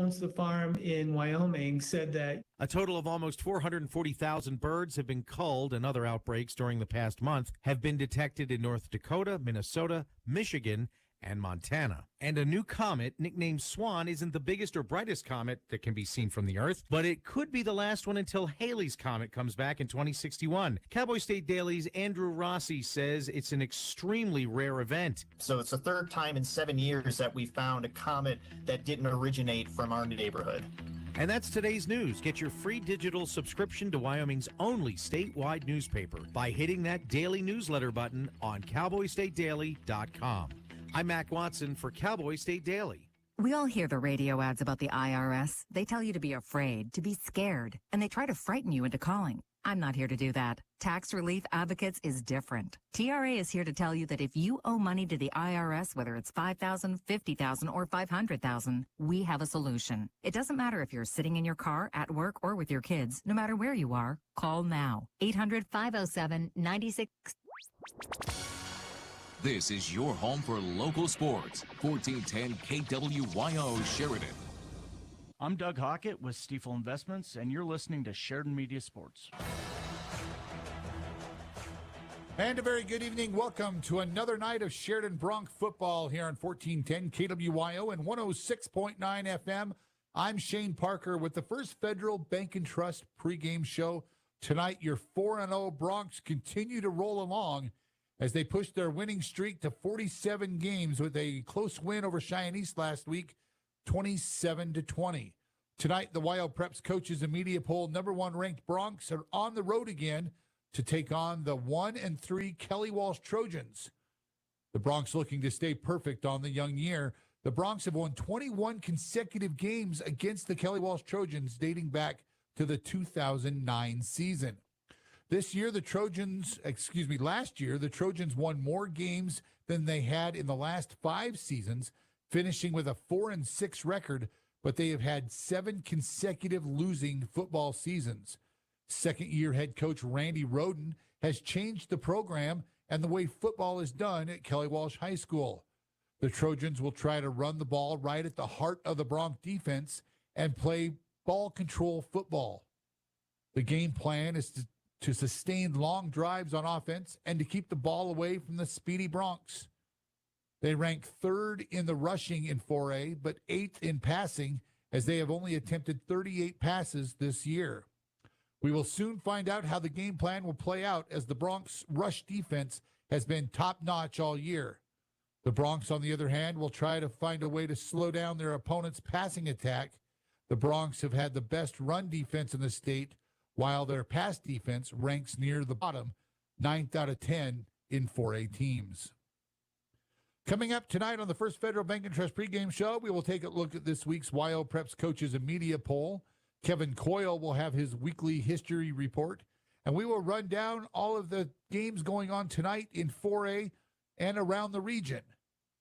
owns the farm in Wyoming, said that a total of almost 440,000 birds have been culled, and other outbreaks during the past month have been detected in North Dakota, Minnesota, Michigan, and Montana. And a new comet nicknamed Swan isn't the biggest or brightest comet that can be seen from the Earth, but it could be the last one until Halley's Comet comes back in 2061. Cowboy State Daily's Andrew Rossi says it's an extremely rare event. So it's the third time in 7 years that we found a comet that didn't originate from our neighborhood. And that's today's news. Get your free digital subscription to Wyoming's only statewide newspaper by hitting that daily newsletter button on cowboystatedaily.com. I'm Mac Watson for Cowboy State Daily. We all hear the radio ads about the IRS. They tell you to be afraid, to be scared, and they try to frighten you into calling. I'm not here to do that. Tax Relief Advocates is different. TRA is here to tell you that if you owe money to the IRS, whether it's $5,000, $50,000, or $500,000, we have a solution. It doesn't matter if you're sitting in your car, at work, or with your kids. No matter where you are, call now. 800-507-96... This is your home for local sports. 1410 KWYO Sheridan. I'm Doug Hockett with Stiefel Investments, and you're listening to Sheridan Media Sports. And a very good evening. Welcome to another night of Sheridan Bronc football here on 1410 KWYO and 106.9 FM. I'm Shane Parker with the First Federal Bank and Trust pregame show. Tonight, your 4-0 Broncs continue to roll along as they push their winning streak to 47 games with a close win over Cheyenne East last week, 27-20. Tonight, the Wild Preps coaches and media poll number 1 ranked Broncs are on the road again to take on the 1-3 Kelly Walsh Trojans. The Broncs looking to stay perfect on the young year. The Broncs have won 21 consecutive games against the Kelly Walsh Trojans dating back to the 2009 season. Last year, the Trojans won more games than they had in the last 5 seasons, finishing with a 4-6 record, but they have had 7 consecutive losing football seasons. Second-year head coach Randy Roden has changed the program and the way football is done at Kelly Walsh High School. The Trojans will try to run the ball right at the heart of the Bronc defense and play ball control football. The game plan is to sustain long drives on offense and to keep the ball away from the speedy Broncs. They rank 3rd in the rushing in 4A, but 8th in passing, as they have only attempted 38 passes this year. We will soon find out how the game plan will play out, as the Broncs' rush defense has been top-notch all year. The Broncs, on the other hand, will try to find a way to slow down their opponent's passing attack. The Broncs have had the best run defense in the state, while their pass defense ranks near the bottom, 9th out of 10 in 4A teams. Coming up tonight on the First Federal Bank and Trust pregame show, we will take a look at this week's YO Preps coaches and media poll. Kevin Coyle will have his weekly history report, and we will run down all of the games going on tonight in 4A and around the region.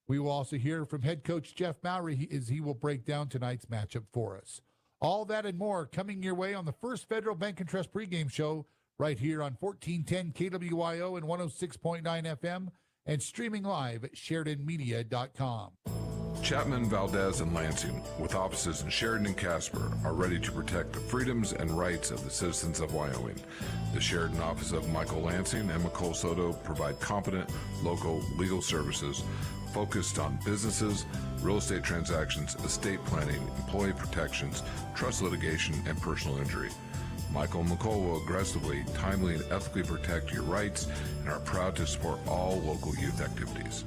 We will also hear from head coach Jeff Mowry as he will break down tonight's matchup for us. All that and more coming your way on the First Federal Bank and Trust pregame show right here on 1410 KWYO and 106.9 FM and streaming live at SheridanMedia.com. Chapman, Valdez, and Lansing, with offices in Sheridan and Casper, are ready to protect the freedoms and rights of the citizens of Wyoming. The Sheridan office of Michael Lansing and McCole Soto provide competent local legal services focused on businesses, real estate transactions, estate planning, employee protections, trust litigation, and personal injury. Michael and McCole will aggressively, timely, and ethically protect your rights and are proud to support all local youth activities.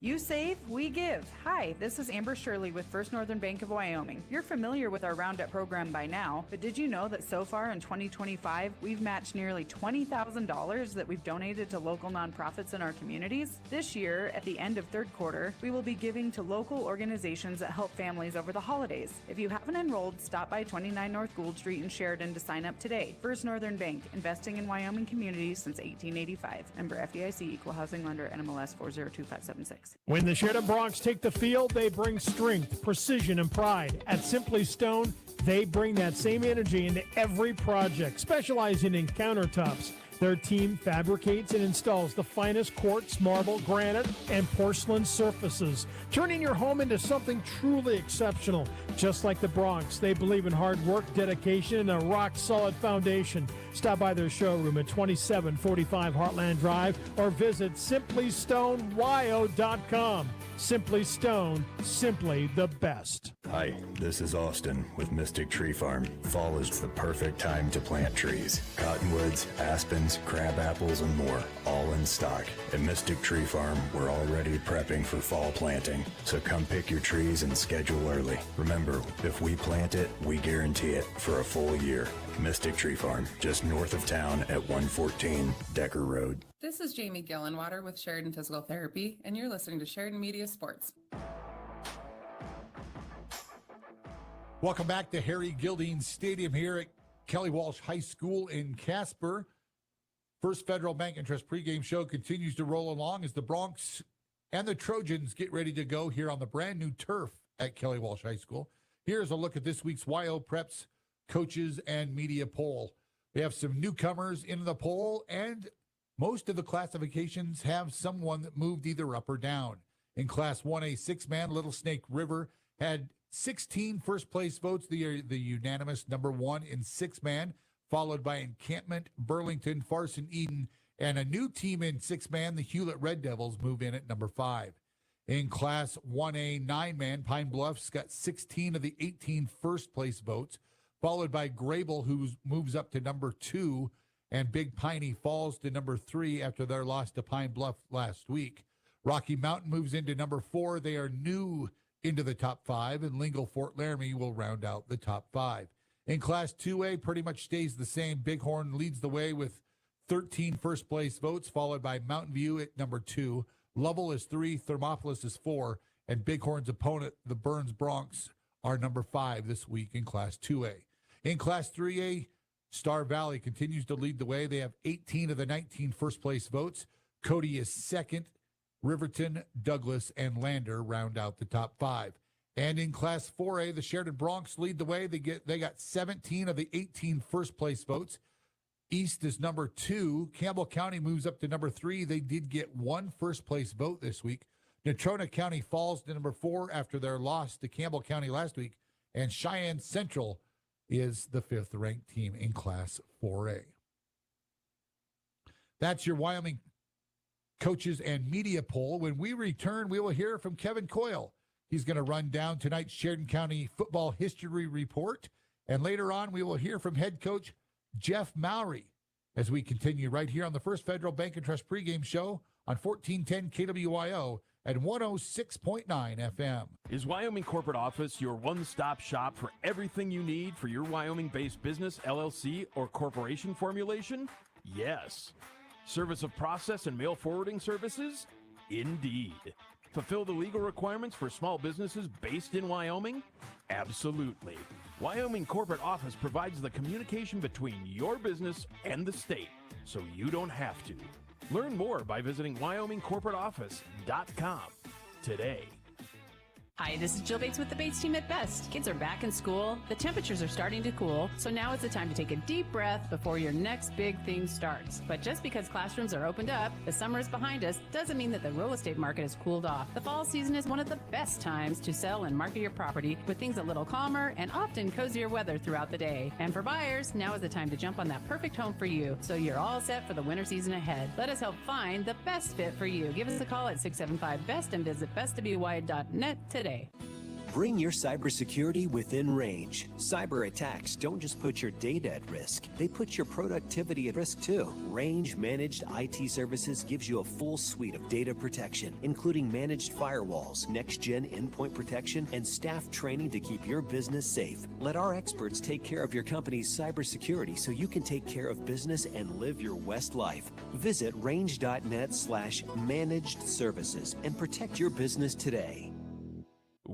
You save, we give. Hi, this is Amber Shirley with First Northern Bank of Wyoming. You're familiar with our Roundup program by now, but did you know that so far in 2025, we've matched nearly $20,000 that we've donated to local nonprofits in our communities? This year, at the end of third quarter, we will be giving to local organizations that help families over the holidays. If you haven't enrolled, stop by 29 North Gould Street in Sheridan to sign up today. First Northern Bank, investing in Wyoming communities since 1885. Member FDIC, Equal Housing Lender, NMLS 402576. When the Sheridan Broncs take the field, they bring strength, precision, and pride. At Simply Stone, they bring that same energy into every project, specializing in countertops, Their team fabricates and installs the finest quartz, marble, granite, and porcelain surfaces, turning your home into something truly exceptional. Just like the Bronx, they believe in hard work, dedication, and a rock-solid foundation. Stop by their showroom at 2745 Heartland Drive or visit simplystonewyo.com. Simply Stone, simply the best. Hi, this is Austin with Mystic Tree Farm. Fall is the perfect time to plant trees. Cottonwoods, aspens, crab apples, and more, all in stock. At Mystic Tree Farm, we're already prepping for fall planting. So come pick your trees and schedule early. Remember, if we plant it, we guarantee it for a full year. Mystic Tree Farm, just north of town at 114 Decker Road. This is Jamie Gillenwater with Sheridan Physical Therapy, and you're listening to Sheridan Media Sports. Welcome back to Harry Gilding Stadium here at Kelly Walsh High School in Casper. First Federal Bank and Trust pregame show continues to roll along as the Broncs and the Trojans get ready to go here on the brand new turf at Kelly Walsh High School. Here's a look at this week's YO Preps coaches and media poll. We have some newcomers in the poll, and most of the classifications have someone that moved either up or down. In Class 1A, six-man, Little Snake River had 16 first-place votes, the unanimous number one in six-man, followed by Encampment, Burlington, Farson, Eden, and a new team in six-man, the Hewlett Red Devils, move in at number 5. In Class 1A, nine-man, Pine Bluffs got 16 of the 18 first-place votes, followed by Grable, who moves up to number 2, and Big Piney falls to number 3 after their loss to Pine Bluff last week. Rocky Mountain moves into number 4. They are new into the top 5, and Lingle Fort Laramie will round out the top 5. In Class 2A, pretty much stays the same. Bighorn leads the way with 13 first-place votes, followed by Mountain View at number 2. Lovell is 3, Thermopolis is 4, and Bighorn's opponent, the Burns Broncs, are number 5 this week in Class 2A. In Class 3A, Star Valley continues to lead the way. They have 18 of the 19 first-place votes. Cody is 2nd. Riverton, Douglas, and Lander round out the top 5. And in Class 4A, the Sheridan Broncs lead the way. They got 17 of the 18 first-place votes. East is number 2. Campbell County moves up to number 3. They did get 1 first-place vote this week. Natrona County falls to number 4 after their loss to Campbell County last week. And Cheyenne Central is the 5th-ranked team in Class 4A. That's your Wyoming coaches and media poll. When we return, we will hear from Kevin Coyle. He's going to run down tonight's Sheridan County football history report. And later on, we will hear from head coach Jeff Mowry as we continue right here on the First Federal Bank and Trust pregame show on 1410 KWYO at 106.9 FM. Is Wyoming Corporate Office your one-stop shop for everything you need for your Wyoming-based business, LLC, or corporation formulation? Yes. Service of process and mail forwarding services? Indeed. Fulfill the legal requirements for small businesses based in Wyoming? Absolutely. Wyoming Corporate Office provides the communication between your business and the state, so you don't have to. Learn more by visiting WyomingCorporateOffice.com today. Hi, this is Jill Bates with the Bates team at Best. Kids are back in school, the temperatures are starting to cool, so now is the time to take a deep breath before your next big thing starts. But just because classrooms are opened up, the summer is behind us, doesn't mean that the real estate market has cooled off. The fall season is one of the best times to sell and market your property with things a little calmer and often cozier weather throughout the day. And for buyers, now is the time to jump on that perfect home for you, so you're all set for the winter season ahead. Let us help find the best fit for you. Give us a call at 675-BEST and visit bestwy.net today. Bring your cybersecurity within range. Cyber attacks don't just put your data at risk, they put your productivity at risk too. Range Managed IT Services gives you a full suite of data protection, including managed firewalls, next-gen endpoint protection, and staff training to keep your business safe. Let our experts take care of your company's cybersecurity so you can take care of business and live your West life. Visit range.net/managed services and protect your business today.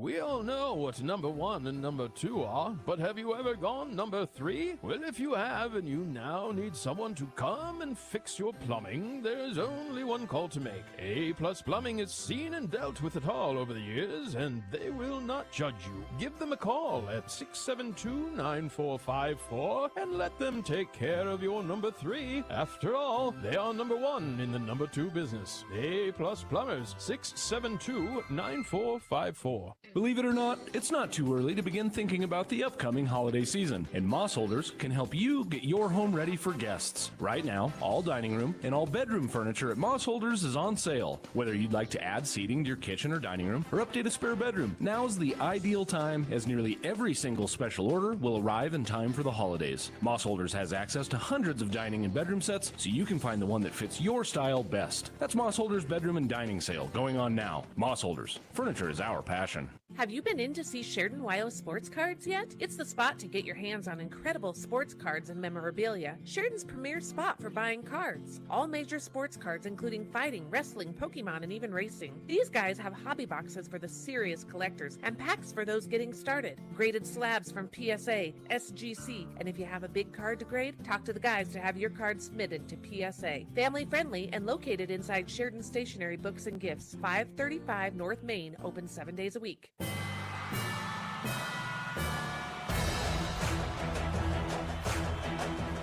We all know what number 1 and number 2 are, but have you ever gone number 3? Well, if you have and you now need someone to come and fix your plumbing, there's only one call to make. A+ Plumbing has seen and dealt with it all over the years, and they will not judge you. Give them a call at 672-9454 and let them take care of your number 3. After all, they are number 1 in the number 2 business. A+ Plumbers, 672-9454. Believe it or not, it's not too early to begin thinking about the upcoming holiday season, and Moss Holders can help you get your home ready for guests. Right now, all dining room and all bedroom furniture at Moss Holders is on sale. Whether you'd like to add seating to your kitchen or dining room or update a spare bedroom, now's the ideal time, as nearly every single special order will arrive in time for the holidays. Moss Holders has access to hundreds of dining and bedroom sets, so you can find the one that fits your style best. That's Moss Holders Bedroom and Dining Sale going on now. Moss Holders. Furniture is our passion. Have you been in to see Sheridan WYO sports cards yet? It's the spot to get your hands on incredible sports cards and memorabilia. Sheridan's premier spot for buying cards. All major sports cards, including fighting, wrestling, Pokemon, and even racing. These guys have hobby boxes for the serious collectors and packs for those getting started. Graded slabs from PSA, SGC, and if you have a big card to grade, talk to the guys to have your card submitted to PSA. Family friendly and located inside Sheridan Stationery Books and Gifts, 535 North Main, open 7 days a week.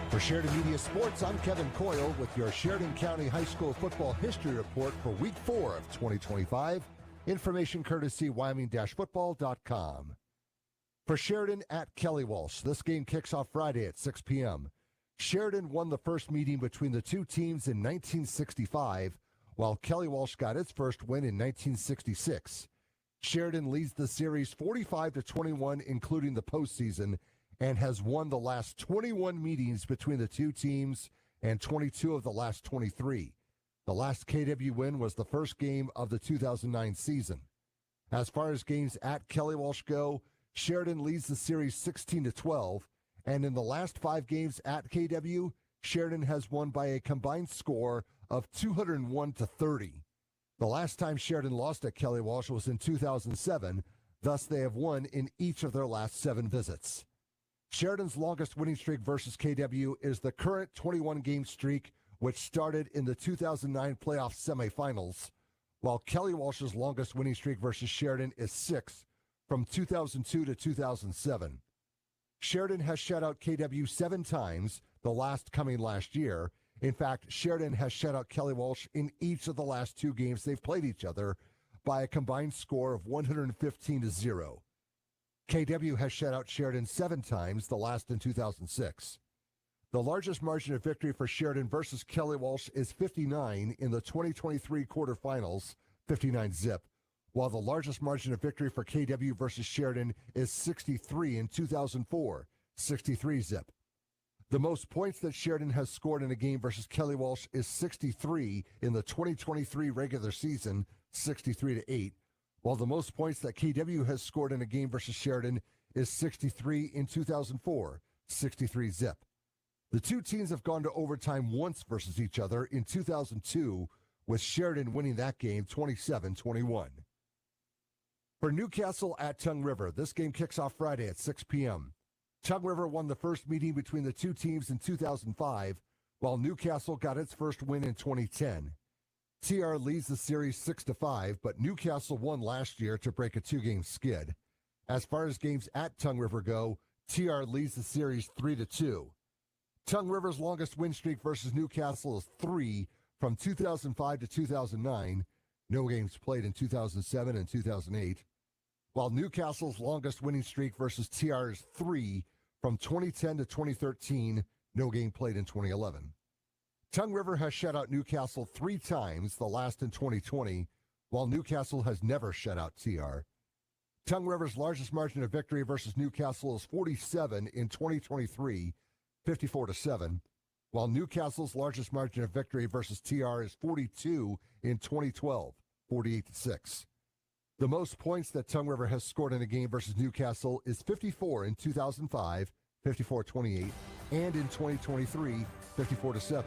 For Sheridan Media Sports, I'm Kevin Coyle with your Sheridan County High School football history report for Week 4 of 2025. Information courtesy Wyoming-football.com. For Sheridan at Kelly Walsh, this game kicks off Friday at 6 p.m. Sheridan won the first meeting between the two teams in 1965, while Kelly Walsh got its first win in 1966. Sheridan leads the series 45-21, including the postseason, and has won the last 21 meetings between the two teams and 22 of the last 23. The last KW win was the first game of the 2009 season. As far as games at Kelly Walsh go, Sheridan leads the series 16-12, and in the last 5 games at KW, Sheridan has won by a combined score of 201-30. The last time Sheridan lost at Kelly Walsh was in 2007, thus they have won in each of their last 7 visits. Sheridan's longest winning streak versus KW is the current 21-game streak, which started in the 2009 playoff semifinals, while Kelly Walsh's longest winning streak versus Sheridan is 6 from 2002 to 2007. Sheridan has shut out KW 7 times, the last coming last year. In fact, Sheridan has shut out Kelly Walsh in each of the last 2 games they've played each other by a combined score of 115-0. KW has shut out Sheridan 7 times, the last in 2006. The largest margin of victory for Sheridan versus Kelly Walsh is 59 in the 2023 quarterfinals, 59-0, while the largest margin of victory for KW versus Sheridan is 63 in 2004, 63-0. The most points that Sheridan has scored in a game versus Kelly Walsh is 63 in the 2023 regular season, 63-8, while the most points that KW has scored in a game versus Sheridan is 63 in 2004, 63-0. The two teams have gone to overtime once versus each other in 2002, with Sheridan winning that game 27-21. For Newcastle at Tongue River, this game kicks off Friday at 6 p.m. Tongue River won the first meeting between the two teams in 2005, while Newcastle got its first win in 2010. TR leads the series 6-5, but Newcastle won last year to break a 2-game skid. As far as games at Tongue River go, TR leads the series 3-2. Tongue River's longest win streak versus Newcastle is 3 from 2005 to 2009. No games played in 2007 and 2008. While Newcastle's longest winning streak versus TR is 3 from 2010 to 2013. No game played in 2011. Tongue River has shut out Newcastle 3 times, the last in 2020, while Newcastle has never shut out TR. Tongue River's largest margin of victory versus Newcastle is 47 in 2023, 54-7, while Newcastle's largest margin of victory versus TR is 42 in 2012, 48-6. The most points that Tongue River has scored in a game versus Newcastle is 54 in 2005, 54-28, and in 2023, 54-7.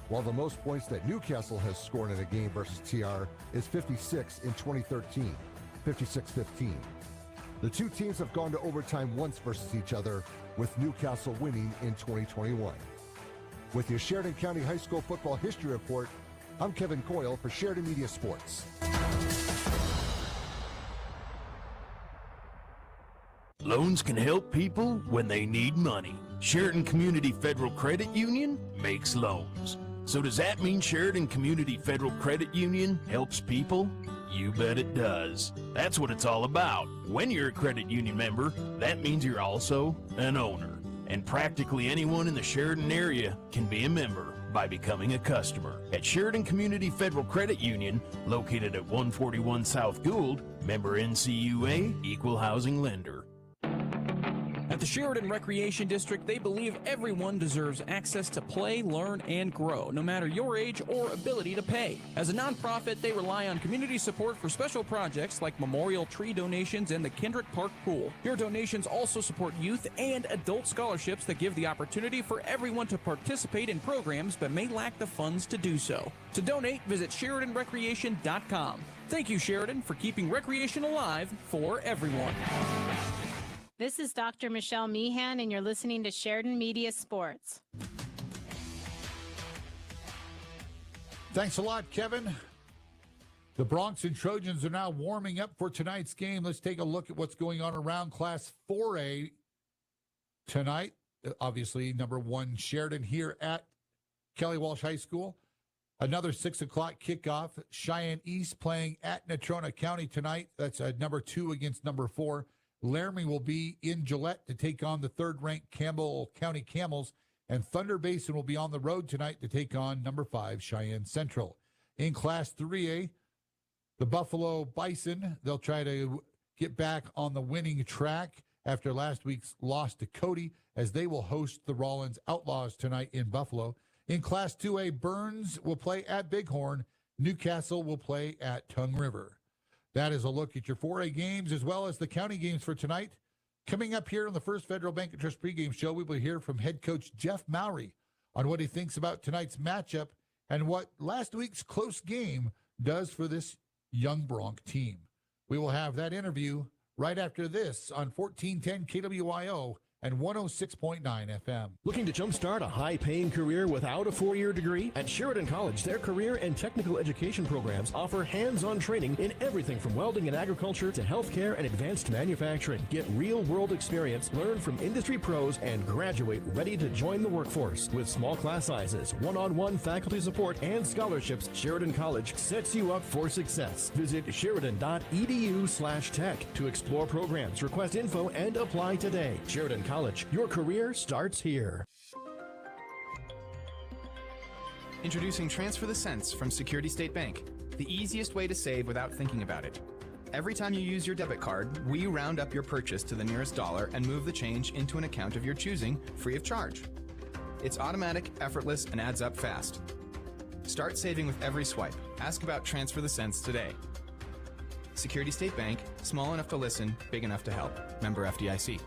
While the most points that Newcastle has scored in a game versus TR is 56 in 2013, 56-15. The two teams have gone to overtime once versus each other, with Newcastle winning in 2021. With your Sheridan County High School Football History Report, I'm Kevin Coyle for Sheridan Media Sports. Loans can help people when they need money. Sheridan Community Federal Credit Union makes loans. So does that mean Sheridan Community Federal Credit Union helps people? You bet it does. That's what it's all about. When you're a credit union member, that means you're also an owner. And practically anyone in the Sheridan area can be a member by becoming a customer. At Sheridan Community Federal Credit Union, located at 141 South Gould, member NCUA, equal housing lender. At the Sheridan Recreation District, they believe everyone deserves access to play, learn, and grow, no matter your age or ability to pay. As a nonprofit, they rely on community support for special projects like memorial tree donations and the Kendrick Park Pool. Your donations also support youth and adult scholarships that give the opportunity for everyone to participate in programs but may lack the funds to do so. To donate, visit SheridanRecreation.com. Thank you, Sheridan, for keeping recreation alive for everyone. This is Dr. Michelle Meehan, and you're listening to Sheridan Media Sports. Thanks a lot, Kevin. The Broncs and Trojans are now warming up for tonight's game. Let's take a look at what's going on around Class 4A tonight. Obviously, number 1, Sheridan here at Kelly Walsh High School. Another 6 o'clock kickoff. Cheyenne East playing at Natrona County tonight. That's number 2 against number 4. Laramie will be in Gillette to take on the third-ranked Campbell County Camels, and Thunder Basin will be on the road tonight to take on number 5 Cheyenne Central. In Class 3A, the Buffalo Bison, they'll try to get back on the winning track after last week's loss to Cody, as they will host the Rollins Outlaws tonight in Buffalo. In Class 2A, Burns will play at Bighorn. Newcastle will play at Tongue River. That is a look at your 4A games as well as the county games for tonight. Coming up here on the First Federal Bank and Trust pregame show, we will hear from head coach Jeff Mowry on what he thinks about tonight's matchup and what last week's close game does for this young Bronc team. We will have that interview right after this on 1410 KWYO and 106.9 FM. Looking to jumpstart a high-paying career without a 4-year degree? At Sheridan College, their career and technical education programs offer hands-on training in everything from welding and agriculture to healthcare and advanced manufacturing. Get real-world experience, learn from industry pros, and graduate ready to join the workforce. With small class sizes, one-on-one faculty support, and scholarships, Sheridan College sets you up for success. Visit sheridan.edu/tech to explore programs, request info, and apply today. Sheridan College, your career starts here. Introducing Transfer the Cents from Security State Bank, the easiest way to save without thinking about it. Every time you use your debit card, we round up your purchase to the nearest dollar and move the change into an account of your choosing, free of charge. It's automatic, effortless, and adds up fast. Start saving with every swipe. Ask about Transfer the Cents today. Security State Bank, small enough to listen, big enough to help. Member FDIC.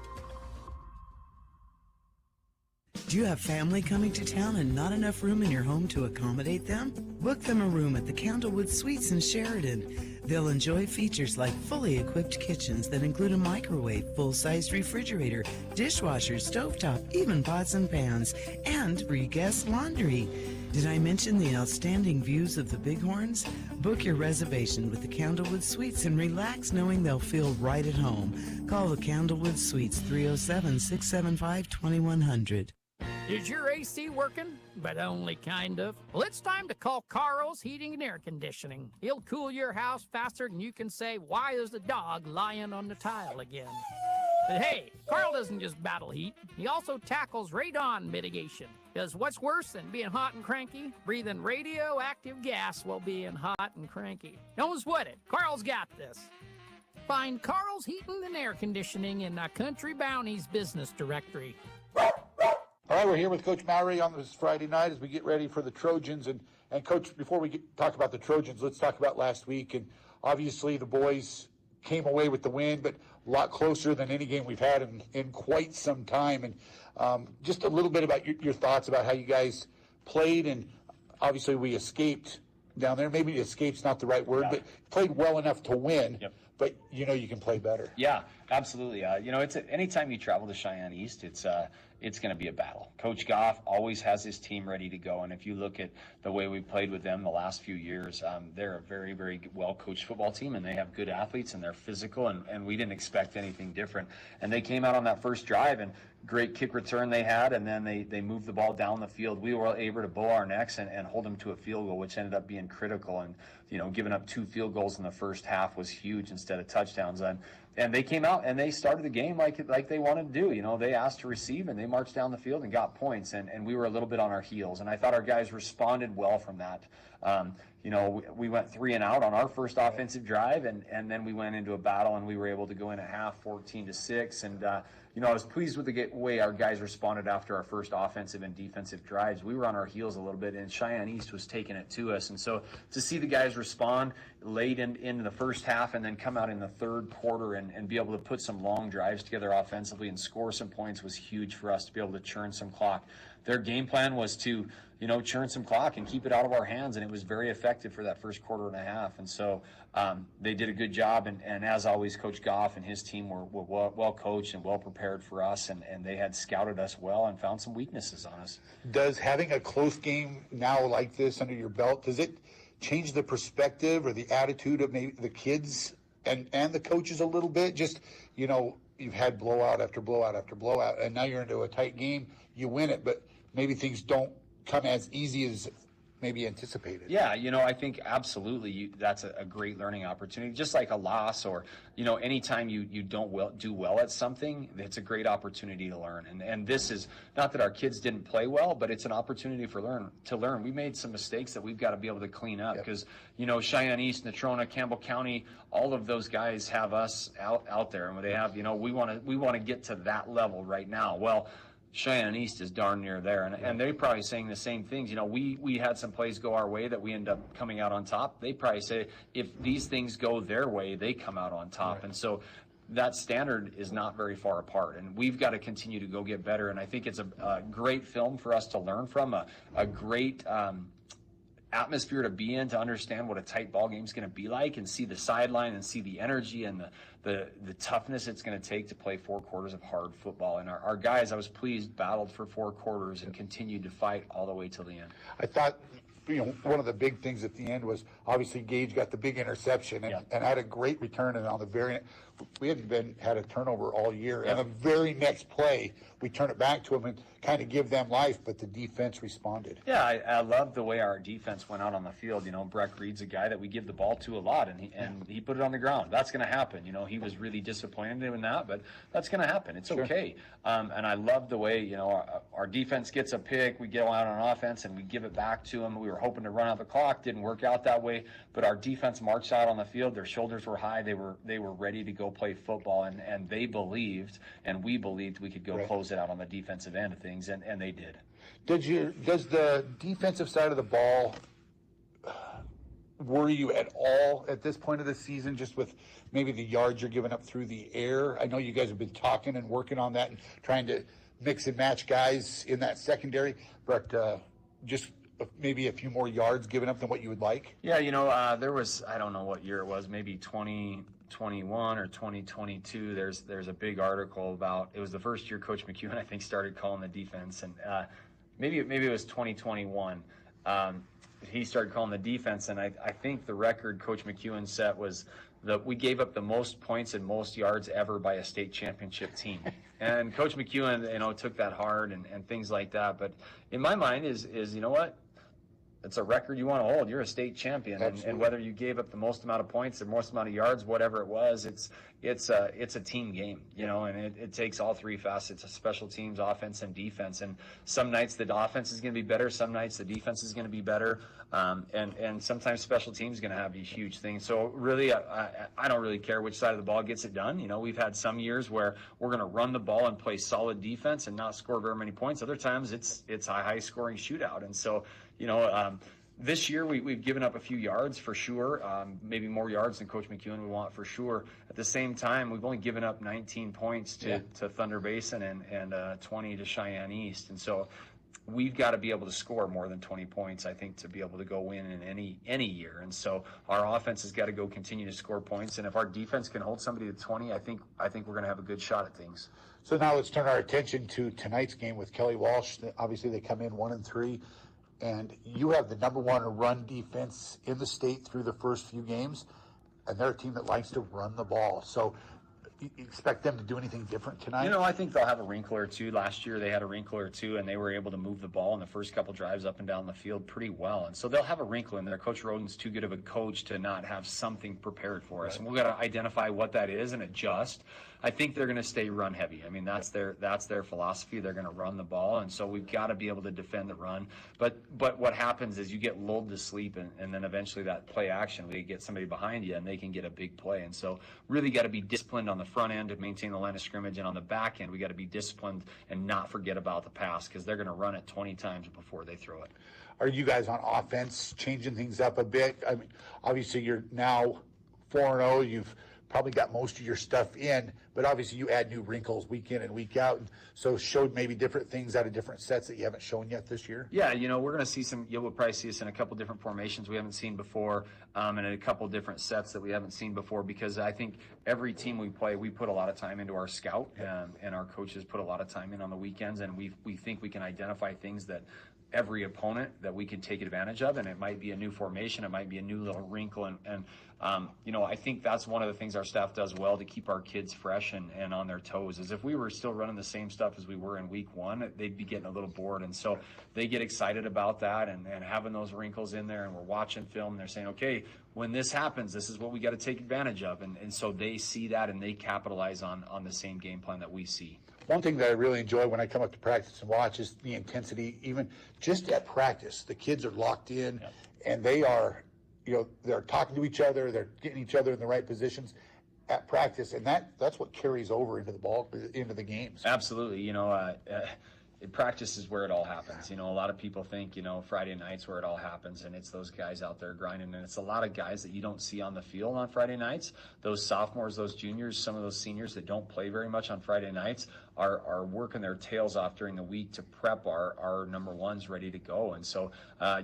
Do you have family coming to town and not enough room in your home to accommodate them? Book them a room at the Candlewood Suites in Sheridan. They'll enjoy features like fully equipped kitchens that include a microwave, full-sized refrigerator, dishwasher, stovetop, even pots and pans, and free guest laundry. Did I mention the outstanding views of the Bighorns? Book your reservation with the Candlewood Suites and relax knowing they'll feel right at home. Call the Candlewood Suites 307-675-2100. Is your AC working? But only kind of. Well, it's time to call Carl's Heating and Air Conditioning. He'll cool your house faster than you can say, "Why is the dog lying on the tile again?" But hey, Carl doesn't just battle heat. He also tackles radon mitigation. Because what's worse than being hot and cranky? Breathing radioactive gas while being hot and cranky. Don't sweat it. Carl's got this. Find Carl's Heating and Air Conditioning in the Country Bounties business directory. All right, we're here with Coach Mowry on this Friday night as we get ready for the Trojans. And Coach, before we talk about the Trojans, let's talk about last week. And obviously the boys came away with the win, but a lot closer than any game we've had in quite some time. And just a little bit about your thoughts about how you guys played. And obviously we escaped down there. Maybe escape's not the right word, but played well enough to win. Yep. but you know you can play better. Yeah, absolutely. It's anytime you travel to Cheyenne East, it's going to be a battle. Coach Goff always has his team ready to go, and if you look at the way we played with them the last few years, they're a very, very well-coached football team, and they have good athletes, and they're physical, and we didn't expect anything different. And they came out on that first drive, and great kick return they had, and then they moved the ball down the field. We were able to bow our necks and hold them to a field goal, which ended up being critical. And giving up 2 field goals in the first half was huge instead of touchdowns. And they came out and they started the game like they wanted to do. They asked to receive, and they marched down the field and got points, and we were a little bit on our heels. And I thought our guys responded well from that. We went 3 and out on our first offensive drive, and then we went into a battle, and we were able to go in at half 14-6. And I was pleased with the way our guys responded after our first offensive and defensive drives. We were on our heels a little bit, and Cheyenne East was taking it to us. And so to see the guys respond late into the first half and then come out in the third quarter and be able to put some long drives together offensively and score some points was huge for us to be able to churn some clock. Their game plan was to churn some clock and keep it out of our hands, and it was very effective for that first quarter and a half. And so they did a good job, and as always, Coach Goff and his team were well coached and well prepared for us, and they had scouted us well and found some weaknesses on us. Does having a close game now like this under your belt, does it change the perspective or the attitude of maybe the kids and the coaches a little bit? Just, you've had blowout after blowout after blowout, and now you're into a tight game, you win it, but maybe things don't come as easy as maybe anticipated. Yeah, I think absolutely that's a great learning opportunity. Just like a loss, or anytime you don't do well at something, it's a great opportunity to learn. And this is not that our kids didn't play well, but it's an opportunity to learn. We made some mistakes that we've got to be able to clean up, because Cheyenne East, Natrona, Campbell County, all of those guys have us out there, and they have we want to get to that level right now. Well, Cheyenne East is darn near there, and they're probably saying the same things. We had some plays go our way that we end up coming out on top. They probably say if these things go their way, they come out on top. Right. And so that standard is not very far apart, and we've got to continue to go get better. And I think it's a great film for us to learn from, a great atmosphere to be in, to understand what a tight ball game is going to be like, and see the sideline and see the energy and the toughness it's going to take to play 4 quarters of hard football. And our guys, I was pleased, battled for 4 quarters and continued to fight all the way till the end. I thought one of the big things at the end was obviously Gage got the big interception and had a great return, and on the very we hadn't had a turnover all year, and the very next play we turn it back to them and kind of give them life, but the defense responded. Yeah, I love the way our defense went out on the field. Breck Reed's a guy that we give the ball to a lot, and he put it on the ground. That's going to happen. He was really disappointed in that, but that's going to happen. It's okay. And I love the way our defense gets a pick, we get out on offense and we give it back to them. We were hoping to run out the clock, didn't work out that way, but our defense marched out on the field. Their shoulders were high. They were ready to go play football, and they believed, and we believed we could go close it out on the defensive end of things, and they did. Does the defensive side of the ball worry you at all at this point of the season, just with maybe the yards you're giving up through the air? I know you guys have been talking and working on that and trying to mix and match guys in that secondary, but just maybe a few more yards given up than what you would like? Yeah, there was, I don't know what year it was, maybe 2021 or 2022. There's a big article about, it was the first year Coach McEwen, I think, started calling the defense, and maybe it was 2021. He started calling the defense, and I think the record Coach McEwen set was that we gave up the most points and most yards ever by a state championship team. And Coach McEwen, took that hard and things like that. But in my mind is what? It's a record you want to hold. You're a state champion, and whether you gave up the most amount of points or most amount of yards, whatever it was, it's a team game, and it takes all 3 facets of special teams, offense, and defense. And some nights the offense is going to be better, some nights the defense is going to be better, and sometimes special teams is going to have these huge things. So really, I don't really care which side of the ball gets it done. We've had some years where we're going to run the ball and play solid defense and not score very many points. Other times it's a high scoring shootout, and so. This year we've given up a few yards for sure, maybe more yards than Coach McEwen would want for sure. At the same time, we've only given up 19 points to Thunder Basin and 20 to Cheyenne East. And so we've got to be able to score more than 20 points, I think, to be able to go win in any year. And so our offense has got to go continue to score points. And if our defense can hold somebody to 20, I think we're going to have a good shot at things. So now let's turn our attention to tonight's game with Kelly Walsh. Obviously, they come in 1-3, and you have the number one run defense in the state through the first few games, and they're a team that likes to run the ball. So you expect them to do anything different tonight? You know, I think they'll have a wrinkle or two. Last year they had a wrinkle or two, and they were able to move the ball in the first couple drives up and down the field pretty well. And so they'll have a wrinkle in there. Coach Roden's too good of a coach to not have something prepared for us. And we've got to identify what that is and adjust. I think they're going to stay run heavy. I mean, that's their philosophy. They're going to run the ball, and so we've got to be able to defend the run. But what happens is you get lulled to sleep, and then eventually that play action, we get somebody behind you, and they can get a big play. And so really got to be disciplined on the front end to maintain the line of scrimmage, and on the back end, we got to be disciplined and not forget about the pass, because they're going to run it 20 times before they throw it. Are you guys on offense changing things up a bit? I mean, obviously you're now 4-0. You've probably got most of your stuff in, but obviously you add new wrinkles week in and week out, and so showed maybe different things out of different sets that you haven't shown yet this year. Yeah, you know, we're going to see you'll probably see us in a couple different formations we haven't seen before, and in a couple different sets that we haven't seen before, because I think every team we play, we put a lot of time into our scout, and our coaches put a lot of time in on the weekends, and we think we can identify things that every opponent that we can take advantage of, and it might be a new formation, it might be a new little wrinkle, and you know, I think that's one of the things our staff does well to keep our kids fresh and on their toes, is if we were still running the same stuff as we were in week one, they'd be getting a little bored, and so they get excited about that and having those wrinkles in there, and we're watching film, and they're saying, okay, when this happens, this is what we got to take advantage of, and so they see that and they capitalize on the same game plan that we see. One thing that I really enjoy when I come up to practice and watch is the intensity. Even just at practice, the kids are locked in, and they are, you know, they're talking to each other, they're getting each other in the right positions at practice, and that's what carries over into the games. Absolutely. You know, practice is where it all happens. You know, a lot of people think, you know, Friday night's where it all happens, and it's those guys out there grinding, and it's a lot of guys that you don't see on the field on Friday nights. Those sophomores, those juniors, some of those seniors that don't play very much on Friday nights are working their tails off during the week to prep our number ones ready to go. And so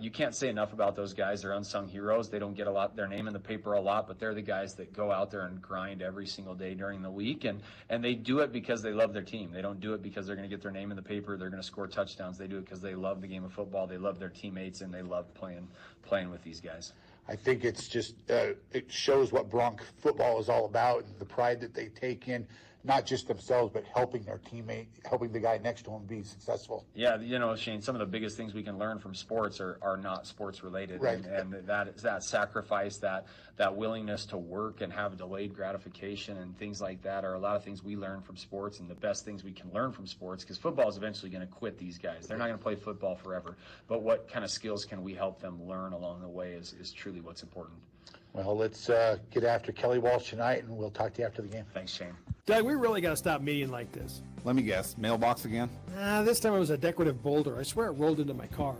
you can't say enough about those guys. They're unsung heroes. They don't get their name in the paper a lot, but they're the guys that go out there and grind every single day during the week, and they do it because they love their team. They don't do it because they're going to get their name in the paper, they're going to score touchdowns. They do it because they love the game of football, they love their teammates, and they love playing with these guys. I think it's just it shows what Bronc football is all about, and the pride that they take in not just themselves, but helping their teammate, helping the guy next to them be successful. Yeah, you know, Shane, some of the biggest things we can learn from sports are not sports related. Right. And that sacrifice, that willingness to work and have delayed gratification and things like that are a lot of things we learn from sports, and the best things we can learn from sports, because football is eventually going to quit these guys. They're not going to play football forever. But what kind of skills can we help them learn along the way is truly what's important. Well, let's get after Kelly Walsh tonight, and we'll talk to you after the game. Thanks, Shane. Doug, we really got to stop meeting like this. Let me guess, mailbox again? This time it was a decorative boulder. I swear it rolled into my car.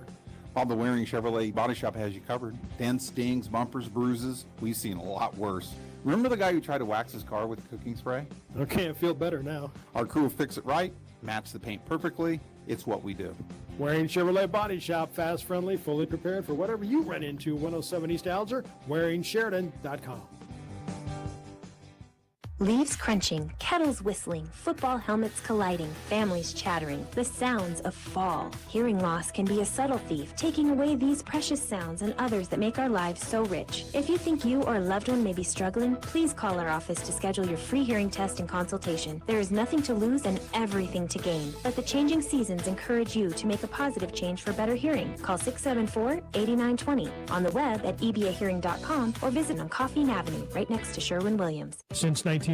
Bob the Waring Chevrolet Body Shop has you covered. Dents, stings, bumpers, bruises. We've seen a lot worse. Remember the guy who tried to wax his car with cooking spray? Okay, I feel better now. Our crew will fix it right, match the paint perfectly. It's what we do. Waring Chevrolet Body Shop, fast, friendly, fully prepared for whatever you run into. 107 East Alger, WaringSheridan.com. Leaves crunching, kettles whistling, football helmets colliding, families chattering, the sounds of fall. Hearing loss can be a subtle thief, taking away these precious sounds and others that make our lives so rich. If you think you or a loved one may be struggling, please call our office to schedule your free hearing test and consultation. There is nothing to lose and everything to gain. Let the changing seasons encourage you to make a positive change for better hearing. Call 674-8920, on the web at ebahearing.com, or visit on Coffeen Avenue, right next to Sherwin-Williams. Since 1935,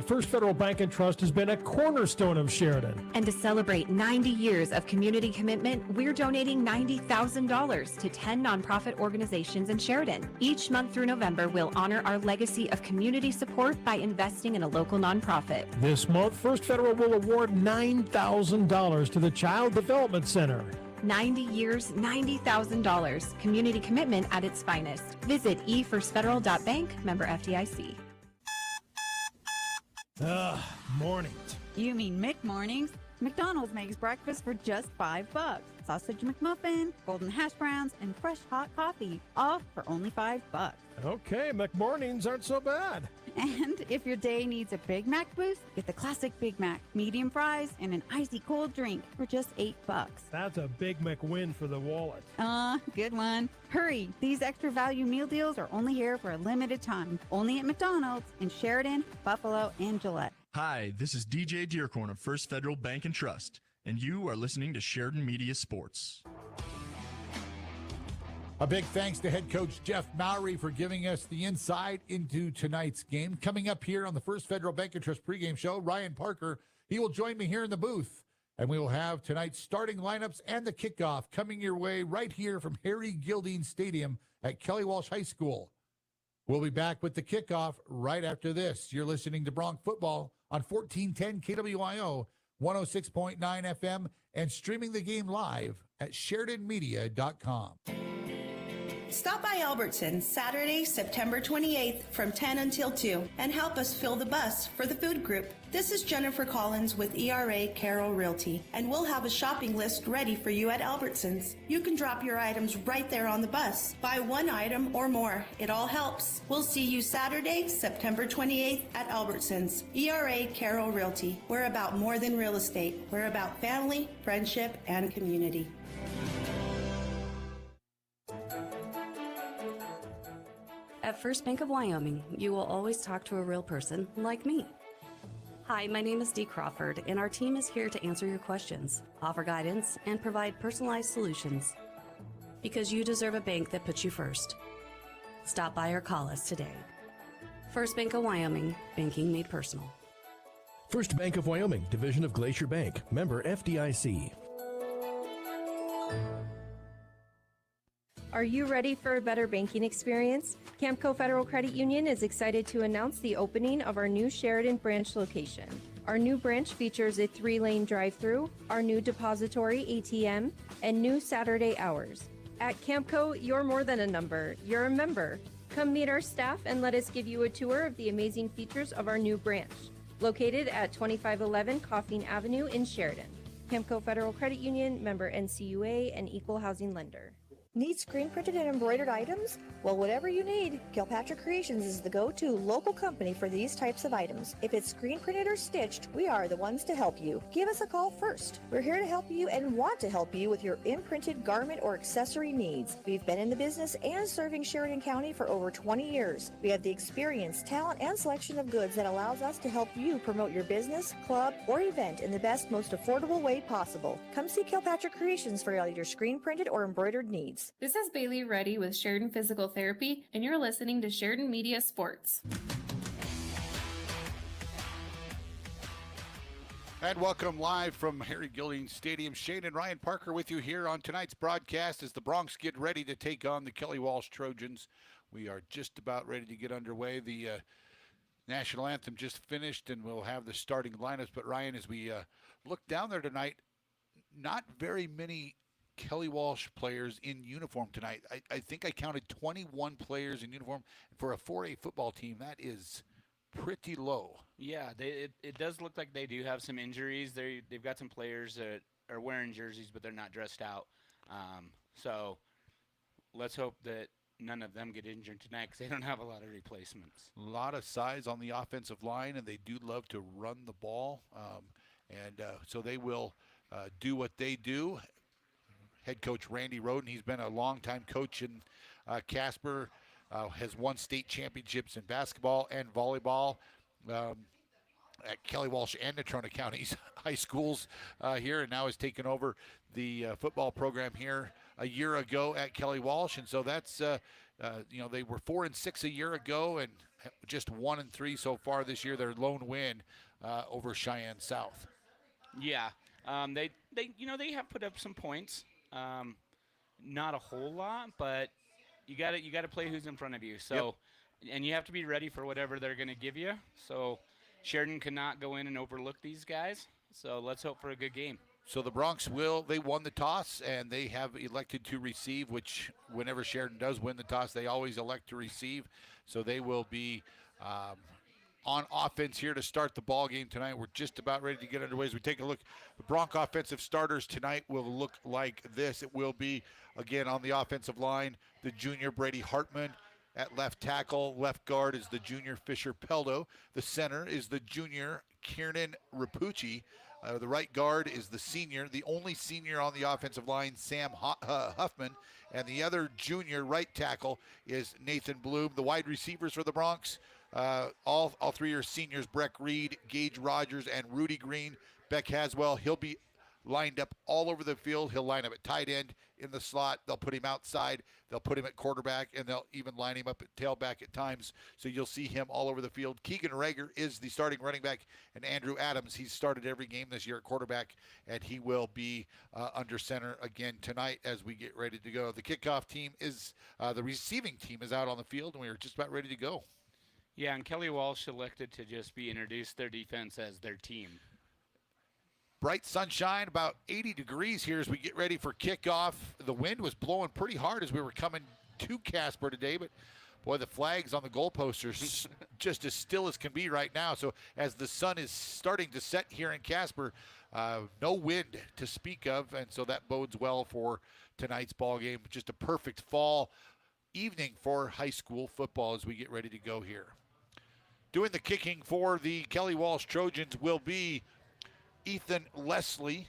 First Federal Bank and Trust has been a cornerstone of Sheridan. And to celebrate 90 years of community commitment, we're donating $90,000 to 10 nonprofit organizations in Sheridan. Each month through November, we'll honor our legacy of community support by investing in a local nonprofit. This month, First Federal will award $9,000 to the Child Development Center. 90 years, $90,000. Community commitment at its finest. Visit efirstfederal.bank, member FDIC. Mornings. You mean McMornings? McDonald's makes breakfast for just $5. sausage McMuffin, golden hash browns, and fresh hot coffee, all for only $5. Okay, McMornings aren't so bad. And if your day needs a Big Mac boost, get the classic Big Mac, medium fries, and an icy cold drink for just $8. That's a Big McWin for the wallet. Good one. Hurry, these extra value meal deals are only here for a limited time. Only at McDonald's in Sheridan, Buffalo, and Gillette. Hi, this is DJ Dearcorn of First Federal Bank and Trust, and you are listening to Sheridan Media Sports. A big thanks to head coach Jeff Mowry for giving us the insight into tonight's game. Coming up here on the First Federal Bank and Trust pregame show, Ryan Parker, he will join me here in the booth. And we will have tonight's starting lineups and the kickoff coming your way right here from Harry Gilding Stadium at Kelly Walsh High School. We'll be back with the kickoff right after this. You're listening to Bronc Football on 1410 KWIO, 106.9 FM, and streaming the game live at SheridanMedia.com. Stop by Albertsons Saturday, September 28th from 10 until 2 and help us fill the bus for the food group. This is Jennifer Collins with ERA Carroll Realty, and we'll have a shopping list ready for you at Albertsons. You can drop your items right there on the bus. Buy one item or more. It all helps. We'll see you Saturday, September 28th at Albertsons. ERA Carroll Realty. We're about more than real estate. We're about family, friendship, and community. At First Bank of Wyoming, you will always talk to a real person like me. Hi, my name is Dee Crawford, and our team is here to answer your questions, offer guidance, and provide personalized solutions. Because you deserve a bank that puts you first. Stop by or call us today. First Bank of Wyoming, banking made personal. First Bank of Wyoming, division of Glacier Bank, member FDIC. Are you ready for a better banking experience? Camco Federal Credit Union is excited to announce the opening of our new Sheridan branch location. Our new branch features a 3-lane drive-through, our new depository ATM, and new Saturday hours. At Camco, you're more than a number, you're a member. Come meet our staff and let us give you a tour of the amazing features of our new branch, located at 2511 Coffeen Avenue in Sheridan. Camco Federal Credit Union, member NCUA, and equal housing lender. Need screen printed and embroidered items? Well, whatever you need, Kilpatrick Creations is the go-to local company for these types of items. If it's screen printed or stitched, we are the ones to help you. Give us a call first. We're here to help you and want to help you with your imprinted garment or accessory needs. We've been in the business and serving Sheridan County for over 20 years. We have the experience, talent, and selection of goods that allows us to help you promote your business, club, or event in the best, most affordable way possible. Come see Kilpatrick Creations for all your screen printed or embroidered needs. This is Bailey Reddy with Sheridan Physical Therapy, and you're listening to Sheridan Media Sports. And welcome live from Harry Gilding Stadium. Shane and Ryan Parker with you here on tonight's broadcast as the Broncs get ready to take on the Kelly Walsh Trojans. We are just about ready to get underway. The national anthem just finished, and we'll have the starting lineups. But Ryan, as we look down there tonight, not very many Kelly Walsh players in uniform tonight. I think I counted 21 players in uniform. For a 4A football team, that is pretty low. Yeah, it does look like they do have some injuries. They've got some players that are wearing jerseys, but they're not dressed out. So let's hope that none of them get injured tonight because they don't have a lot of replacements. A lot of size on the offensive line, and they do love to run the ball. So they will do what they do. Head coach Randy Roden, he's been a longtime coach in Casper, has won state championships in basketball and volleyball at Kelly Walsh and Natrona County's high schools here, and now has taken over the football program here a year ago at Kelly Walsh. And so that's, they were 4-6 a year ago and just 1-3 so far this year, their lone win over Cheyenne South. Yeah, they have put up some points. Not a whole lot, but you got to play who's in front of you. So, and you have to be ready for whatever they're going to give you. So, Sheridan cannot go in and overlook these guys. So let's hope for a good game. So the Broncs they won the toss, and they have elected to receive, which whenever Sheridan does win the toss, they always elect to receive. So they will be on offense here to start the ball game tonight. We're just about ready to get underway. As we take a look, the Bronc offensive starters tonight will look like this. It will be, again, on the offensive line, the junior Brady Hartman. At left tackle, left guard is the junior Fisher Peldo. The center is the junior Kiernan Rapucci. The right guard is the senior, the only senior on the offensive line, Sam Huffman. And the other junior right tackle is Nathan Bloom. The wide receivers for the Broncs, all three are seniors, Breck Reed, Gage Rogers, and Rudy Green. Beck Haswell, he'll be lined up all over the field. He'll line up at tight end, in the slot. They'll put him outside. They'll put him at quarterback, and they'll even line him up at tailback at times. So you'll see him all over the field. Keegan Rager is the starting running back, and Andrew Adams, he's started every game this year at quarterback, and he will be under center again tonight as we get ready to go. The kickoff team is, the receiving team is out on the field, and we are just about ready to go. Yeah, and Kelly Walsh elected to just be introduced their defense as their team. Bright sunshine, about 80 degrees here as we get ready for kickoff. The wind was blowing pretty hard as we were coming to Casper today, but boy, the flags on the goalposts are just as still as can be right now. So as the sun is starting to set here in Casper, no wind to speak of, and so that bodes well for tonight's ball game. Just a perfect fall evening for high school football as we get ready to go here. Doing the kicking for the Kelly Walsh Trojans will be Ethan Leslie.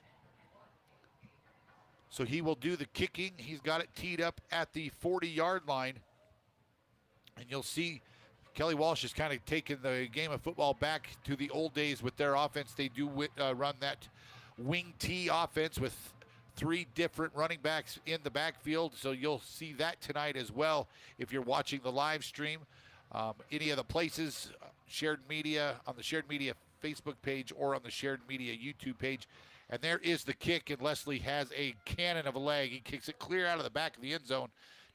So he will do the kicking. He's got it teed up at the 40-yard line. And you'll see Kelly Walsh has kind of taken the game of football back to the old days with their offense. They do run that wing T offense with three different running backs in the backfield. So you'll see that tonight as well if you're watching the live stream. Any of the places, Sheridan Media, on the Sheridan Media Facebook page or on the Sheridan Media YouTube page. And there is the kick, and Leslie has a cannon of a leg. He kicks it clear out of the back of the end zone.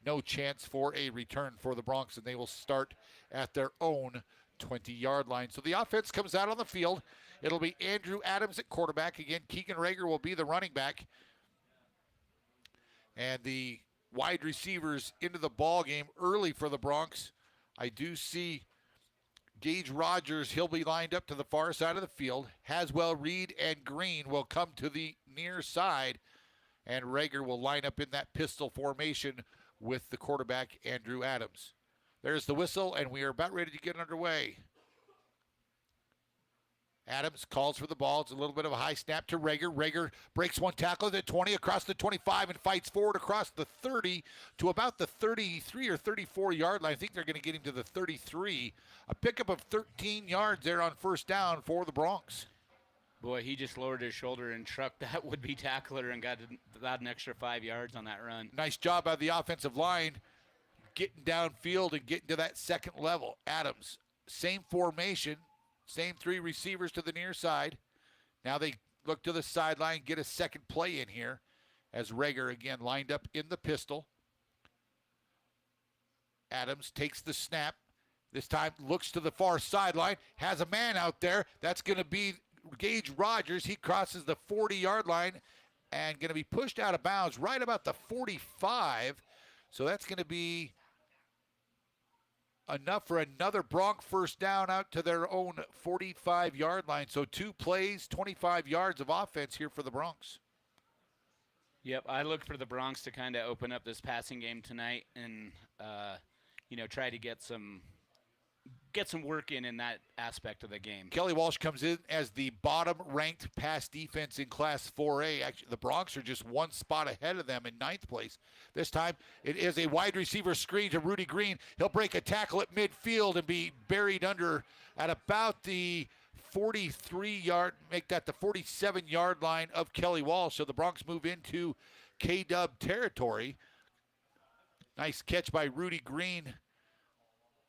No chance for a return for the Broncs, and they will start at their own 20-yard line. So the offense comes out on the field. It'll be Andrew Adams at quarterback. Again, Keegan Rager will be the running back. And the wide receivers into the ball game early for the Broncs. I do see Gage Rogers, he'll be lined up to the far side of the field. Haswell, Reed, and Green will come to the near side. And Rager will line up in that pistol formation with the quarterback, Andrew Adams. There's the whistle, and we are about ready to get underway. Adams calls for the ball. It's a little bit of a high snap to Rager. Rager breaks one tackle at the 20, across the 25, and fights forward across the 30 to about the 33 or 34-yard line. I think they're going to get him to the 33. A pickup of 13 yards there on first down for the Broncs. Boy, he just lowered his shoulder and trucked that would-be tackler and got an extra 5 yards on that run. Nice job by the offensive line getting downfield and getting to that second level. Adams, same formation. Same three receivers to the near side. Now they look to the sideline, get a second play in here as Rager again lined up in the pistol. Adams takes the snap. This time looks to the far sideline, has a man out there. That's going to be Gage Rogers. He crosses the 40-yard line and going to be pushed out of bounds right about the 45. So that's going to be enough for another Bronc first down out to their own 45-yard line. So 2 plays, 25 yards of offense here for the Broncs. Yep, I look for the Broncs to kind of open up this passing game tonight and, try to get some work in that aspect of the game. Kelly Walsh comes in as the bottom-ranked pass defense in Class 4A. Actually, the Broncs are just one spot ahead of them in 9th place. This time, it is a wide receiver screen to Rudy Green. He'll break a tackle at midfield and be buried under at about the 43-yard, make that the 47-yard line of Kelly Walsh. So the Broncs move into K-Dub territory. Nice catch by Rudy Green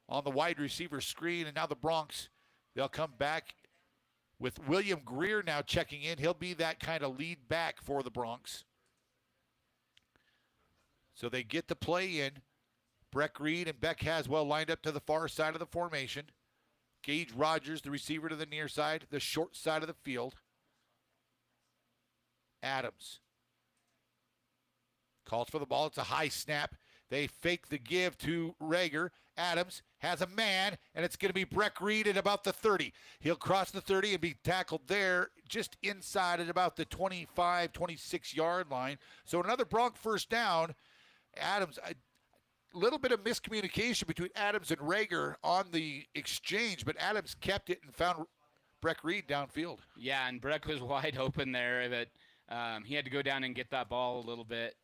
on the wide receiver screen, and now the Broncs, they'll come back with William Greer now checking in. He'll be that kind of lead back for the Broncs. So they get the play in. Breck Reed and Beck Haswell lined up to the far side of the formation. Gage Rogers, the receiver to the near side, the short side of the field. Adams calls for the ball. It's a high snap. They fake the give to Rager. Adams has a man, and it's going to be Breck Reed at about the 30. He'll cross the 30 and be tackled there just inside at about the 25, 26-yard line. So another Bronc first down. Adams, a little bit of miscommunication between Adams and Rager on the exchange, but Adams kept it and found Breck Reed downfield. Yeah, and Breck was wide open there, but he had to go down and get that ball a little bit.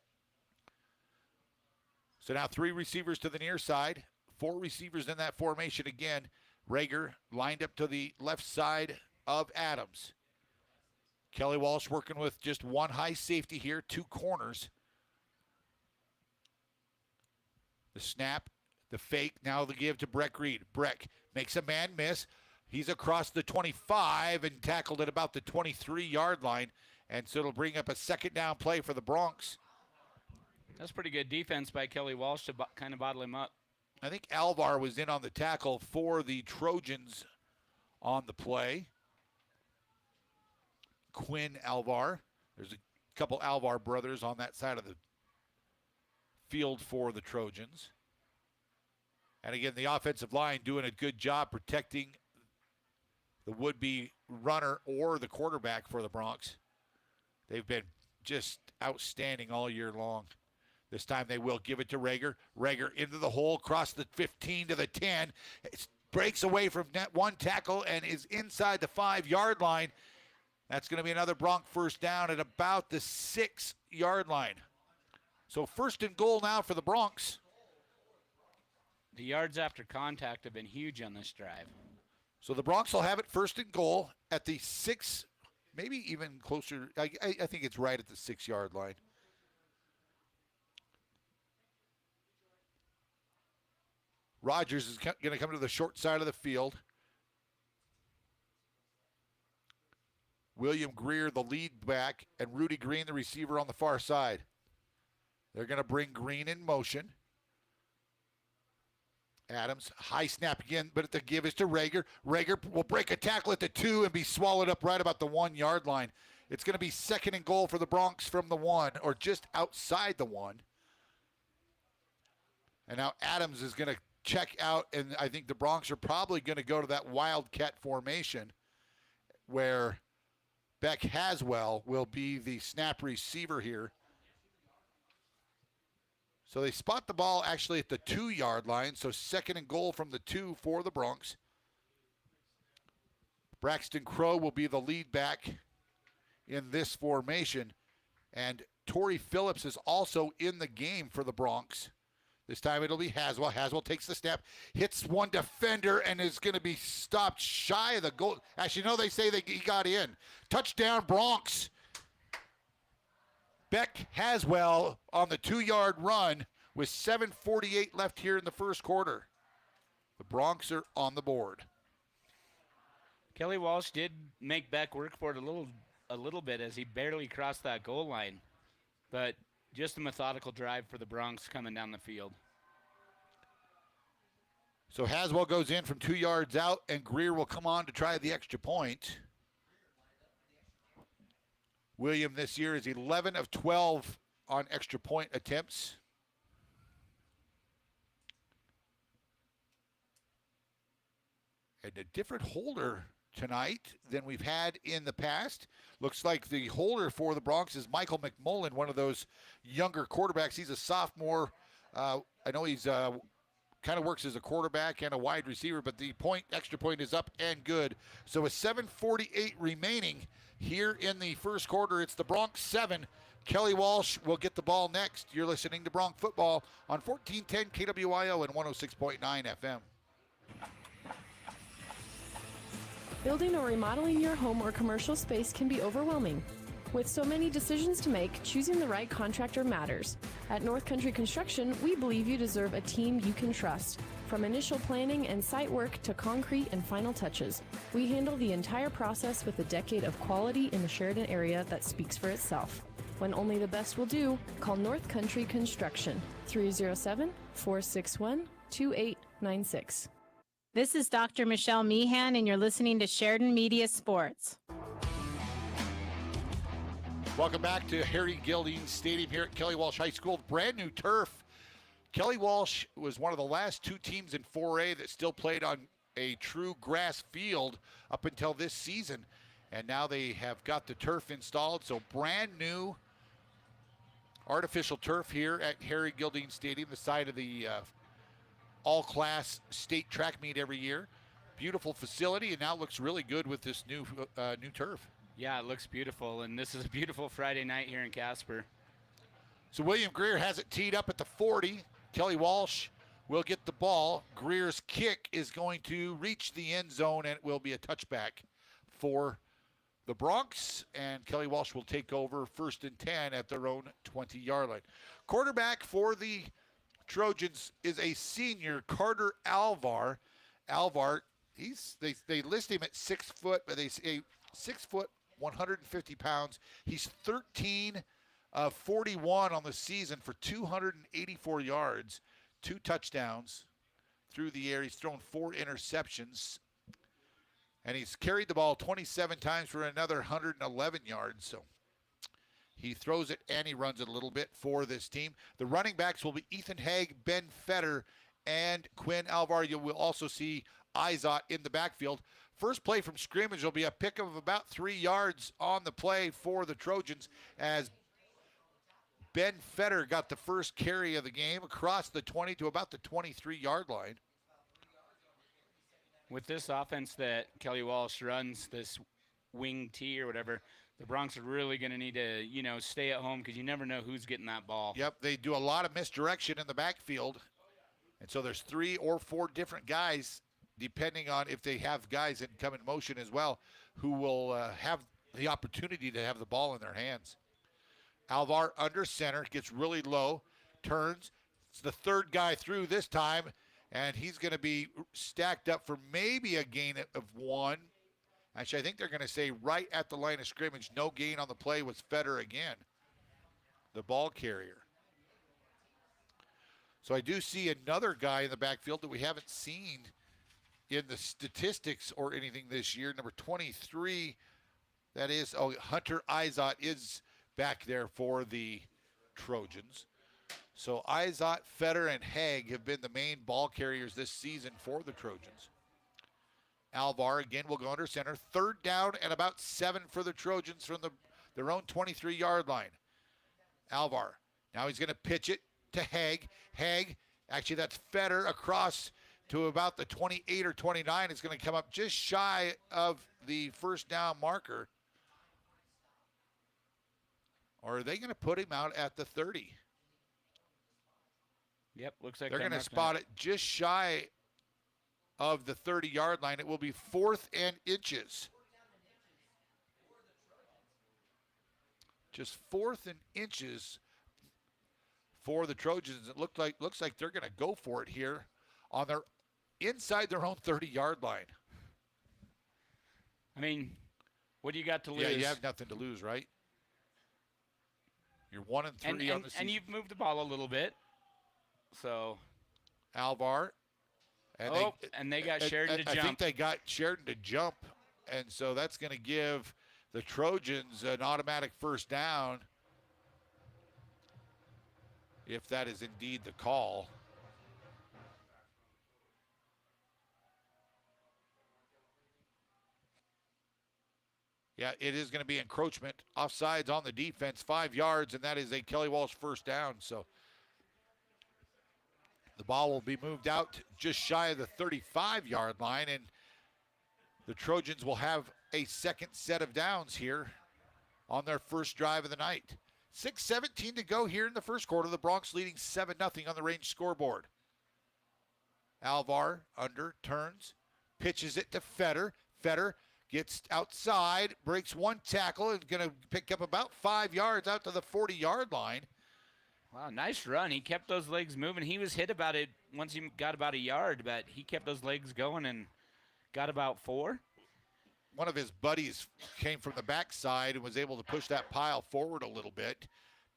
So now 3 receivers to the near side, 4 receivers in that formation again. Rager lined up to the left side of Adams. Kelly Walsh working with just 1 high safety here, 2 corners. The snap, the fake, now the give to Breck Reed. Breck makes a man miss. He's across the 25 and tackled at about the 23-yard line. And so it'll bring up a second down play for the Broncs. That's pretty good defense by Kelly Walsh to kind of bottle him up. I think Alvar was in on the tackle for the Trojans on the play. Quinn Alvar. There's a couple Alvar brothers on that side of the field for the Trojans. And again, the offensive line doing a good job protecting the would-be runner or the quarterback for the Broncs. They've been just outstanding all year long. This time they will give it to Rager. Rager into the hole, across the 15 to the 10. It breaks away from net 1 tackle and is inside the 5-yard line. That's going to be another Bronc first down at about the 6-yard line. So first and goal now for the Broncs. The yards after contact have been huge on this drive. So the Broncs will have it first and goal at the 6, maybe even closer. I think it's right at the 6-yard line. Rogers is going to come to the short side of the field. William Greer, the lead back, and Rudy Green, the receiver on the far side. They're going to bring Green in motion. Adams, high snap again, but the give is to Rager. Rager will break a tackle at the 2 and be swallowed up right about the 1-yard line. It's going to be second and goal for the Broncs from the 1, or just outside the 1. And now Adams is going to check out, and I think the Broncs are probably going to go to that wildcat formation where Beck Haswell will be the snap receiver here. So they spot the ball actually at the 2-yard line, so second and goal from the 2 for the Broncs. Braxton Crow will be the lead back in this formation, and Torrey Phillips is also in the game for the Broncs. This time it'll be Haswell. Haswell takes the snap, hits one defender, and is going to be stopped shy of the goal. Actually, no, they say he got in. Touchdown, Broncs. Beck Haswell on the 2-yard run with 7:48 left here in the first quarter. The Broncs are on the board. Kelly Walsh did make Beck work for it a little bit as he barely crossed that goal line. But just a methodical drive for the Broncs coming down the field. So Haswell goes in from 2 yards out, and Greer will come on to try the extra point. William this year is 11 of 12 on extra point attempts. And a different holder tonight than we've had in the past. Looks like the holder for the Broncs is Michael McMullen, one of those younger quarterbacks. He's a sophomore. I know he's kind of works as a quarterback and a wide receiver, but the extra point is up and good. So with 7:48 remaining here in the first quarter, it's the Broncs 7. Kelly Walsh will get the ball next. You're listening to Bronc Football on 1410 KWIO and 106.9 FM. Building or remodeling your home or commercial space can be overwhelming. With so many decisions to make, choosing the right contractor matters. At North Country Construction, we believe you deserve a team you can trust. From initial planning and site work to concrete and final touches, we handle the entire process with a decade of quality in the Sheridan area that speaks for itself. When only the best will do, call North Country Construction, 307-461-2896. This is Dr. Michelle Meehan, and you're listening to Sheridan Media Sports. Welcome back to Harry Gilding Stadium here at Kelly Walsh High School. Brand new turf Kelly Walsh was one of the last two teams in 4A that still played on a true grass field up until this season. And now they have got the turf installed. So brand new artificial turf here at Harry Gildine Stadium, the site of the all-class state track meet every year. Beautiful facility, and now looks really good with this new turf. Yeah, it looks beautiful, and this is a beautiful Friday night here in Casper. So William Greer has it teed up at the 40. Kelly Walsh will get the ball. Greer's kick is going to reach the end zone, and it will be a touchback for the Broncs, and Kelly Walsh will take over 1st and 10 at their own 20-yard line. Quarterback for the Trojans is a senior, Carter Alvar. Alvar, they list him at 6 foot, but they say 6 foot, 150 pounds. He's 13 of 41 on the season for 284 yards, 2 touchdowns through the air. He's thrown 4 interceptions, and he's carried the ball 27 times for another 111 yards. So he throws it and he runs it a little bit for this team. The running backs will be Ethan Haig, Ben Fetter, and Quinn Alvar. You will also see Izot in the backfield. First play from scrimmage will be a pick of about 3 yards on the play for the Trojans as Ben Fetter got the first carry of the game across the 20 to about the 23-yard line. With this offense that Kelly Walsh runs, this wing T or whatever, the Broncs are really going to need to, stay at home because you never know who's getting that ball. Yep, they do a lot of misdirection in the backfield. And so there's 3 or 4 different guys, depending on if they have guys that come in motion as well, who will have the opportunity to have the ball in their hands. Alvar under center, gets really low, turns. It's the 3rd guy through this time, and he's going to be stacked up for maybe a gain of 1. Actually, I think they're going to say right at the line of scrimmage, no gain on the play was Fetter again, the ball carrier. So I do see another guy in the backfield that we haven't seen in the statistics or anything this year. Number 23, that is, Hunter Izot is back there for the Trojans. So Izot, Fetter, and Haig have been the main ball carriers this season for the Trojans. Alvar again will go under center. 3rd down and about 7 for the Trojans from their own 23-yard line. Alvar, now he's going to pitch it to Haig. Haig, actually that's Fetter across to about the 28 or 29. It's going to come up just shy of the 1st down marker. Or are they going to put him out at the 30? Yep, looks like they're going to spot it just shy of the 30-yard line. It will be 4th and inches. Just 4th and inches for the Trojans. It looks like they're going to go for it here on their inside their own 30-yard line. I mean, what do you got to lose? Yeah, you have nothing to lose, right? You're 1 and 3 on the season. And you've moved the ball a little bit. So Alvar. And they got Sheridan to jump. I think they got Sheridan to jump. And so that's going to give the Trojans an automatic 1st down, if that is indeed the call. Yeah, it is going to be encroachment. Offsides on the defense, 5 yards, and that is a Kelly Walsh 1st down. So the ball will be moved out just shy of the 35-yard line, and the Trojans will have a 2nd set of downs here on their 1st drive of the night. 6:17 to go here in the 1st quarter. The Broncs leading 7-0 on the range scoreboard. Alvar under, turns, pitches it to Fetter. Fetter gets outside, breaks 1 tackle, and going to pick up about 5 yards out to the 40-yard line. Wow, nice run. He kept those legs moving. He was hit about it once he got about a yard, but he kept those legs going and got about 4. One of his buddies came from the backside and was able to push that pile forward a little bit,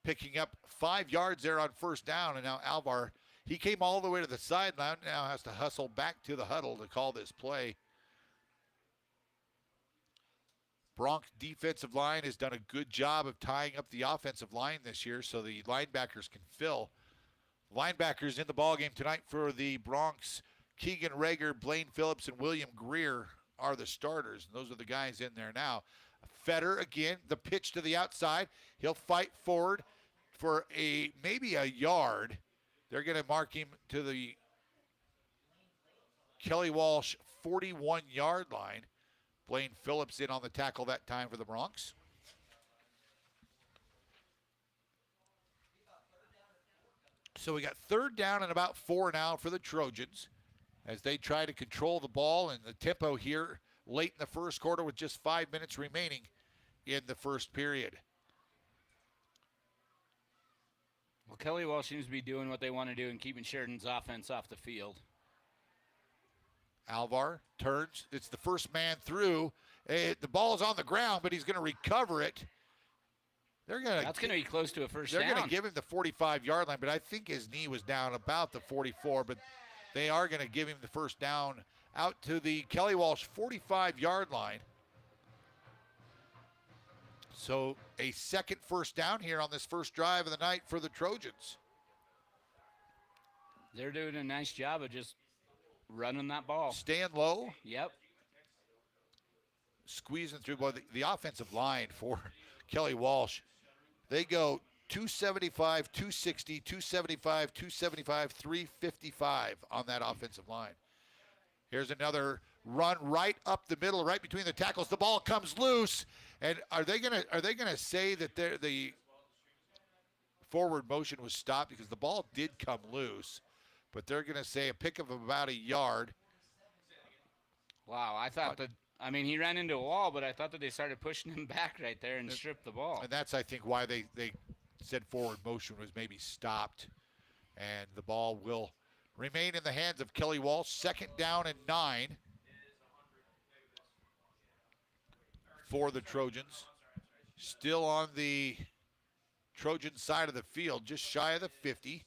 picking up 5 yards there on 1st down. And now Alvar, he came all the way to the sideline, now has to hustle back to the huddle to call this play. Bronc defensive line has done a good job of tying up the offensive line this year so the linebackers can fill Linebackers in the ballgame tonight for the Broncs. Keegan Rager, Blaine Phillips, and William Greer are the starters. Those are the guys in there now. Fetter, again, the pitch to the outside. He'll fight forward for maybe a yard. They're going to mark him to the Kelly Walsh 41-yard line. Blaine Phillips in on the tackle that time for the Broncs. So we got third down and about 4 now for the Trojans as they try to control the ball and the tempo here late in the first quarter with just 5 minutes remaining in the first period. Well, Kelly Walsh seems to be doing what they want to do and keeping Sheridan's offense off the field. Alvar turns. It's the first man through. The ball's on the ground, but he's going to recover it. That's going to be close to a first down. They're going to give him the 45-yard line, but I think his knee was down about the 44, but they are going to give him the first down out to the Kelly Walsh 45-yard line. So a second first down here on this first drive of the night for the Trojans. They're doing a nice job of just running that ball. Staying low. Yep. Squeezing through. Boy, the offensive line for Kelly Walsh, they go 275, 260, 275, 275, 355 on that offensive line. Here's another run right up the middle, right between the tackles. The ball comes loose, and are they gonna say that the forward motion was stopped because the ball did come loose, but they're gonna say a pick of about a yard. Wow, I thought that. I mean, he ran into a wall, but I thought that they started pushing him back right there and stripped the ball. And that's, I think, why they said forward motion was maybe stopped. And the ball will remain in the hands of Kelly Walsh. Second down and 9 for the Trojans. Still on the Trojan side of the field, just shy of the 50.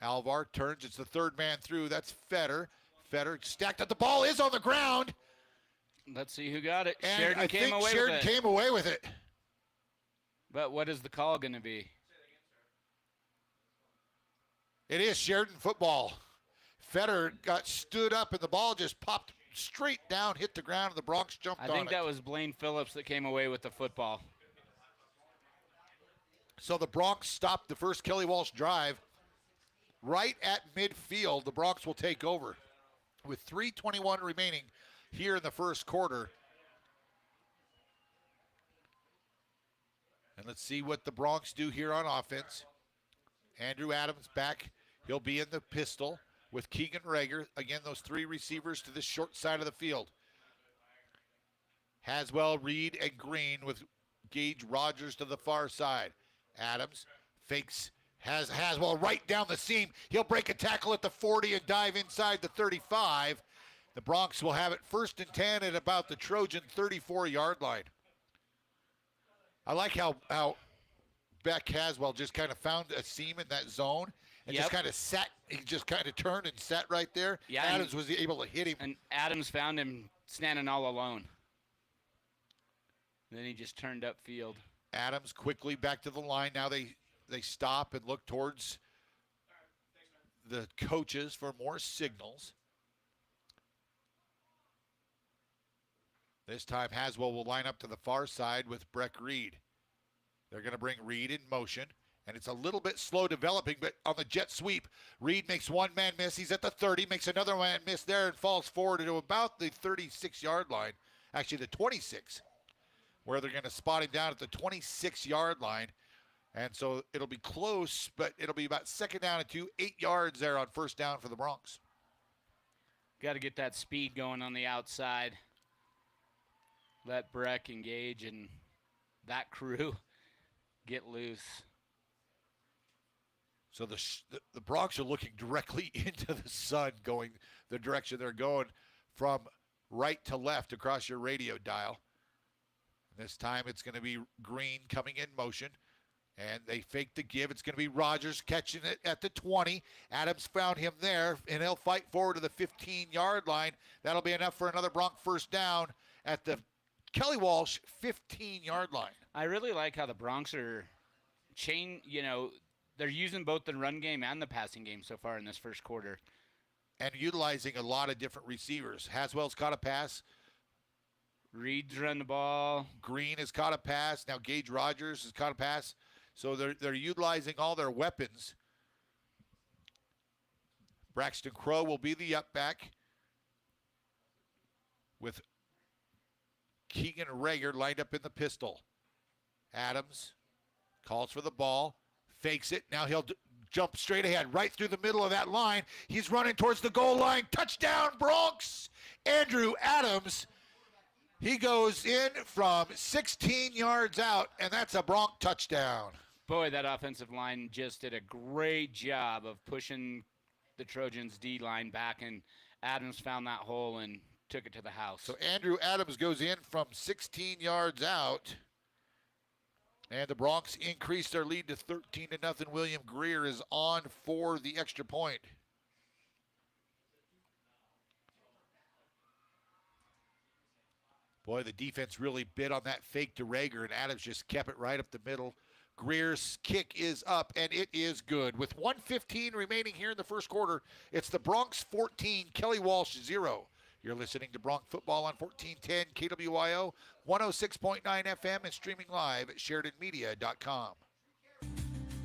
Alvar turns. It's the third man through. That's Fetter. Fetter stacked up. The ball is on the ground. Let's see who got it. And Sheridan I came think away Sheridan with it. came away with it. But what is the call going to be? It is Sheridan football. Fetter got stood up, and the ball just popped straight down, hit the ground, and the Broncs jumped on it. I think that was Blaine Phillips that came away with the football. So the Broncs stopped the first Kelly Walsh drive right at midfield. The Broncs will take over with 3:21 remaining here in the first quarter. And let's see what the Broncs do here on offense. Andrew Adams back. He'll be in the pistol with Keegan Rager. Again, those three receivers to the short side of the field. Haswell, Reed, and Green with Gage Rogers to the far side. Adams fakes, has Haswell right down the seam. He'll break a tackle at the 40 and dive inside the 35. The Broncs will have it 1st and 10 at about the Trojan 34-yard line. I like how Beck Haswell just kind of found a seam in that zone and just kind of sat. He just kind of turned and sat right there. Yeah, Adams was able to hit him. And Adams found him standing all alone. Then he just turned upfield. Adams quickly back to the line. Now they stop and look towards the coaches for more signals. This time Haswell will line up to the far side with Breck Reed. They're going to bring Reed in motion, and it's a little bit slow developing, but on the jet sweep, Reed makes one man miss. He's at the 30, makes another man miss there, and falls forward to about the 36-yard line, actually the 26, where they're going to spot him down at the 26-yard line. And so it'll be close, but it'll be about 2nd down and 2, 8 yards there on 1st down for the Broncs. Got to get that speed going on the outside. Let Breck engage and that crew get loose. So the Broncs are looking directly into the sun, going the direction they're going from right to left across your radio dial. This time it's going to be Green coming in motion, and they fake the give. It's going to be Rogers catching it at the 20. Adams found him there, and he'll fight forward to the 15-yard line. That'll be enough for another Bronc first down at the Kelly Walsh 15-yard line. I really like how the Broncs are they're using both the run game and the passing game so far in this first quarter. And utilizing a lot of different receivers. Haswell's caught a pass. Reed's run the ball. Green has caught a pass. Now Gage Rogers has caught a pass. So they're utilizing all their weapons. Braxton Crow will be the up back with Keegan Rager lined up in the pistol. Adams calls for the ball, fakes it. Now he'll jump straight ahead, right through the middle of that line. He's running towards the goal line. Touchdown, Bronx! Andrew Adams. He goes in from 16 yards out, and that's a Bronc touchdown. Boy, that offensive line just did a great job of pushing the Trojans' D-line back, and Adams found that hole and took it to the house. So Andrew Adams goes in from 16 yards out. And the Bronx increase their lead to 13-0. William Greer is on for the extra point. Boy, the defense really bit on that fake to Rager, and Adams just kept it right up the middle. Greer's kick is up, and it is good. With 1:15 remaining here in the first quarter, it's the Bronx 14, Kelly Walsh 0. You're listening to Bronc Football on 1410 KWYO, 106.9 FM, and streaming live at SheridanMedia.com.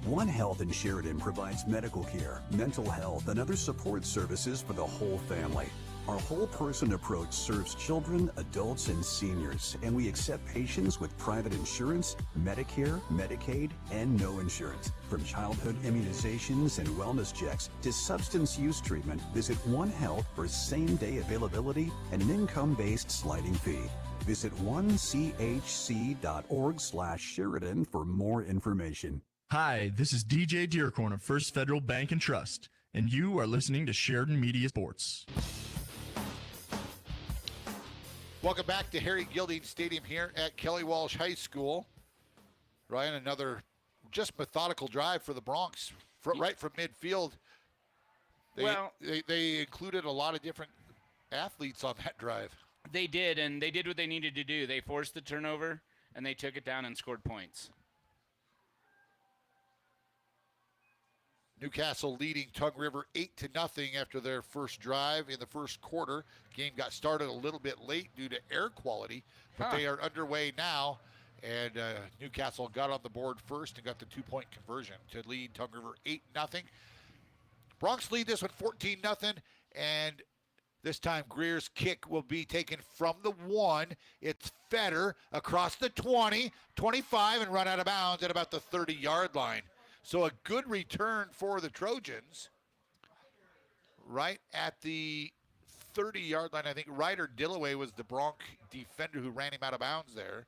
One Health in Sheridan provides medical care, mental health, and other support services for the whole family. Our whole person approach serves children, adults, and seniors, and we accept patients with private insurance, Medicare, Medicaid, and no insurance. From childhood immunizations and wellness checks to substance use treatment, visit One Health for same-day availability and an income-based sliding fee. Visit onechc.org/Sheridan for more information. Hi, this is DJ Dearcorn of First Federal Bank and Trust, and you are listening to Sheridan Media Sports. Welcome back to Harry Gilding Stadium here at Kelly Walsh High School. Ryan, another just methodical drive for the Bronx, right from midfield. They included a lot of different athletes on that drive. They did, and they did what they needed to do. They forced the turnover, and they took it down and scored points. Newcastle leading Tongue River 8-0 after their first drive in the first quarter. Game got started a little bit late due to air quality, but they are underway now. And Newcastle got on the board first and got the 2-point conversion to lead Tongue River 8-0. Bronx lead this one 14-0, and this time Greer's kick will be taken from the 1. It's Fetter across the 20, 25, and run out of bounds at about the 30-yard line. So a good return for the Trojans. Right at the 30-yard line, I think Ryder Dillaway was the Bronc defender who ran him out of bounds there.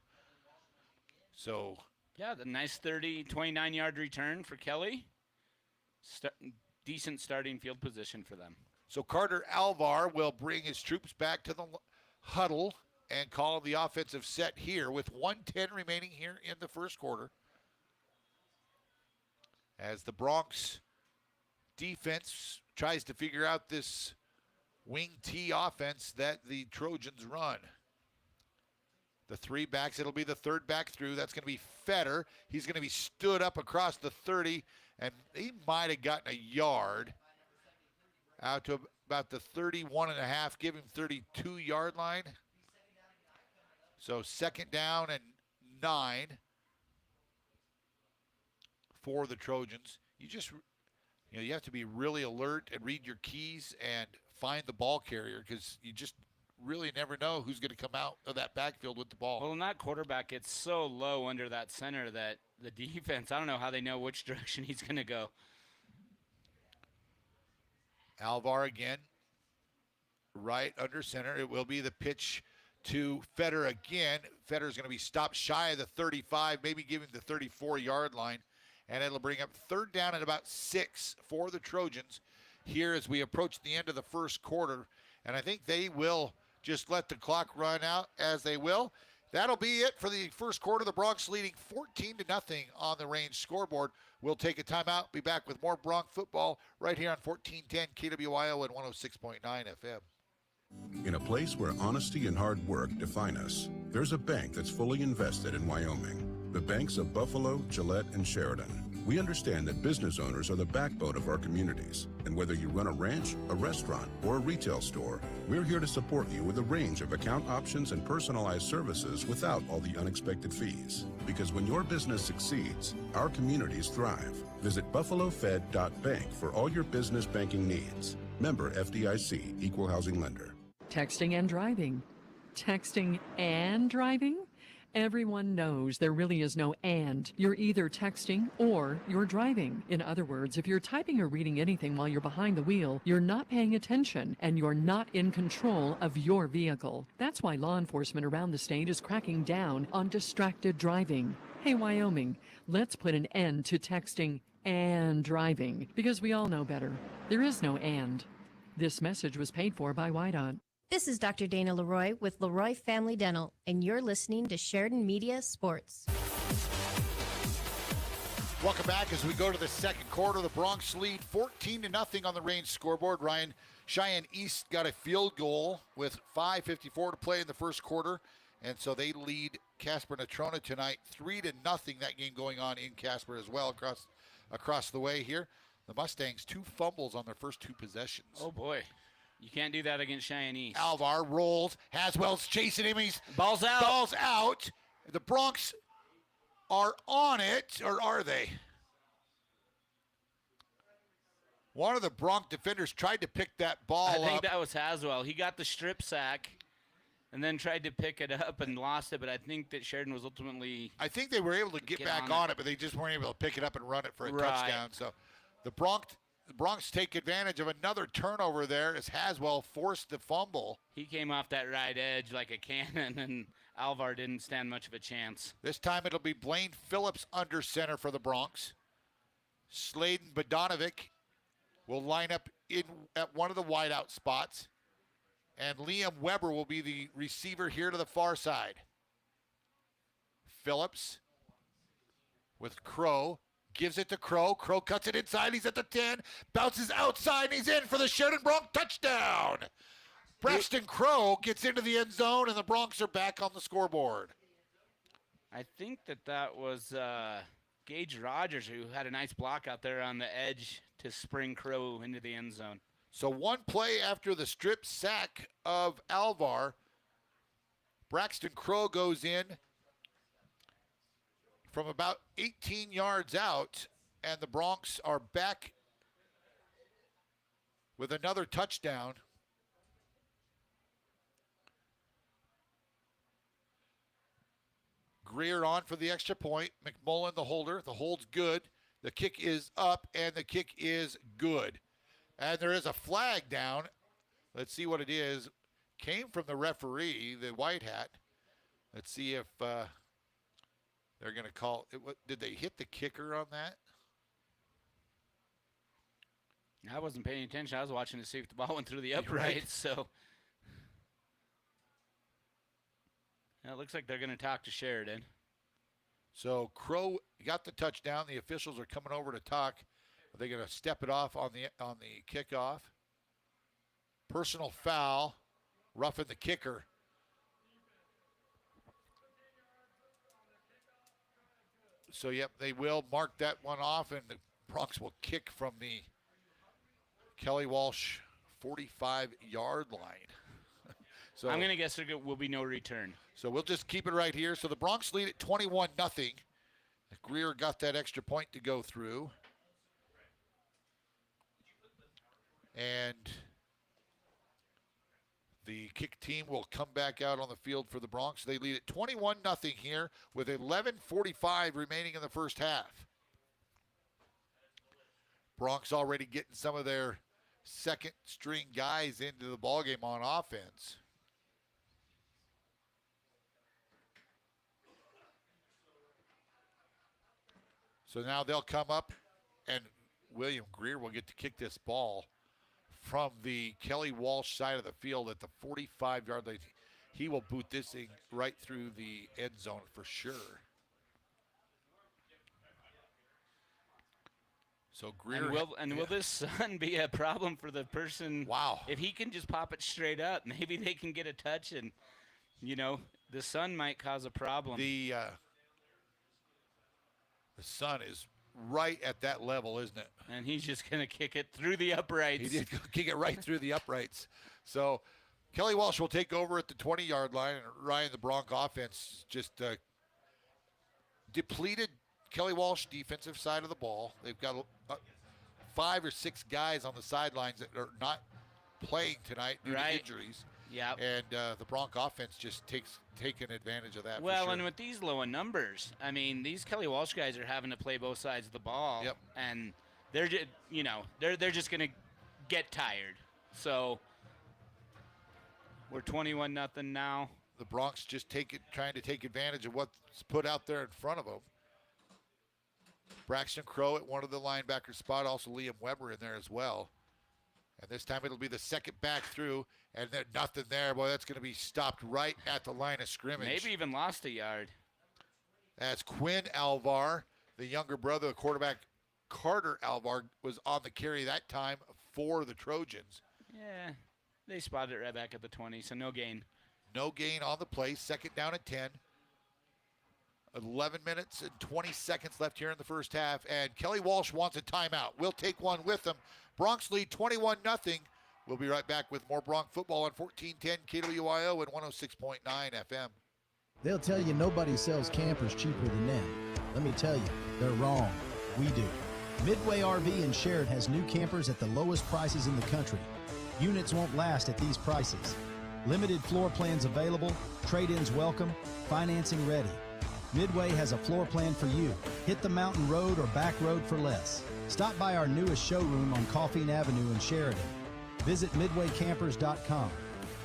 So, yeah, the nice 29-yard return for Kelly. Decent starting field position for them. So Carter Alvar will bring his troops back to the huddle and call the offensive set here with 1:10 remaining here in the first quarter. As the Bronx defense tries to figure out this wing T offense that the Trojans run. The 3 backs, it'll be the third back through. That's going to be Fetter. He's going to be stood up across the 30, and he might have gotten a yard out to about the 31.5, give him 32-yard line. So second down and 9 for the Trojans. You have to be really alert and read your keys and find the ball carrier, because you just really never know who's going to come out of that backfield with the ball. Well, and that quarterback gets so low under that center that the defense, I don't know how they know which direction he's going to go. Alvar again, right under center. It will be the pitch to Fetter again. Fetter's going to be stopped shy of the 35, maybe give him the 34-yard line. And it'll bring up third down at about 6 for the Trojans here as we approach the end of the first quarter. And I think they will just let the clock run out as they will. That'll be it for the first quarter. The Bronx leading 14-0 on the range scoreboard. We'll take a timeout. Be back with more Bronc football right here on 1410 KWYO and 106.9 FM. In a place where honesty and hard work define us, there's a bank that's fully invested in Wyoming. The banks of Buffalo, Gillette, and Sheridan. We understand that business owners are the backbone of our communities, and whether you run a ranch, a restaurant, or a retail store, we're here to support you with a range of account options and personalized services without all the unexpected fees. Because when your business succeeds, our communities thrive. Visit buffalofed.bank for all your business banking needs. Member FDIC, Equal Housing Lender. Texting and driving. Texting and driving? Everyone knows there really is no and. You're either texting or you're driving. In other words, if you're typing or reading anything while you're behind the wheel, you're not paying attention and you're not in control of your vehicle. That's why law enforcement around the state is cracking down on distracted driving. Hey, Wyoming, let's put an end to texting and driving because we all know better. There is no and. This message was paid for by WYDOT. This is Dr. Dana Leroy with Leroy Family Dental, and you're listening to Sheridan Media Sports. Welcome back as we go to the second quarter. The Bronx lead 14-0 on the Range scoreboard. Ryan, Cheyenne East got a field goal with 5:54 to play in the first quarter, and so they lead Casper Natrona tonight 3-0. That game going on in Casper as well across the way here. The Mustangs 2 fumbles on their first 2 possessions. Oh, boy. You can't do that against Cheyenne East. Alvar rolls. Haswell's chasing him. Ball's out. Ball's out. The Bronx are on it, or are they? One of the Bronx defenders tried to pick that ball up. I think that was Haswell. He got the strip sack and then tried to pick it up and lost it, but I think that Sheridan was ultimately... I think they were able to get back on it, but they just weren't able to pick it up and run it for a touchdown. So the Bronx take advantage of another turnover there as Haswell forced the fumble. He came off that right edge like a cannon, and Alvar didn't stand much of a chance. This time it'll be Blaine Phillips under center for the Bronx. Sladen Bodonovic will line up in at one of the wideout spots. And Liam Weber will be the receiver here to the far side. Phillips with Crow. Gives it to Crow. Crow cuts it inside. He's at the 10. Bounces outside. He's in for the Sheridan Bronx touchdown. Braxton Crow gets into the end zone, and the Bronx are back on the scoreboard. I think that was Gage Rogers who had a nice block out there on the edge to spring Crow into the end zone. So one play after the strip sack of Alvar, Braxton Crow goes in from about 18 yards out, and the Bronx are back with another touchdown. Greer on for the extra point. McMullen, the holder. The hold's good. The kick is up, and the kick is good. And there is a flag down. Let's see what it is. Came from the referee, the white hat. Let's see if... they're going to call it. Did they hit the kicker on that? I wasn't paying attention. I was watching to see if the ball went through the upright. Right. So it looks like they're going to talk to Sheridan. So Crow got the touchdown. The officials are coming over to talk. Are they going to step it off on the kickoff? Personal foul, roughing the kicker. So, yep, they will mark that one off, and the Bronx will kick from the Kelly Walsh 45-yard line. So I'm going to guess there will be no return. So we'll just keep it right here. So the Bronx lead at 21-0. Greer got that extra point to go through. And the kick team will come back out on the field for the Bronx. They lead at 21-0 here with 11:45 remaining in the first half. Bronx already getting some of their second-string guys into the ballgame on offense. So now they'll come up, and William Greer will get to kick this ball from the Kelly Walsh side of the field at the 45-yard line. He will boot this thing right through the end zone for sure. So Greer... Will this sun be a problem for the person? Wow. If he can just pop it straight up, maybe they can get a touch, and, the sun might cause a problem. The sun is right at that level, isn't it? And he's just going to kick it through the uprights. He did kick it right through the uprights. So Kelly Walsh will take over at the 20-yard line, and Ryan, the Bronc offense just depleted Kelly Walsh defensive side of the ball. They've got 5 or 6 guys on the sidelines that are not playing tonight due to injuries. Yeah. And the Bronc offense just taking advantage of that. Well, for sure. and with these low in numbers, I mean, these Kelly Walsh guys are having to play both sides of the ball. Yep. And they're just, they're just going to get tired. So we're 21-0 now. The Bronx just trying to take advantage of what's put out there in front of them. Braxton Crow at one of the linebacker spot, also Liam Weber in there as well. And this time it'll be the second back through, and then nothing there. Boy, that's going to be stopped right at the line of scrimmage. Maybe even lost a yard. That's Quinn Alvar, the younger brother of quarterback Carter Alvar, was on the carry that time for the Trojans. Yeah, they spotted it right back at the 20, so no gain. No gain on the play, second down and 10. 11 minutes and 20 seconds left here in the first half, and Kelly Walsh wants a timeout. We'll take one with him. Bronx lead 21-0. We'll be right back with more Bronx football on 1410 KWIO and 106.9 FM. They'll tell you nobody sells campers cheaper than them. Let me tell you, they're wrong. We do. Midway RV in Sheridan has new campers at the lowest prices in the country. Units won't last at these prices. Limited floor plans available, trade-ins welcome, financing ready. Midway has a floor plan for you. Hit the mountain road or back road for less. Stop by our newest showroom on Coffeen Avenue in Sheridan. Visit midwaycampers.com.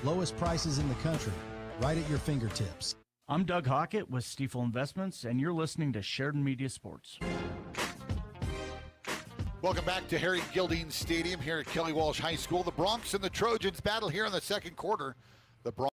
Lowest prices in the country, right at your fingertips. I'm Doug Hockett with Stiefel Investments, and you're listening to Sheridan Media Sports. Welcome back to Harry Gilding Stadium here at Kelly Walsh High School. The Bronx and the Trojans battle here in the second quarter. The Bronx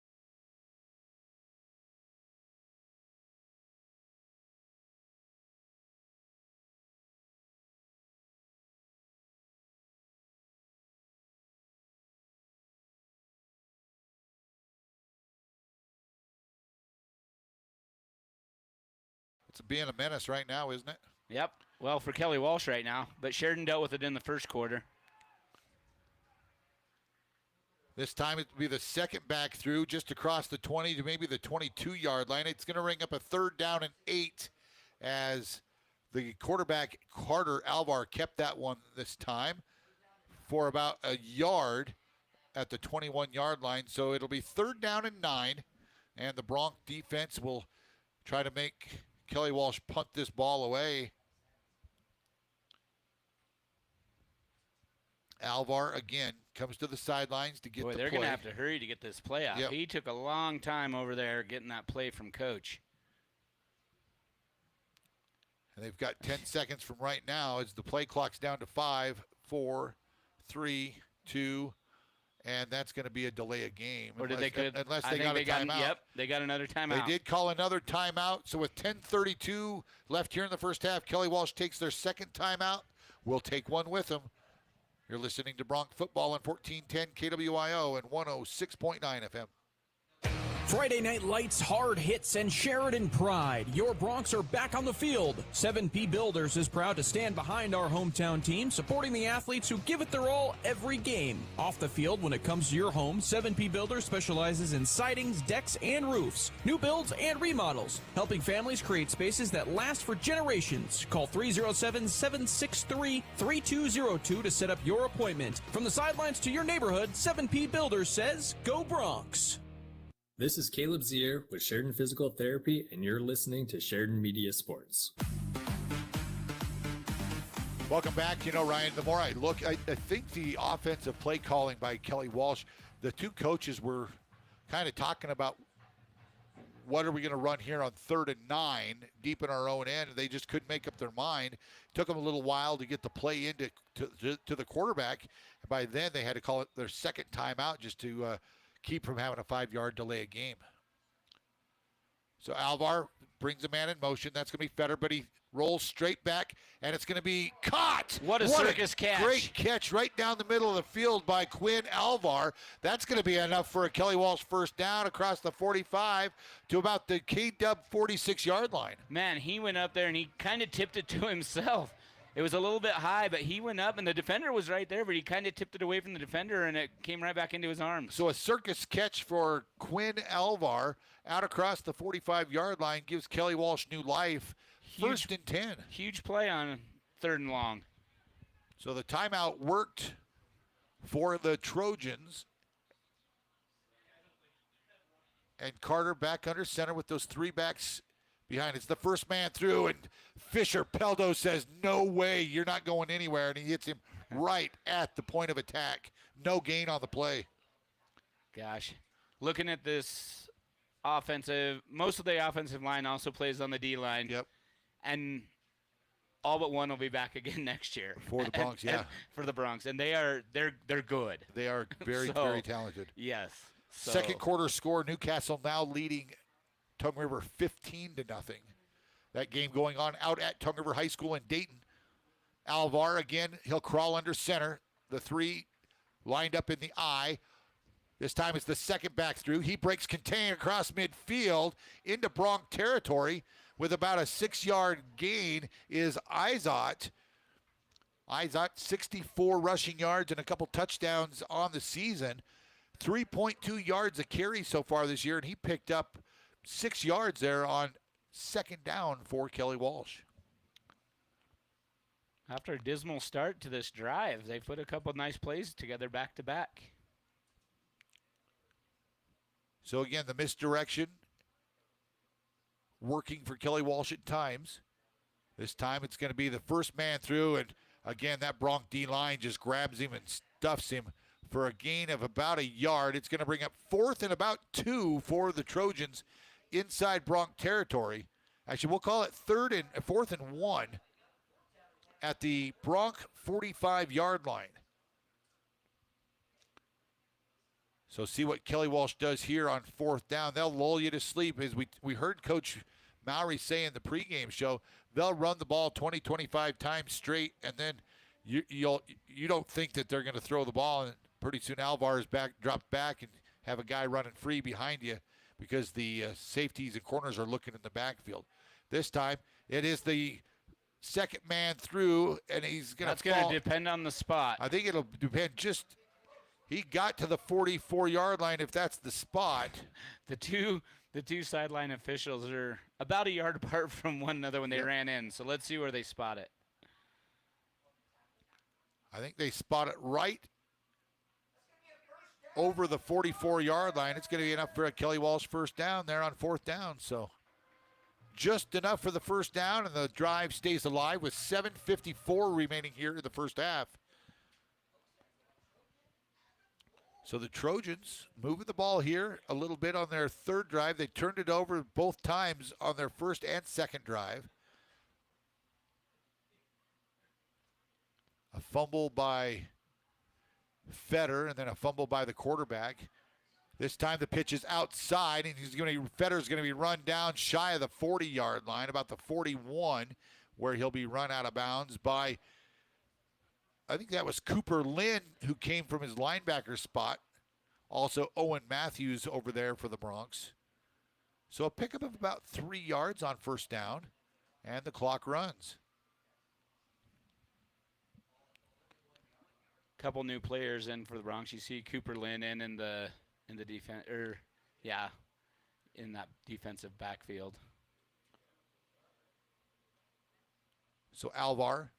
It's being a menace right now, isn't it? Yep. Well, for Kelly Walsh right now, but Sheridan dealt with it in the first quarter. This time it will be the second back through, just across the 20 to maybe the 22-yard line. It's going to ring up a 3rd down and 8 as the quarterback, Carter Alvar, kept that one this time for about a yard at the 21-yard line. So it'll be 3rd down and 9, and the Bronc defense will try to make Kelly Walsh punt this ball away. Alvar, again, comes to the sidelines to get the play. They're going to have to hurry to get this play out. Yep. He took a long time over there getting that play from Coach. And they've got 10 seconds from right now as the play clock's down to 5, 4, 3, 2, and that's going to be a delay of game. Or unless they got a timeout. Yep, they got another timeout. They did call another timeout. So with 10:32 left here in the first half, Kelly Walsh takes their second timeout. We'll take one with them. You're listening to Bronx football on 1410 KWIO and 106.9 FM. Friday Night Lights, hard hits, and Sheridan pride. Your Broncs are back on the field. 7P Builders is proud to stand behind our hometown team, supporting the athletes who give it their all every game. Off the field, when it comes to your home, 7P Builders specializes in sidings, decks, and roofs, new builds and remodels, helping families create spaces that last for generations. Call 307-763-3202 to set up your appointment. From the sidelines to your neighborhood, 7P Builders says, go Broncs. This is Caleb Zier with Sheridan Physical Therapy, and you're listening to Sheridan Media Sports. Welcome back. You know, Ryan, the more I look, I think the offensive play calling by Kelly Walsh, the two coaches were kind of talking about what are we going to run here on 3rd and 9 deep in our own end. They just couldn't make up their mind. It took them a little while to get the play into to the quarterback. And by then, they had to call it their second timeout just to keep from having a 5-yard delay a game. So Alvar brings a man in motion. That's going to be Fetter, but he rolls straight back, and it's going to be caught. What a circus catch. Great catch right down the middle of the field by Quinn Alvar. That's going to be enough for a Kelly Walsh first down across the 45 to about the K-Dub 46-yard line. Man, he went up there, and he kind of tipped it to himself. It was a little bit high, but he went up, and the defender was right there, but he kind of tipped it away from the defender, and it came right back into his arms. So a circus catch for Quinn Alvar out across the 45-yard line gives Kelly Walsh new life. First and 10. Huge play on 3rd and long. So the timeout worked for the Trojans. And Carter back under center with those 3 backs behind. It's the first man through, and Fisher Peldo says, no way, you're not going anywhere, and he hits him right at the point of attack. No gain on the play. Gosh, looking at this most of the offensive line also plays on the D-line. Yep. And all but one will be back again next year. For the Broncs, yeah. For the Broncs, and they're good. They are very, very talented. Yes. So. Second quarter score, Newcastle now leading Tongue River 15-0. That game going on out at Tongue River High School in Dayton. Alvar again, he'll crawl under center. The 3 lined up in the eye. This time it's the second back through. He breaks contain across midfield into Bronc territory with about a 6-yard gain is Izot. Izot, 64 rushing yards and a couple touchdowns on the season. 3.2 yards a carry so far this year, and he picked up 6 yards there on second down for Kelly Walsh. After a dismal start to this drive, they've put a couple nice plays together back-to-back. So again, the misdirection working for Kelly Walsh at times. This time it's going to be the first man through, and again, that Bronc D-line just grabs him and stuffs him for a gain of about a yard. It's going to bring up 4th and about 2 for the Trojans inside Bronc territory. Actually, we'll call it 4th and 1 at the Bronc 45-yard line. So see what Kelly Walsh does here on 4th down. They'll lull you to sleep. As we heard Coach Mowry say in the pregame show, they'll run the ball 20, 25 times straight, and then you don't think that they're going to throw the ball, and pretty soon Alvar is dropped back and have a guy running free behind you because the safeties and corners are looking in the backfield. This time it is the second man through, and he's going to That's going to depend on the spot. I think it'll depend he got to the 44-yard line if that's the spot. The two sideline officials are about a yard apart from one another when they ran in, so let's see where they spot it. I think they spot it right over the 44-yard line. It's going to be enough for a Kelly Walsh first down there on 4th down. So just enough for the first down, and the drive stays alive with 7:54 remaining here in the first half. So the Trojans moving the ball here a little bit on their 3rd drive. They turned it over both times on their 1st and 2nd drive. A fumble by Fetter, and then a fumble by the quarterback. This time the pitch is outside, and Fetter's going to be run down shy of the 40-yard line, about the 41, where he'll be run out of bounds by, I think that was Cooper Lynn, who came from his linebacker spot. Also Owen Matthews over there for the Broncs. So a pickup of about 3 yards on first down, and the clock runs. Couple new players in for the Broncs. You see Cooper Lynn in the defense, in that defensive backfield. So Alvar,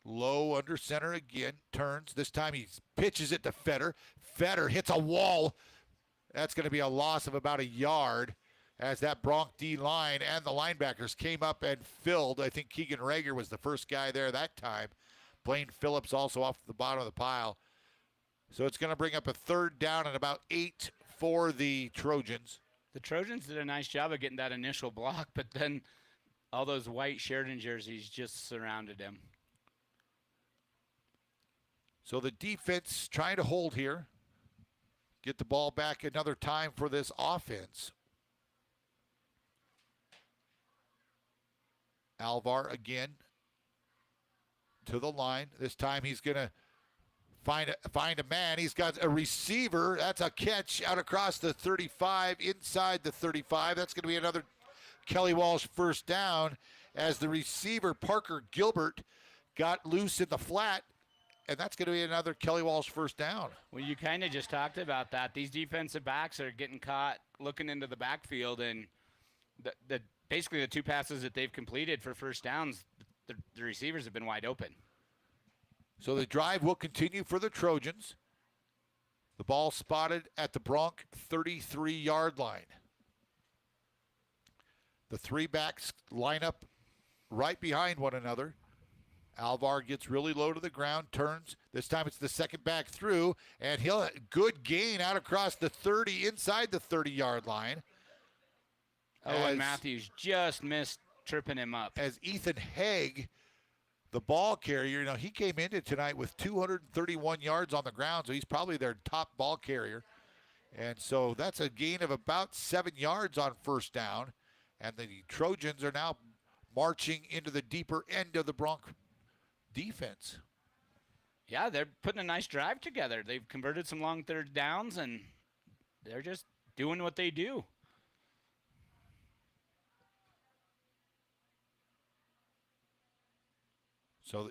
low under center again, turns. This time he pitches it to Fetter. Fetter hits a wall. That's going to be a loss of about a yard as that Bronc D-line and the linebackers came up and filled. I think Keegan Rager was the first guy there that time. Blaine Phillips also off the bottom of the pile. So it's going to bring up a 3rd down and about 8 for the Trojans. The Trojans did a nice job of getting that initial block, but then all those white Sheridan jerseys just surrounded him. So the defense trying to hold here. Get the ball back another time for this offense. Alvar again to the line. This time he's going to find a man. He's got a receiver. That's a catch out across the 35, inside the 35. That's going to be another Kelly Walsh first down. as the receiver, Parker Gilbert, got loose in the flat, and that's going to be another Kelly Walsh first down. Well, you kind of just talked about that. These defensive backs are getting caught looking into the backfield, and basically the 2 passes that they've completed for first downs, the receivers have been wide open. So the drive will continue for the Trojans. The ball spotted at the Bronc 33-yard line. The 3 backs line up right behind one another. Alvar gets really low to the ground, turns. This time it's the second back through, and he'll good gain out across the 30, inside the 30-yard line. And Matthews just missed tripping him up. As Ethan Haig, the ball carrier, he came into tonight with 231 yards on the ground, so he's probably their top ball carrier. And so that's a gain of about 7 yards on first down. And the Trojans are now marching into the deeper end of the Bronc defense. Yeah, they're putting a nice drive together. They've converted some long third downs, and they're just doing what they do. So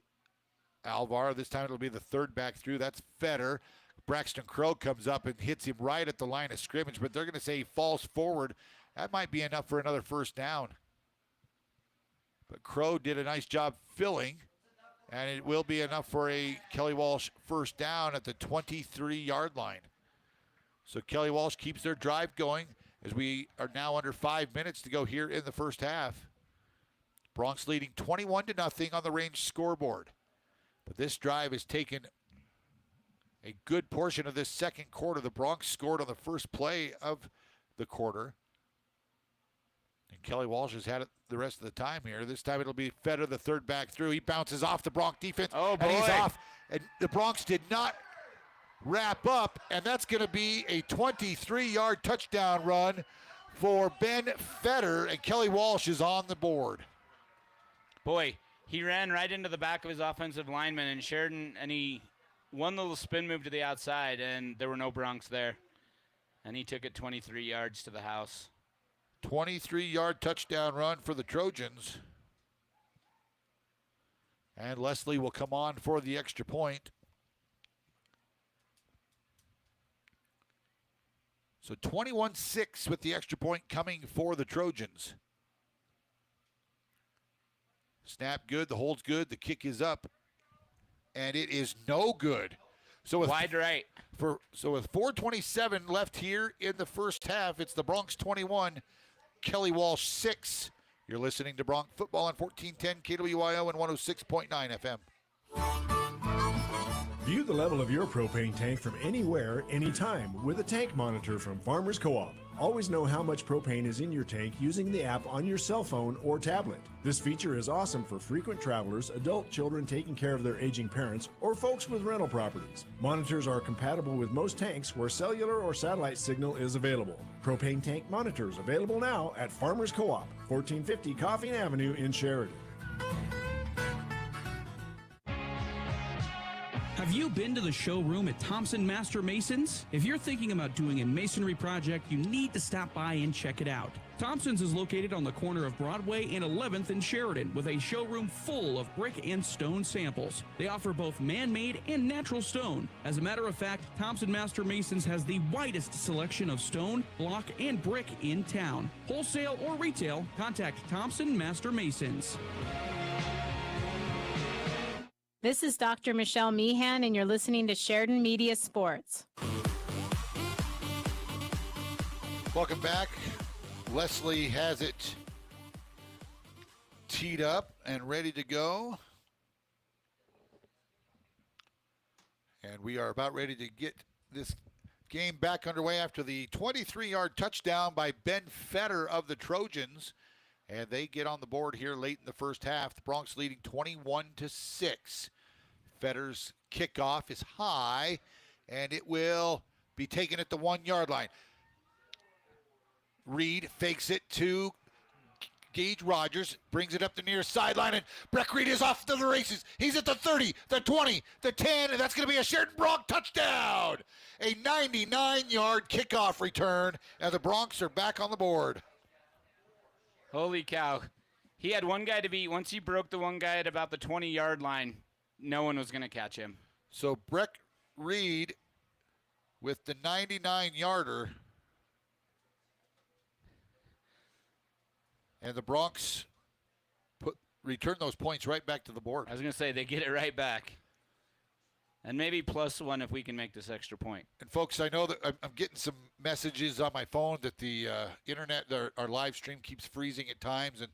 Alvar, this time it'll be the third back through. That's Fetter. Braxton Crow comes up and hits him right at the line of scrimmage, but they're going to say he falls forward. That might be enough for another first down. But Crow did a nice job filling, and it will be enough for a Kelly Walsh first down at the 23-yard line. So Kelly Walsh keeps their drive going as we are now under 5 minutes to go here in the first half. Bronx leading 21-0 on the range scoreboard. But this drive has taken a good portion of this second quarter. The Bronx scored on the first play of the quarter. And Kelly Walsh has had it the rest of the time here. This time it'll be Fetter, the third back through. He bounces off the Bronx defense. Oh, boy. And he's off. And the Bronx did not wrap up. And that's going to be a 23-yard touchdown run for Ben Fetter. And Kelly Walsh is on the board. Boy, he ran right into the back of his offensive lineman and Sheridan, and he one little spin move to the outside, and there were no Broncs there. And he took it 23 yards to the house. 23-yard touchdown run for the Trojans. And Leslie will come on for the extra point. So 21-6 with the extra point coming for the Trojans. Snap good, the hold's good, the kick is up, and it is no good. So with wide right. So with 4:27 left here in the first half, it's the Bronx 21, Kelly Walsh 6. You're listening to Bronx Football on 1410 KWYO and 106.9 FM. View the level of your propane tank from anywhere, anytime with a tank monitor from Farmers Co-op. Always know how much propane is in your tank using the app on your cell phone or tablet. This feature is awesome for frequent travelers, adult children taking care of their aging parents, or folks with rental properties. Monitors are compatible with most tanks where cellular or satellite signal is available. Propane tank monitors available now at Farmers Co-op, 1450 Coffeen Avenue in Sheridan. Have you been to the showroom at Thompson Master Masons? If you're thinking about doing a masonry project, you need to stop by and check it out. Thompson's is located on the corner of Broadway and 11th in Sheridan with a showroom full of brick and stone samples. They offer both man-made and natural stone. As a matter of fact, Thompson Master Masons has the widest selection of stone, block, and brick in town. Wholesale or retail, contact Thompson Master Masons. This is Dr. Michelle Meehan, and you're listening to Sheridan Media Sports. Welcome back. Leslie has it teed up and ready to go. And we are about ready to get this game back underway after the 23-yard touchdown by Ben Fetter of the Trojans. And they get on the board here late in the first half. The Bronx leading 21-6. Fetter's kickoff is high, and it will be taken at the 1-yard line. Reed fakes it to Gage Rogers, brings it up the near sideline, and Breck Reed is off to the races. He's at the 30, the 20, the 10, and that's going to be a Sheridan Bronc touchdown. A 99-yard kickoff return, and the Broncs are back on the board. Holy cow. He had one guy to beat. Once he broke the one guy at about the 20-yard line, no one was going to catch him. So Breck Reed with the 99-yarder. And the Broncs return those points right back to the board. I was going to say, they get it right back. And maybe +1 if we can make this extra point. And folks, I know that I'm getting some messages on my phone that the internet, our live stream keeps freezing at times, and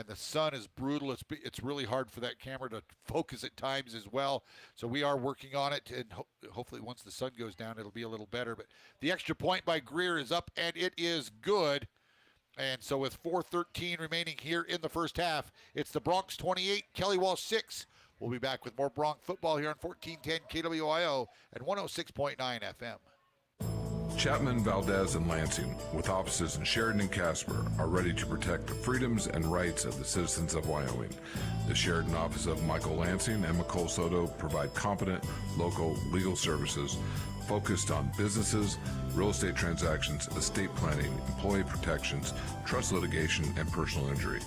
the sun is brutal. It's really hard for that camera to focus at times as well. So we are working on it, and hopefully once the sun goes down, it'll be a little better. But the extra point by Greer is up, and it is good. And so with 4:13 remaining here in the first half, it's the Broncs 28, Kelly Walsh 6. We'll be back with more Bronc football here on 1410 KWIO and 106.9 FM. Chapman, Valdez, and Lansing, with offices in Sheridan and Casper, are ready to protect the freedoms and rights of the citizens of Wyoming. The Sheridan office of Michael Lansing and McCole Soto provide competent local legal services focused on businesses, real estate transactions, estate planning, employee protections, trust litigation, and personal injury.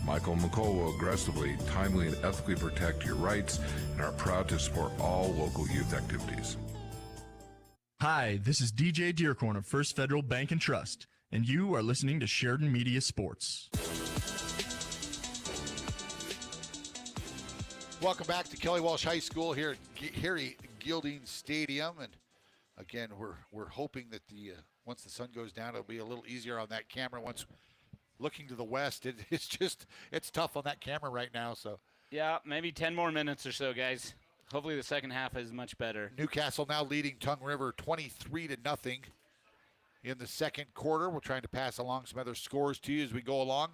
Michael and McCole will aggressively, timely, and ethically protect your rights and are proud to support all local youth activities. Hi, this is DJ Dearcorn of First Federal Bank and Trust, and you are listening to Sheridan Media Sports. Welcome back to Kelly Walsh High School here at Harry Gilding Stadium, and again, we're hoping that once the sun goes down, it'll be a little easier on that camera. Once looking to the west, it's tough on that camera right now. So yeah, maybe 10 more minutes or so, guys. Hopefully the second half is much better. Newcastle now leading Tongue River 23-0 in the second quarter. We're trying to pass along some other scores to you as we go along.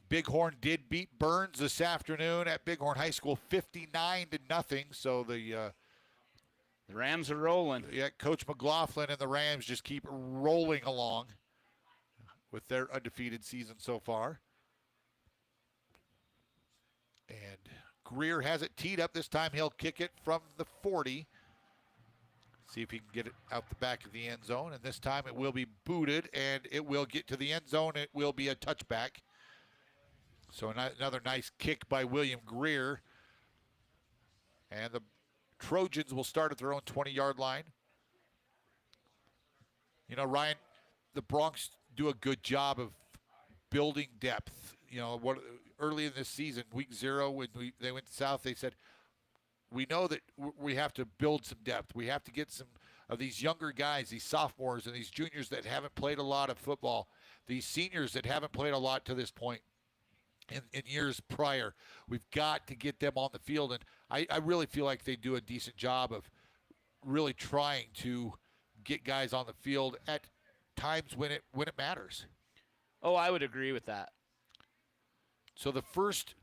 Bighorn did beat Burns this afternoon at Bighorn High School 59-0. So the Rams are rolling. Yeah, Coach McLaughlin and the Rams just keep rolling along with their undefeated season so far. And Greer has it teed up. This time he'll kick it from the 40. See if he can get it out the back of the end zone. And this time it will be booted, and it will get to the end zone. It will be a touchback. So another nice kick by William Greer. And the Trojans will start at their own 20-yard line. You know, Ryan, the Broncs do a good job of building depth. You know, early in this season, week 0, when they went south, they said, we know that we have to build some depth. We have to get some of these younger guys, these sophomores and these juniors that haven't played a lot of football, these seniors that haven't played a lot to this point in years prior. We've got to get them on the field, and I really feel like they do a decent job of really trying to get guys on the field at times when it matters. Oh, I would agree with that. So the first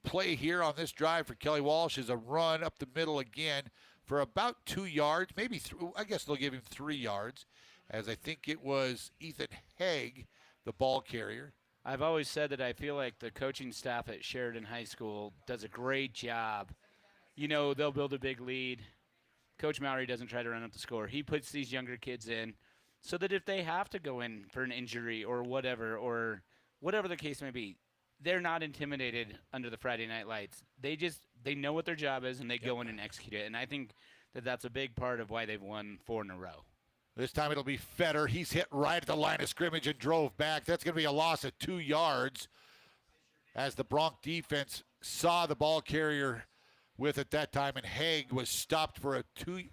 play here on this drive for Kelly Walsh is a run up the middle again for about 2 yards, maybe I guess they'll give him 3 yards, as I think it was Ethan Haig, the ball carrier. I've always said that I feel like the coaching staff at Sheridan High School does a great job. You know, they'll build a big lead. Coach Mowry doesn't try to run up the score. He puts these younger kids in so that if they have to go in for an injury or whatever the case may be, they're not intimidated under the Friday night lights. They know what their job is, and they go in and execute it. And I think that that's a big part of why they've won 4 in a row. This time it'll be Fetter. He's hit right at the line of scrimmage and drove back. That's going to be a loss of 2 yards as the Bronc defense saw the ball carrier with it that time, and Haig was stopped for a 2.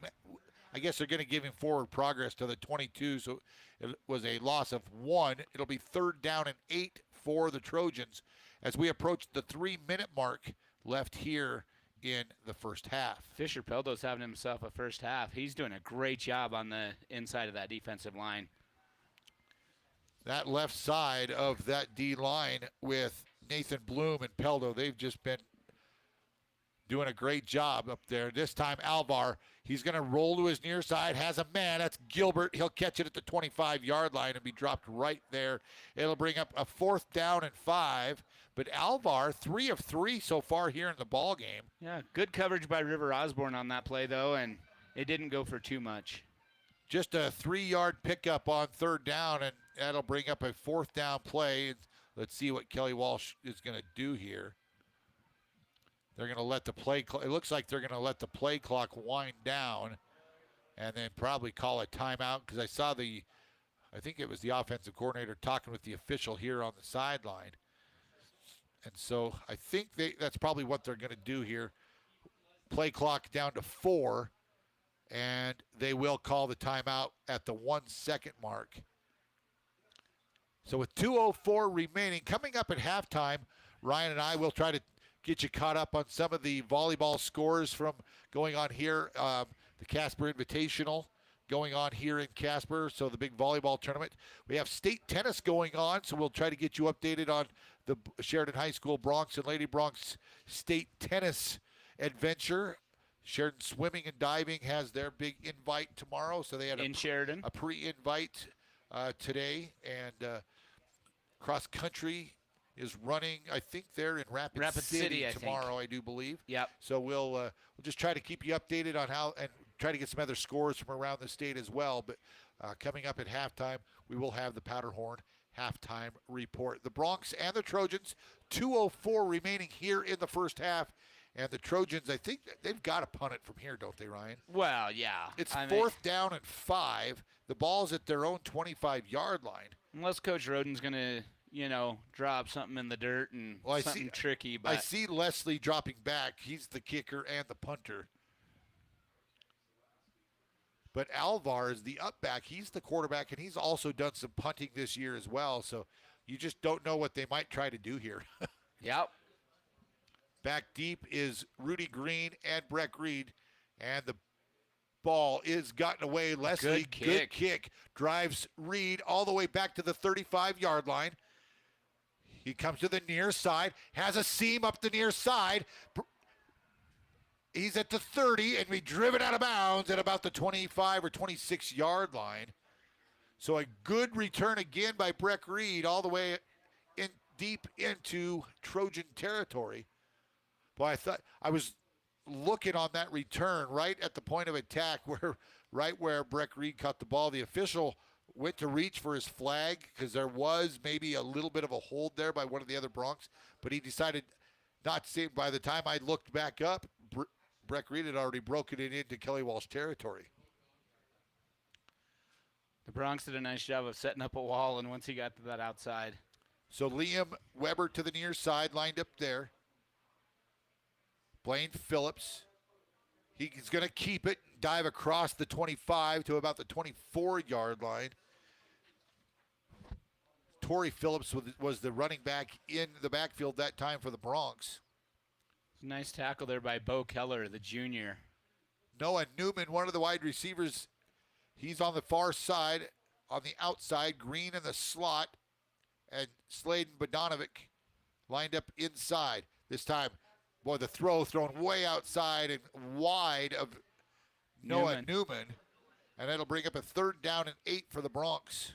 I guess they're going to give him forward progress to the 22, so it was a loss of 1. It'll be 3rd down and 8 for the Trojans as we approach the 3-minute mark left here in the first half. Fisher Peldo's having himself a first half. He's doing a great job on the inside of that defensive line. That left side of that D-line with Nathan Bloom and Peldo, they've just been doing a great job up there. This time Alvar, he's going to roll to his near side, has a man. That's Gilbert. He'll catch it at the 25-yard line and be dropped right there. It'll bring up a 4th down and 5. But Alvar, 3 of 3 so far here in the ball game. Yeah, good coverage by River Osborne on that play, though, and it didn't go for too much. Just a 3-yard pickup on 3rd down, and that'll bring up a 4th down play. let's see what Kelly Walsh is going to do here. They're going to let the play it looks like they're going to let the play clock wind down and then probably call a timeout, because I saw I think it was the offensive coordinator talking with the official here on the sideline. And so I think that's probably what they're going to do here. Play clock down to 4, and they will call the timeout at the 1 second mark. So with 2:04 remaining, coming up at halftime, Ryan and I will try to get you caught up on some of the volleyball scores from going on here. The Casper Invitational going on here in Casper, so the big volleyball tournament. We have state tennis going on, so we'll try to get you updated on the Sheridan High School Broncs and Lady Broncs state tennis adventure. Sheridan Swimming and Diving has their big invite tomorrow, so they had Sheridan a pre-invite today, and cross country is running. I think they're in Rapid City tomorrow, I do believe. Yep. So we'll just try to keep you updated on how, and try to get some other scores from around the state as well. But coming up at halftime, we will have the Powderhorn halftime report. The Broncs and the Trojans, 2:04 remaining here in the first half. And the Trojans, I think they've got to punt it from here, don't they, Ryan? Well, yeah. It's fourth down and 5. The ball's at their own 25-yard line. Unless Coach Roden's going to, drop something in the dirt and something tricky. But I see Leslie dropping back. He's the kicker and the punter. But Alvar is the up back. He's the quarterback, and he's also done some punting this year as well. So you just don't know what they might try to do here. Yep. Back deep is Rudy Green and Breck Reed, and the ball is gotten away. Leslie, good kick, drives Reed all the way back to the 35-yard line. He comes to the near side, has a seam up the near side. He's at the 30, and we driven out of bounds at about the 25 or 26-yard line. So a good return again by Breck Reed all the way in deep into Trojan territory. Well, I was looking on that return right at the point of attack where Breck Reed caught the ball. The official went to reach for his flag because there was maybe a little bit of a hold there by one of the other Broncs, but he decided not to see it. By the time I looked back up, Breck Reed had already broken it into Kelly Walsh territory. The Broncs did a nice job of setting up a wall, and once he got to that outside. So Liam Weber to the near side, lined up there. Blaine Phillips, he's going to keep it, dive across the 25 to about the 24-yard line. Torrey Phillips was the running back in the backfield that time for the Broncs. Nice tackle there by Bo Keller, the junior. Noah Newman, one of the wide receivers, he's on the far side, on the outside, Green in the slot, and Sladen Bodanovic lined up inside. This time, boy, the thrown way outside and wide of Noah Newman. And that'll bring up a 3rd down and 8 for the Broncs.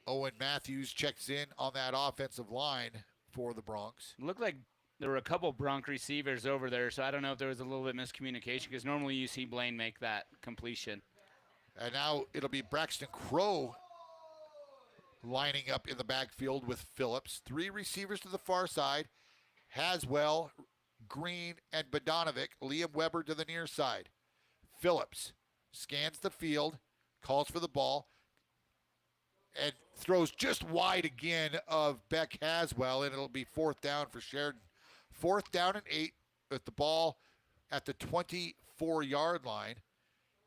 Owen Matthews checks in on that offensive line for the Broncs. Looked like there were a couple Bronc receivers over there, so I don't know if there was a little bit miscommunication, because normally you see Blaine make that completion. And now it'll be Braxton Crow lining up in the backfield with Phillips. 3 receivers to the far side. Haswell, Green, and Bodanovic. Liam Weber to the near side. Phillips scans the field, calls for the ball, and throws just wide again of Beck Haswell, and it'll be 4th down for Sheridan. 4th down and 8 with the ball at the 24-yard line.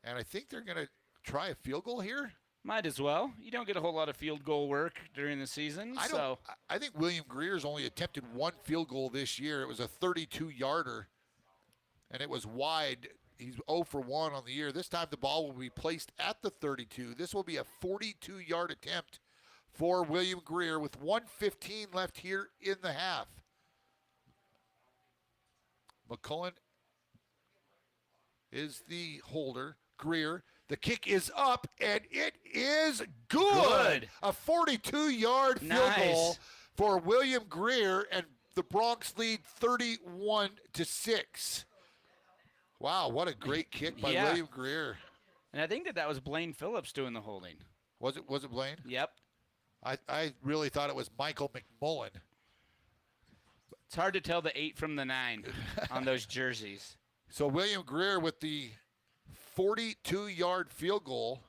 And I think they're going to try a field goal here. Might as well. You don't get a whole lot of field goal work during the season. I think William Greer's only attempted 1 field goal this year. It was a 32-yarder, and it was wide. He's 0 for 1 on the year. This time the ball will be placed at the 32. This will be a 42-yard attempt for William Greer with 1:15 left here in the half. McCullen is the holder. Greer, the kick is up, and it is good. A 42-yard field goal for William Greer, and the Broncs lead 31-6. Wow, what a great kick by William Greer. And I think that was Blaine Phillips doing the holding. Was it Blaine? Yep. I really thought it was Michael McMullen. It's hard to tell the 8 from the 9 on those jerseys. So William Greer with the 42-yard field goal.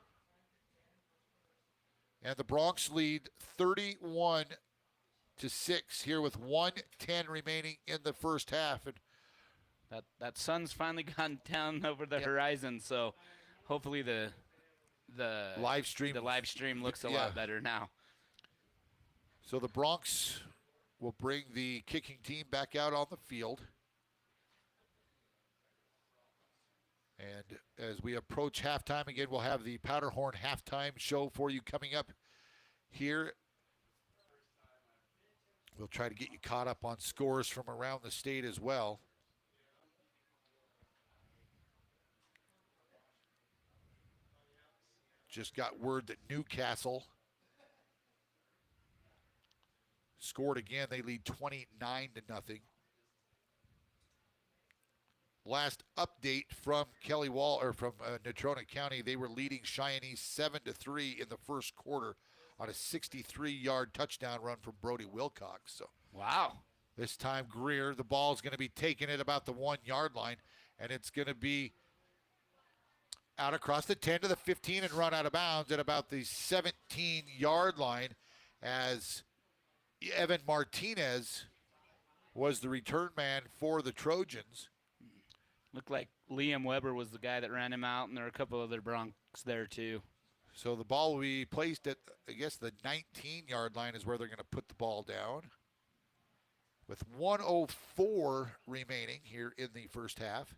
And the Broncs lead 31-6 here with 1:10 remaining in the first half. And that sun's finally gone down over the horizon, so hopefully the live stream looks a lot better now. So the Broncs will bring the kicking team back out on the field. And as we approach halftime again, we'll have the Powderhorn halftime show for you coming up here. We'll try to get you caught up on scores from around the state as well. Just got word that Newcastle scored again. They lead 29-0. Last update from from Natrona County, they were leading Cheyenne 7-3 in the first quarter on a 63-yard touchdown run from Brody Wilcox. So wow. This time Greer, the ball is going to be taken at about the 1-yard line, and it's going to be out across the 10 to the 15 and run out of bounds at about the 17-yard line as Evan Martinez was the return man for the Trojans. Looked like Liam Weber was the guy that ran him out, and there were a couple other Broncs there too. So the ball will be placed at, I guess, the 19-yard line is where they're going to put the ball down. With 1:04 remaining here in the first half.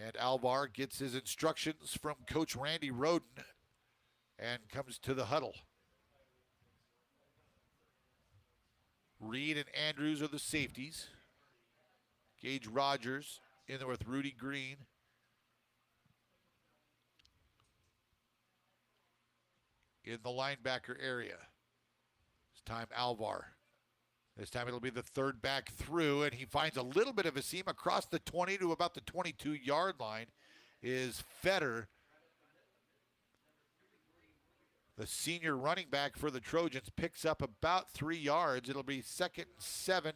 And Alvar gets his instructions from Coach Randy Roden and comes to the huddle. Reed and Andrews are the safeties. Gage Rogers in there with Rudy Green. In the linebacker area. This time Alvar. This time it'll be the third back through, and he finds a little bit of a seam across the 20 to about the 22-yard line is Fetter. The senior running back for the Trojans picks up about 3 yards. It'll be 2nd and 7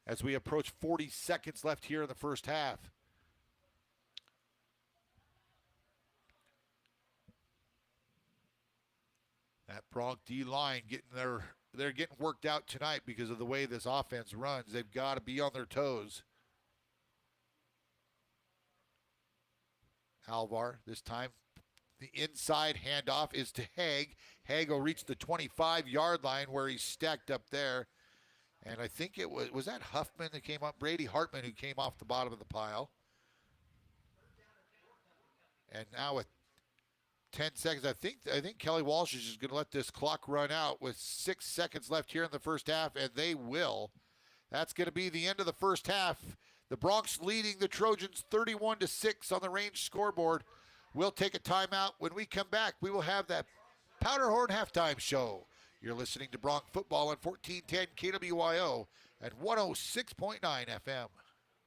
as we approach 40 seconds left here in the first half. That Bronc D-line they're getting worked out tonight because of the way this offense runs. They've got to be on their toes. Alvar, this time the inside handoff is to Haig. Haig will reach the 25-yard line where he's stacked up there. And I think it was that Huffman that came up, Brady Hartman, who came off the bottom of the pile. And now with 10 seconds, I think Kelly Walsh is just going to let this clock run out with 6 seconds left here in the first half, and they will. That's going to be the end of the first half. The Broncs leading the Trojans 31-6 on the range scoreboard. We'll take a timeout. When we come back, we will have that Powderhorn halftime show. You're listening to Bronc football on 1410 KWYO at 106.9 FM.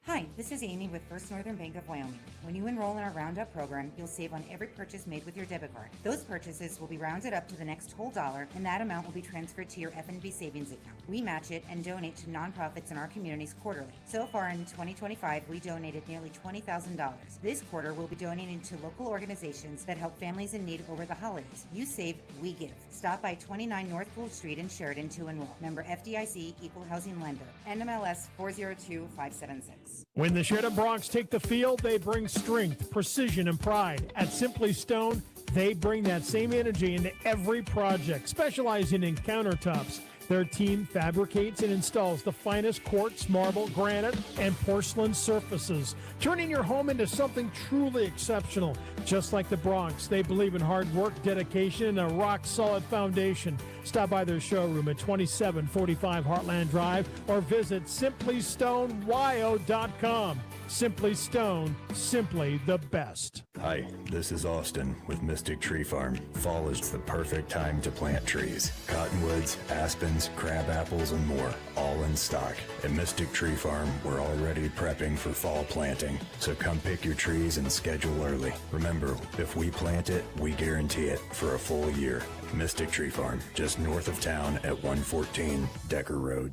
Hi, this is Amy with First Northern Bank of Wyoming. When you enroll in our Roundup program, you'll save on every purchase made with your debit card. Those purchases will be rounded up to the next whole dollar, and that amount will be transferred to your F&B savings account. We match it and donate to nonprofits in our communities quarterly. So far in 2025, we donated nearly $20,000. This quarter, we'll be donating to local organizations that help families in need over the holidays. You save, we give. Stop by 29 North Gould Street in Sheridan to enroll. Member FDIC, Equal Housing Lender. NMLS 402576. When the Sheridan Broncs take the field, they bring strength, precision, and pride. At Simply Stone, they bring that same energy into every project, specializing in countertops. Their team fabricates and installs the finest quartz, marble, granite, and porcelain surfaces, turning your home into something truly exceptional. Just like the Broncs, they believe in hard work, dedication, and a rock-solid foundation. Stop by their showroom at 2745 Heartland Drive or visit simplystonewyo.com. Simply Stone, simply the best. Hi, this is Austin with Mystic Tree Farm. Fall is the perfect time to plant trees. Cottonwoods, aspens, crab apples, and more, all in stock. At Mystic Tree Farm, we're already prepping for fall planting. So come pick your trees and schedule early. Remember, if we plant it, we guarantee it for a full year. Mystic Tree Farm, just north of town at 114 Decker Road.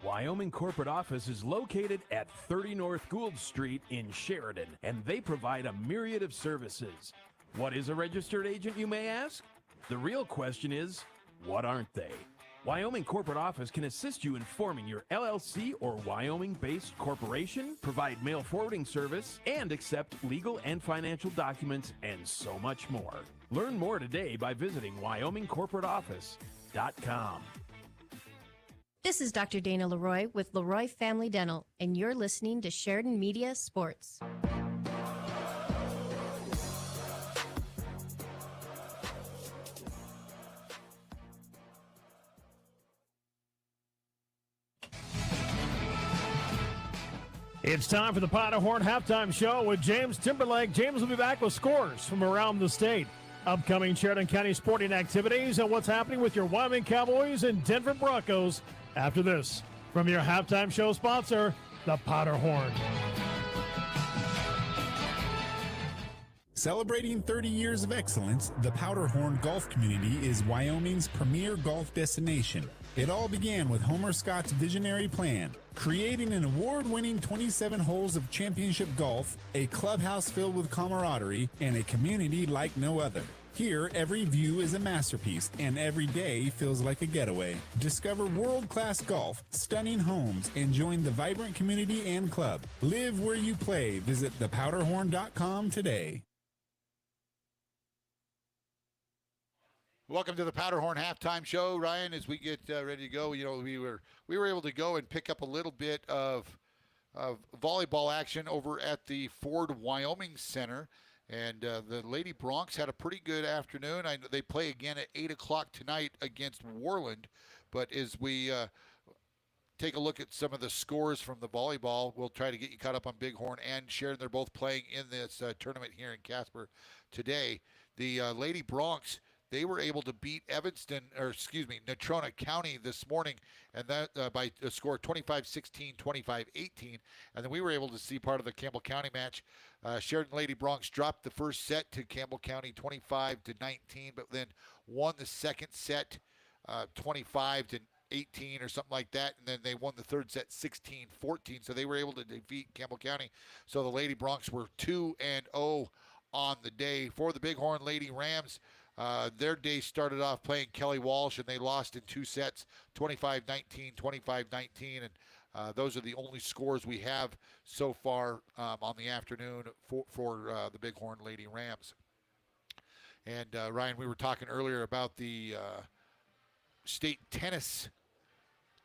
Wyoming corporate office is located at 30 North Gould Street in Sheridan, and they provide a myriad of services. What is a registered agent, you may ask? The real question is, what aren't they? Wyoming corporate office can assist you in forming your LLC or Wyoming-based corporation, provide mail forwarding service, and accept legal and financial documents, and so much more. Learn more today by visiting WyomingCorporateOffice.com. This is Dr. Dana Leroy with Leroy Family Dental, and you're listening to Sheridan Media Sports. It's time for the Powderhorn Halftime Show with James Timberlake. James will be back with scores from around the state, upcoming Sheridan County sporting activities, and what's happening with your Wyoming Cowboys and Denver Broncos after this. From your halftime show sponsor, the Powderhorn. Celebrating 30 years of excellence, the Powderhorn Golf Community is Wyoming's premier golf destination. It all began with Homer Scott's visionary plan, creating an award-winning 27 holes of championship golf, a clubhouse filled with camaraderie, and a community like no other. Here, every view is a masterpiece, and every day feels like a getaway. Discover world-class golf, stunning homes, and join the vibrant community and club. Live where you play. Visit thepowderhorn.com today. Welcome to the Powderhorn Halftime Show, Ryan. As we get ready to go, we were able to go and pick up a little bit of volleyball action over at the Ford Wyoming Center. And the Lady Broncs had a pretty good afternoon. I know they play again at 8 o'clock tonight against Worland. But as we take a look at some of the scores from the volleyball, we'll try to get you caught up on Bighorn and Sheridan. They're both playing in this tournament here in Casper today. The Lady Broncs, they were able to beat Natrona County this morning, and that by a score of 25-16, 25-18. And then we were able to see part of the Campbell County match. Sheridan Lady Broncs dropped the first set to Campbell County 25-19, but then won the second set 25-18 or something like that, and then they won the third set 16-14. So they were able to defeat Campbell County. So the Lady Broncs were 2-0 on the day. For the Bighorn Lady Rams, their day started off playing Kelly Walsh, and they lost in two sets, 25-19, 25-19, and those are the only scores we have so far on the afternoon for the Bighorn Lady Rams. And Ryan, we were talking earlier about the state tennis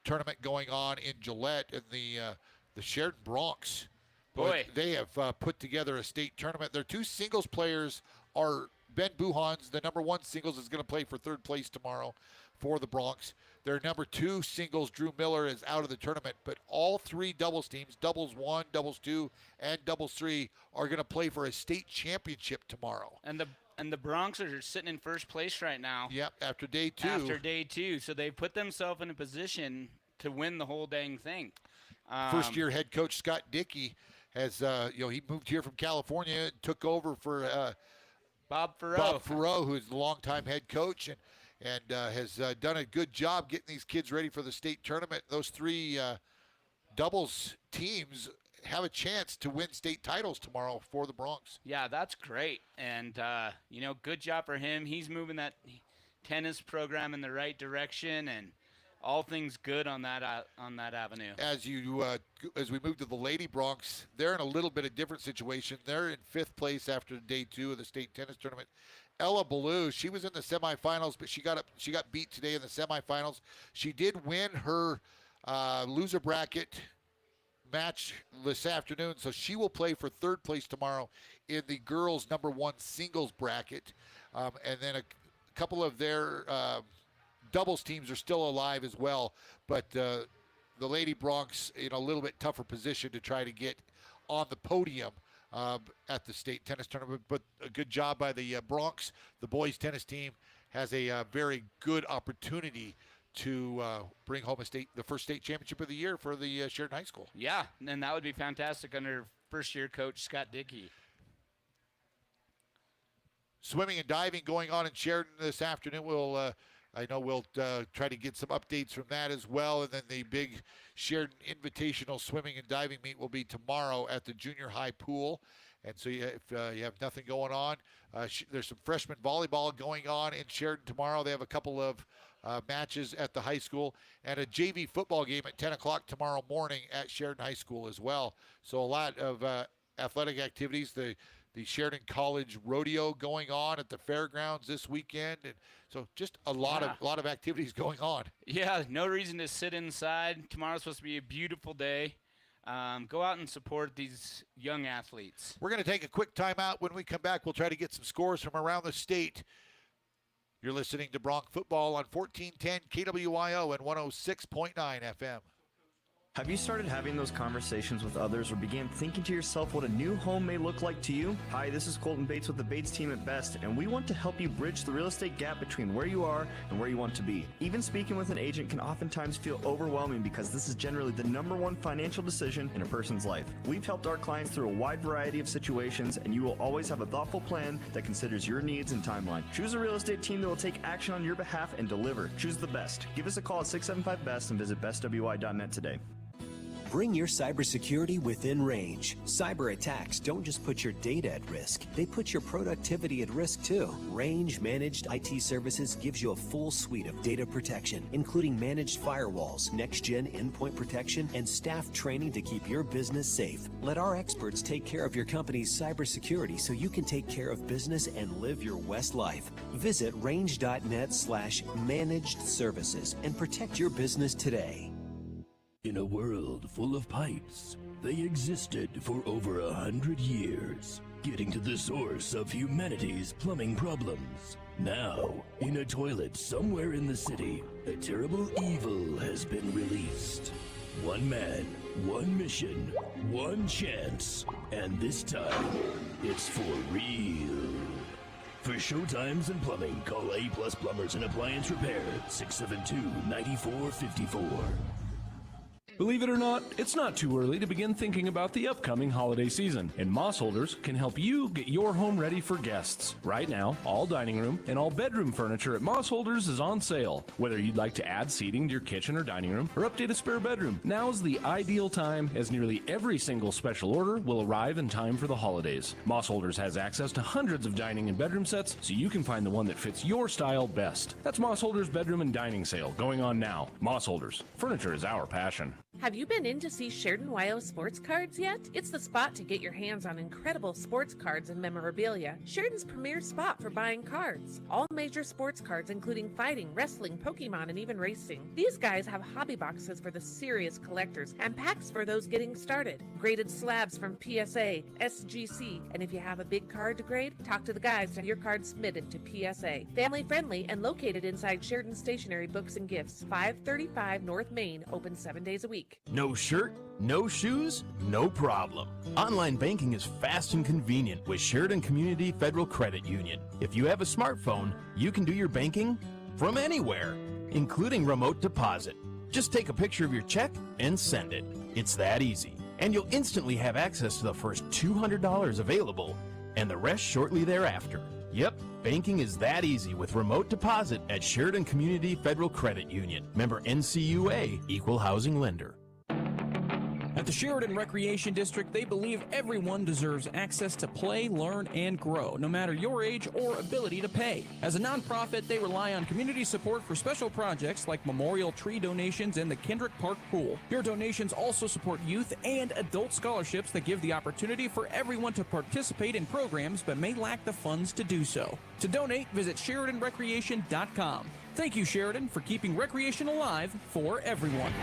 tournament going on in Gillette, and the Sheridan Broncs. Boy, they have put together a state tournament. Their two singles players are Ben Buhans, the number one singles, is going to play for third place tomorrow for the Broncs. Their number two singles, Drew Miller, is out of the tournament, but all three doubles teams, doubles 1, doubles 2, and doubles 3, are going to play for a state championship tomorrow. And the Broncs are sitting in first place right now. Yep, after day two. So they put themselves in a position to win the whole dang thing. First-year head coach Scott Dickey has, he moved here from California and took over for Bob Farrow, who is the longtime head coach and has done a good job getting these kids ready for the state tournament. Those three doubles teams have a chance to win state titles tomorrow for the Broncs. Yeah, that's great. And, good job for him. He's moving that tennis program in the right direction, and all things good on that avenue. As we move to the Lady Broncs, they're in a little bit of different situation. They're in fifth place after day 2 of the state tennis tournament. Ella Ballou, she was in the semifinals, but she got beat today in the semifinals. She did win her loser bracket match this afternoon, so she will play for third place tomorrow in the girls' number 1 singles bracket. And then a couple of their doubles teams are still alive as well, but the Lady Broncs in a little bit tougher position to try to get on the podium at the state tennis tournament. But a good job by the Broncs. The boys tennis team has a very good opportunity to bring home the first state championship of the year for the Sheridan High School. Yeah, and that would be fantastic under first-year coach Scott Dickey. Swimming and diving going on in Sheridan this afternoon. I know we'll try to get some updates from that as well. And then the big Sheridan Invitational Swimming and Diving meet will be tomorrow at the junior high pool. And so if you have nothing going on, there's some freshman volleyball going on in Sheridan tomorrow. They have a couple of matches at the high school and a JV football game at 10 o'clock tomorrow morning at Sheridan High School as well. So a lot of athletic activities. The Sheridan College Rodeo going on at the fairgrounds this weekend, and so just a lot of activities going on. Yeah, no reason to sit inside. Tomorrow's supposed to be a beautiful day. Go out and support these young athletes. We're going to take a quick timeout. When we come back, we'll try to get some scores from around the state. You're listening to Bronc Football on 1410 KWYO and 106.9 FM. Have you started having those conversations with others or began thinking to yourself what a new home may look like to you? Hi, this is Colton Bates with the Bates team at Best, and we want to help you bridge the real estate gap between where you are and where you want to be. Even speaking with an agent can oftentimes feel overwhelming because this is generally the #1 financial decision in a person's life. We've helped our clients through a wide variety of situations, and you will always have a thoughtful plan that considers your needs and timeline. Choose a real estate team that will take action on your behalf and deliver. Choose the Best. Give us a call at 675-BEST and visit bestwi.net today. Bring your cybersecurity within range. Cyber attacks don't just put your data at risk, they put your productivity at risk too. Range Managed IT Services gives you a full suite of data protection, including managed firewalls, next-gen endpoint protection, and staff training to keep your business safe. Let our experts take care of your company's cybersecurity so you can take care of business and live your West life. Visit range.net/managed services and protect your business today. In a world full of pipes, they existed for over 100 years, getting to the source of humanity's plumbing problems. Now, in a toilet somewhere in the city, a terrible evil has been released. One man, one mission, one chance, and this time, it's for real. For showtimes and plumbing, call A+ Plumbers and Appliance Repair, 672-9454. Believe it or not, it's not too early to begin thinking about the upcoming holiday season, and Moss Holders can help you get your home ready for guests. Right now, all dining room and all bedroom furniture at Moss Holders is on sale. Whether you'd like to add seating to your kitchen or dining room or update a spare bedroom, now's the ideal time as nearly every single special order will arrive in time for the holidays. Moss Holders has access to hundreds of dining and bedroom sets, so you can find the one that fits your style best. That's Moss Holders Bedroom and Dining Sale going on now. Moss Holders. Furniture is our passion. Have you been in to see Sheridan YO Sports Cards yet? It's the spot to get your hands on incredible sports cards and memorabilia. Sheridan's premier spot for buying cards. All major sports cards including fighting, wrestling, Pokemon, and even racing. These guys have hobby boxes for the serious collectors and packs for those getting started. Graded slabs from PSA, SGC, and if you have a big card to grade, talk to the guys to have your card submitted to PSA. Family friendly and located inside Sheridan Stationery Books and Gifts, 535 North Main, open 7 days a week. No shirt, no shoes, no problem. Online banking is fast and convenient with Sheridan Community Federal Credit Union. If you have a smartphone, you can do your banking from anywhere, including remote deposit. Just take a picture of your check and send it. It's that easy. And you'll instantly have access to the first $200 available and the rest shortly thereafter. Yep, banking is that easy with remote deposit at Sheridan Community Federal Credit Union. Member NCUA, Equal Housing Lender. At the Sheridan Recreation District, they believe everyone deserves access to play, learn, and grow, no matter your age or ability to pay. As a nonprofit, they rely on community support for special projects like memorial tree donations and the Kendrick Park Pool. Your donations also support youth and adult scholarships that give the opportunity for everyone to participate in programs but may lack the funds to do so. To donate, visit SheridanRecreation.com. Thank you, Sheridan, for keeping recreation alive for everyone.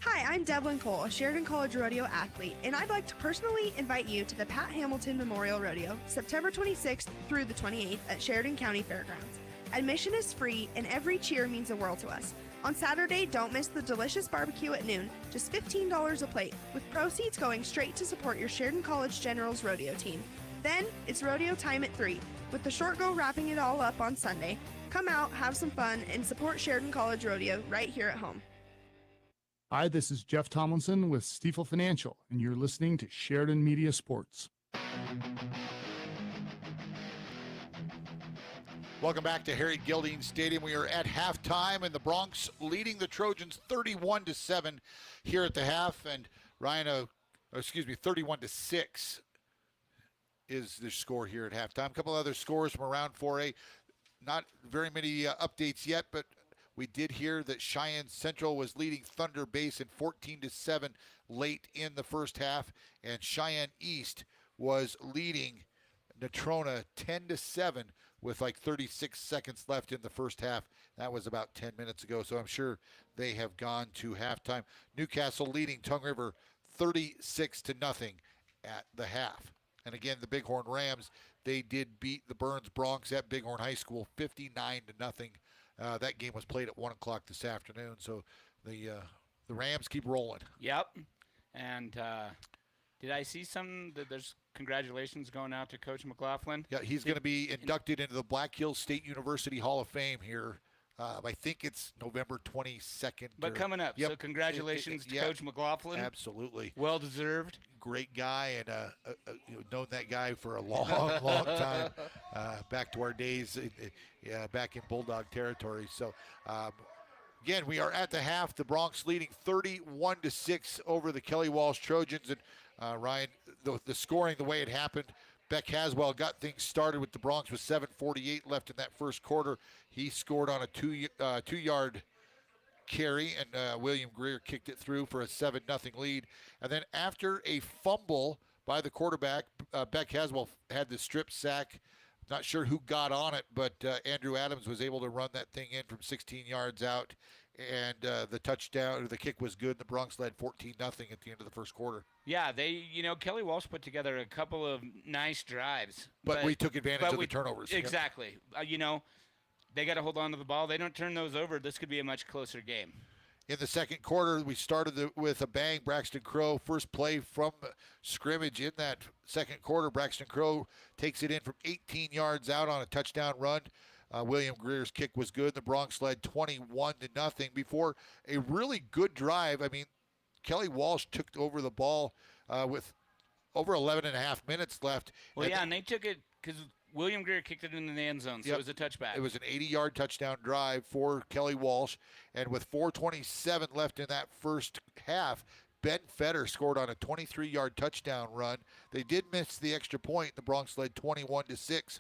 Hi, I'm Devlin Cole, a Sheridan College Rodeo athlete, and I'd like to personally invite you to the Pat Hamilton Memorial Rodeo, September 26th through the 28th at Sheridan County Fairgrounds. Admission is free, and every cheer means the world to us. On Saturday, don't miss the delicious barbecue at noon, just $15 a plate, with proceeds going straight to support your Sheridan College Generals rodeo team. Then, it's rodeo time at 3, with the short go wrapping it all up on Sunday. Come out, have some fun, and support Sheridan College Rodeo right here at home. Hi, this is Jeff Tomlinson with Stiefel Financial, and you're listening to Sheridan Media Sports. Welcome back to Harry Gilding Stadium. We are at halftime, and the Broncs leading the Trojans 31-7 here at the half. And Ryan, 31-6 is the score here at halftime. A couple other scores from around 4A. Not very many updates yet, but we did hear that Cheyenne Central was leading Thunder Basin 14-7 late in the first half, and Cheyenne East was leading Natrona 10-7 with like 36 seconds left in the first half. That was about 10 minutes ago, so I'm sure they have gone to halftime. Newcastle leading Tongue River 36-0 at the half. And again, the Bighorn Rams, they did beat the Burns Broncs at Bighorn High School 59-0. That game was played at 1 o'clock this afternoon, so the Rams keep rolling. Yep. And did I see there's congratulations going out to Coach McLaughlin? Yeah, he's going to be inducted into the Black Hills State University Hall of Fame here. I think it's November 22nd. But coming up, so congratulations to Coach McLaughlin. Absolutely. Well deserved. Great guy, and known that guy for a long, long time, back to our days back in Bulldog territory. So, again, we are at the half. The Broncs leading 31-6 over the Kelly Walsh Trojans. And Ryan, the scoring, the way it happened, Beck Haswell got things started with the Broncs with 7:48 left in that first quarter. He scored on a two-yard carry, and William Greer kicked it through for a 7-0 lead. And then after a fumble by the quarterback, Beck Haswell had the strip sack. Not sure who got on it, but Andrew Adams was able to run that thing in from 16 yards out, and the touchdown, or the kick was good. The Broncs led 14-0 at the end of the first quarter. Yeah, Kelly Walsh put together a couple of nice drives. But we took advantage of the turnovers. Exactly. They got to hold on to the ball. They don't turn those over. This could be a much closer game. In the second quarter, we started with a bang. Braxton Crow, first play from scrimmage in that second quarter. Braxton Crow takes it in from 18 yards out on a touchdown run. William Greer's kick was good. The Broncs led 21-0 before a really good drive. I mean, Kelly Walsh took over the ball with over 11 and a half minutes left. Well, and they took it because William Greer kicked it into the end zone, so it was a touchback. It was an 80-yard touchdown drive for Kelly Walsh, and with 4:27 left in that first half, Ben Fetter scored on a 23-yard touchdown run. They did miss the extra point. The Broncs led 21-6.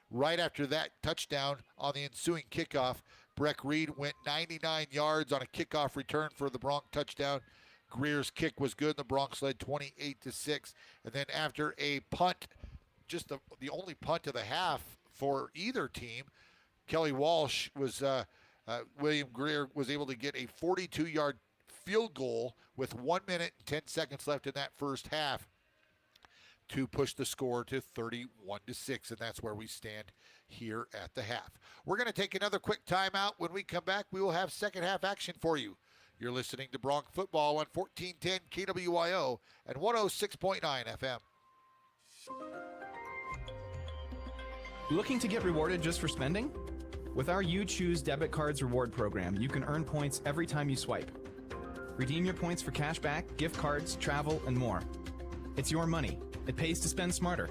Right after that touchdown on the ensuing kickoff, Breck Reed went 99 yards on a kickoff return for the Bronc touchdown. Greer's kick was good. The Broncs led 28-6. And then after a punt, just the only punt of the half for either team, Kelly Walsh was William Greer was able to get a 42-yard field goal with 1 minute and 10 seconds left in that first half to push the score to 31-6, and that's where we stand here at the half. We're going to take another quick timeout. When we come back, we will have second half action for you. You're listening to Bronc Football on 1410 KWYO and 106.9 FM. Looking to get rewarded just for spending? With our You Choose debit cards reward program, you can earn points every time you swipe. Redeem your points for cash back, gift cards, travel, and more. It's your money. It pays to spend smarter.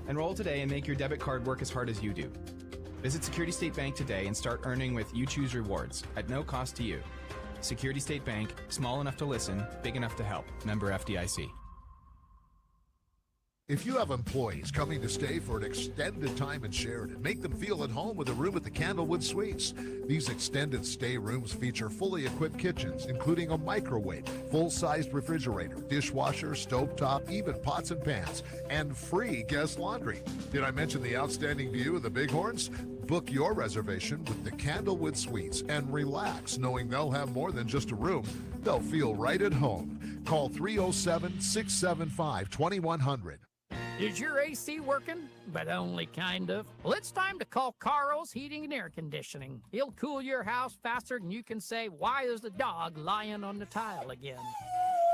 Enroll today and make your debit card work as hard as you do. Visit Security State Bank today and start earning with You Choose rewards at no cost to you. Security State Bank, small enough to listen, big enough to help. Member FDIC. If you have employees coming to stay for an extended time in Sheridan, make them feel at home with a room at the Candlewood Suites. These extended stay rooms feature fully equipped kitchens, including a microwave, full-sized refrigerator, dishwasher, stovetop, even pots and pans, and free guest laundry. Did I mention the outstanding view of the Bighorns? Book your reservation with the Candlewood Suites and relax knowing they'll have more than just a room. They'll feel right at home. Call 307-675-2100. Is your AC working? But only kind of. Well, it's time to call Carl's Heating and Air Conditioning. He'll cool your house faster than you can say, "Why is the dog lying on the tile again?"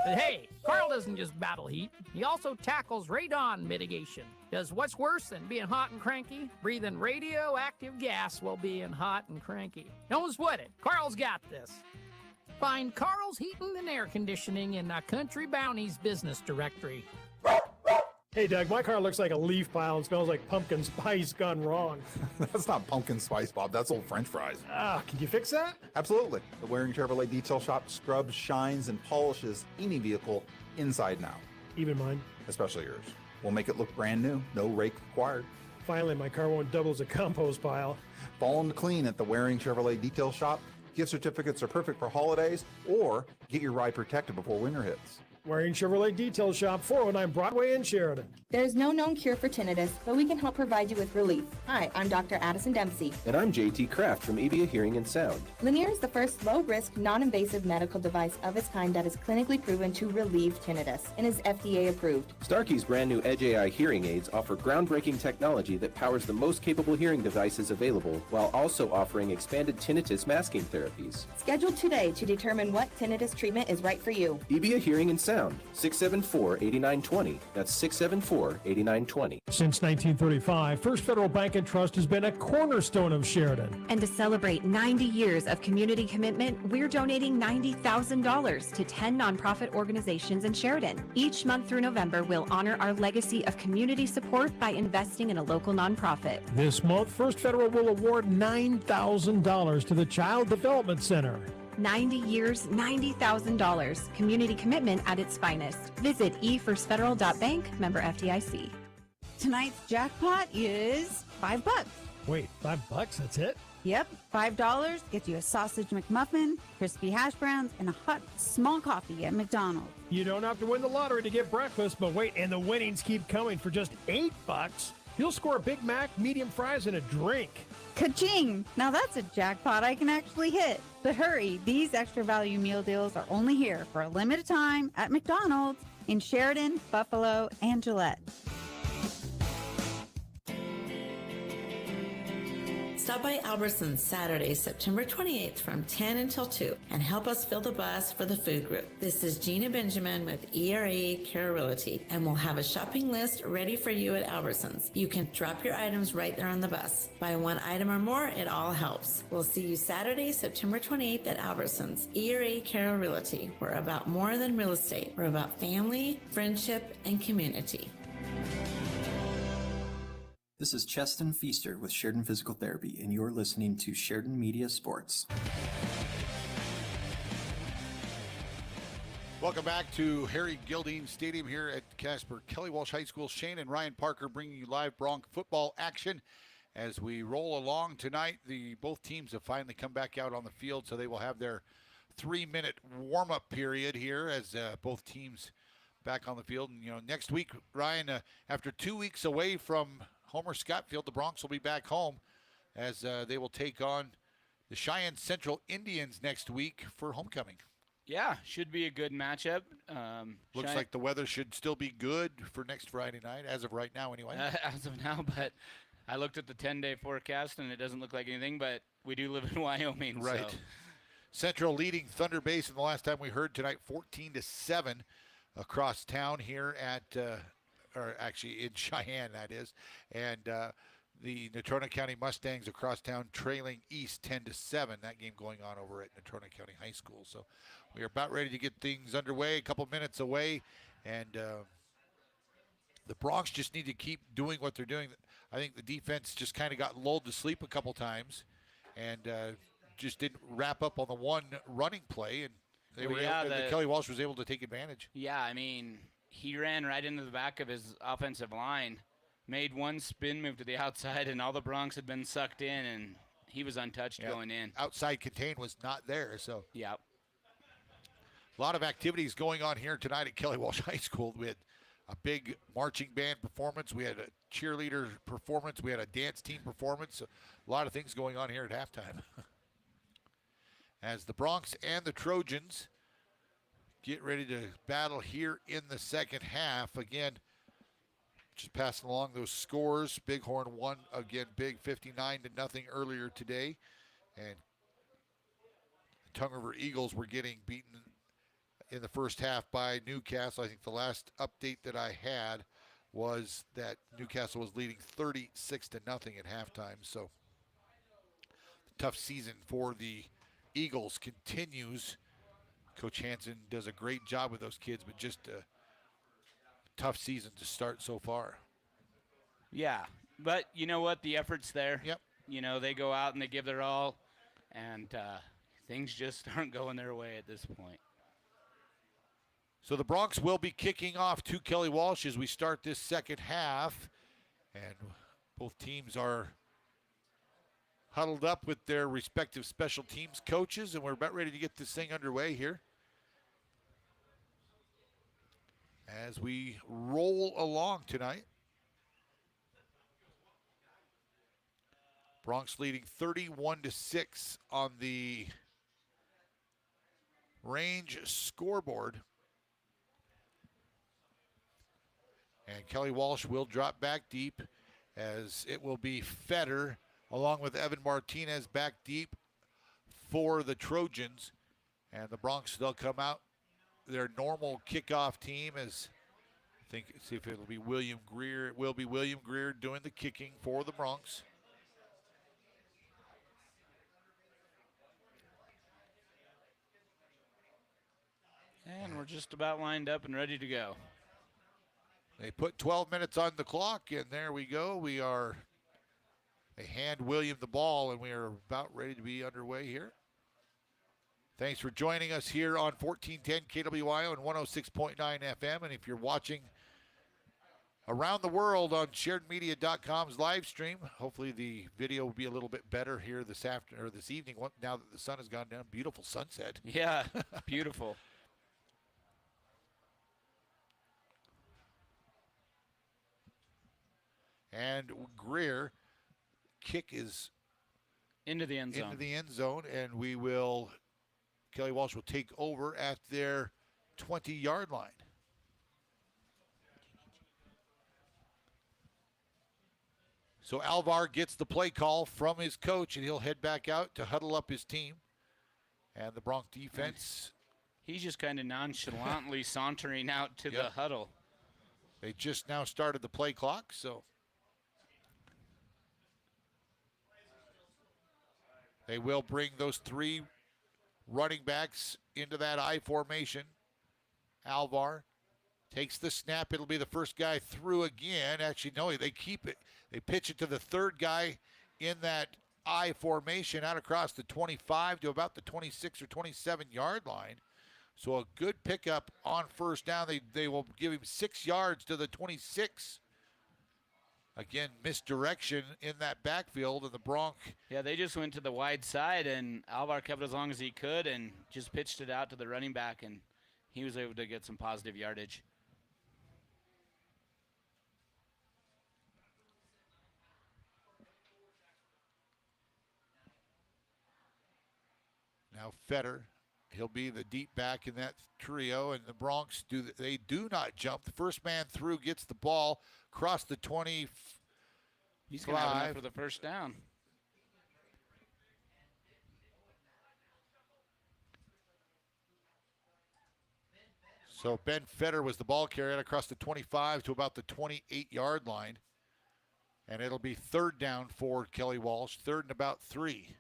But hey, Carl doesn't just battle heat. He also tackles radon mitigation. Does what's worse than being hot and cranky? Breathing radioactive gas while being hot and cranky. Don't sweat it. Carl's got this. Find Carl's Heating and Air Conditioning in the Country Bounties business directory. Hey, Doug, my car looks like a leaf pile and smells like pumpkin spice gone wrong. That's not pumpkin spice, Bob. That's old French fries. Can you fix that? Absolutely. The Waring Chevrolet Detail Shop scrubs, shines, and polishes any vehicle inside and out. Even mine. Especially yours. We'll make it look brand new. No rake required. Finally, my car won't double as a compost pile. Fall them clean at the Waring Chevrolet Detail Shop. Gift certificates are perfect for holidays, or get your ride protected before winter hits. Waring Chevrolet Detail Shop, 409 Broadway in Sheridan. There's no known cure for tinnitus, but we can help provide you with relief. Hi, I'm Dr. Addison Dempsey. And I'm JT Kraft from EBA Hearing and Sound. Linear is the first low-risk, non-invasive medical device of its kind that is clinically proven to relieve tinnitus and is FDA approved. Starkey's brand new Edge AI hearing aids offer groundbreaking technology that powers the most capable hearing devices available, while also offering expanded tinnitus masking therapies. Schedule today to determine what tinnitus treatment is right for you. EBA Hearing and Sound, 674-8920. That's 674-8920. Since 1935, First Federal Bank and Trust has been a cornerstone of Sheridan. And to celebrate 90 years of community commitment, we're donating $90,000 to 10 nonprofit organizations in Sheridan. Each month through November, we'll honor our legacy of community support by investing in a local nonprofit. This month, First Federal will award $9,000 to the Child Development Center. 90 years, $90,000. Community commitment at its finest. Visit efirstfederal.bank, member FDIC. Tonight's jackpot is $5. Wait, $5? That's it? Yep, $5 gets you a sausage McMuffin, crispy hash browns, and a hot small coffee at McDonald's. You don't have to win the lottery to get breakfast, but wait, and the winnings keep coming. For just $8, you'll score a Big Mac, medium fries, and a drink. Ka-ching! Now that's a jackpot I can actually hit. But hurry, these extra value meal deals are only here for a limited time at McDonald's in Sheridan, Buffalo, and Gillette. Stop by Albertsons Saturday, September 28th from 10 until 2 and help us fill the bus for the food group. This is Gina Benjamin with ERA Care Realty, and we'll have a shopping list ready for you at Albertsons. You can drop your items right there on the bus. Buy one item or more, it all helps. We'll see you Saturday, September 28th at Albertsons. ERA Care Realty. We're about more than real estate. We're about family, friendship, and community. This is Cheston Feaster with Sheridan Physical Therapy, and you're listening to Sheridan Media Sports. Welcome back to Harry Gilding Stadium here at Casper Kelly Walsh High School. Shane and Ryan Parker bringing you live Bronc football action as we roll along tonight. Both teams have finally come back out on the field, so they will have their 3-minute warm-up period here as both teams back on the field. And next week, Ryan, after 2 weeks away from Homer Scott Field, the Broncs will be back home as they will take on the Cheyenne Central Indians next week for homecoming. Yeah, should be a good matchup. Looks like the weather should still be good for next Friday night, as of right now anyway. As of now, but I looked at the 10-day forecast, and it doesn't look like anything, but we do live in Wyoming. Right. So. Central leading Thunder Basin the last time we heard tonight, 14-7 across town here at or actually in Cheyenne, that is. And the Natrona County Mustangs across town trailing east 10-7. That game going on over at Natrona County High School. So we are about ready to get things underway, a couple minutes away. And the Broncs just need to keep doing what they're doing. I think the defense just kind of got lulled to sleep a couple times and just didn't wrap up on the one running play. And they were Kelly Walsh was able to take advantage. Yeah, I mean, he ran right into the back of his offensive line, made one spin move to the outside, and all the Broncs had been sucked in, and he was untouched going in. Outside contain was not there, so. Yeah. A lot of activities going on here tonight at Kelly Walsh High School. We had a big marching band performance. We had a cheerleader performance. We had a dance team performance. A lot of things going on here at halftime. As the Broncs and the Trojans get ready to battle here in the second half. Again, Just passing along those scores. Bighorn won again big, 59-0 earlier today. And Tongue River Eagles were getting beaten in the first half by Newcastle. I think the last update that I had was that Newcastle was leading 36-0 at halftime. So the tough season for the Eagles continues. Coach Hansen does a great job with those kids, but just a tough season to start so far. Yeah, but you know what? The effort's there. Yep. You know, they go out and they give their all, and things just aren't going their way at this point. So the Broncs will be kicking off to Kelly Walsh as we start this second half. And both teams are huddled up with their respective special teams coaches, and we're about ready to get this thing underway here. As we roll along tonight. Broncs leading 31-6 on the range scoreboard. And Kelly Walsh will drop back deep as it will be Fetter along with Evan Martinez back deep for the Trojans. And the Broncs, they'll come out their normal kickoff team as see if it'll be William Greer. It will be William Greer doing the kicking for the Broncs. And we're just about lined up and ready to go. They put 12 minutes on the clock, and there we go. They hand William the ball, and we are about ready to be underway here. Thanks for joining us here on 1410 KWIO and 106.9 FM. And if you're watching around the world on SheridanMedia.com's live stream, hopefully the video will be a little bit better here this evening. Now that the sun has gone down, beautiful sunset. Yeah, beautiful. And Greer kick is into the end zone. And Kelly Walsh will take over at their 20-yard line. So Alvar gets the play call from his coach, and he'll head back out to huddle up his team. And the Bronc defense. He's just kind of nonchalantly sauntering out to the huddle. They just now started the play clock, so they will bring those three running backs into that I formation. Alvar takes the snap. It'll be the first guy through again. Actually, no, they keep it. They pitch it to the third guy in that I formation out across the 25 to about the 26 or 27-yard line. So a good pickup on first down. They will give him 6 yards to the 26. Again, misdirection in that backfield, and the Bronc. Yeah, they just went to the wide side, and Alvar kept it as long as he could and just pitched it out to the running back, and he was able to get some positive yardage. Now Fetter, he'll be the deep back in that trio, and the Broncs do not jump. The first man through gets the ball across the 20. He's going to have enough for the first down. So Ben Fetter was the ball carrier across the 25 to about the 28-yard line. And it'll be third down for Kelly Walsh, third and about 3.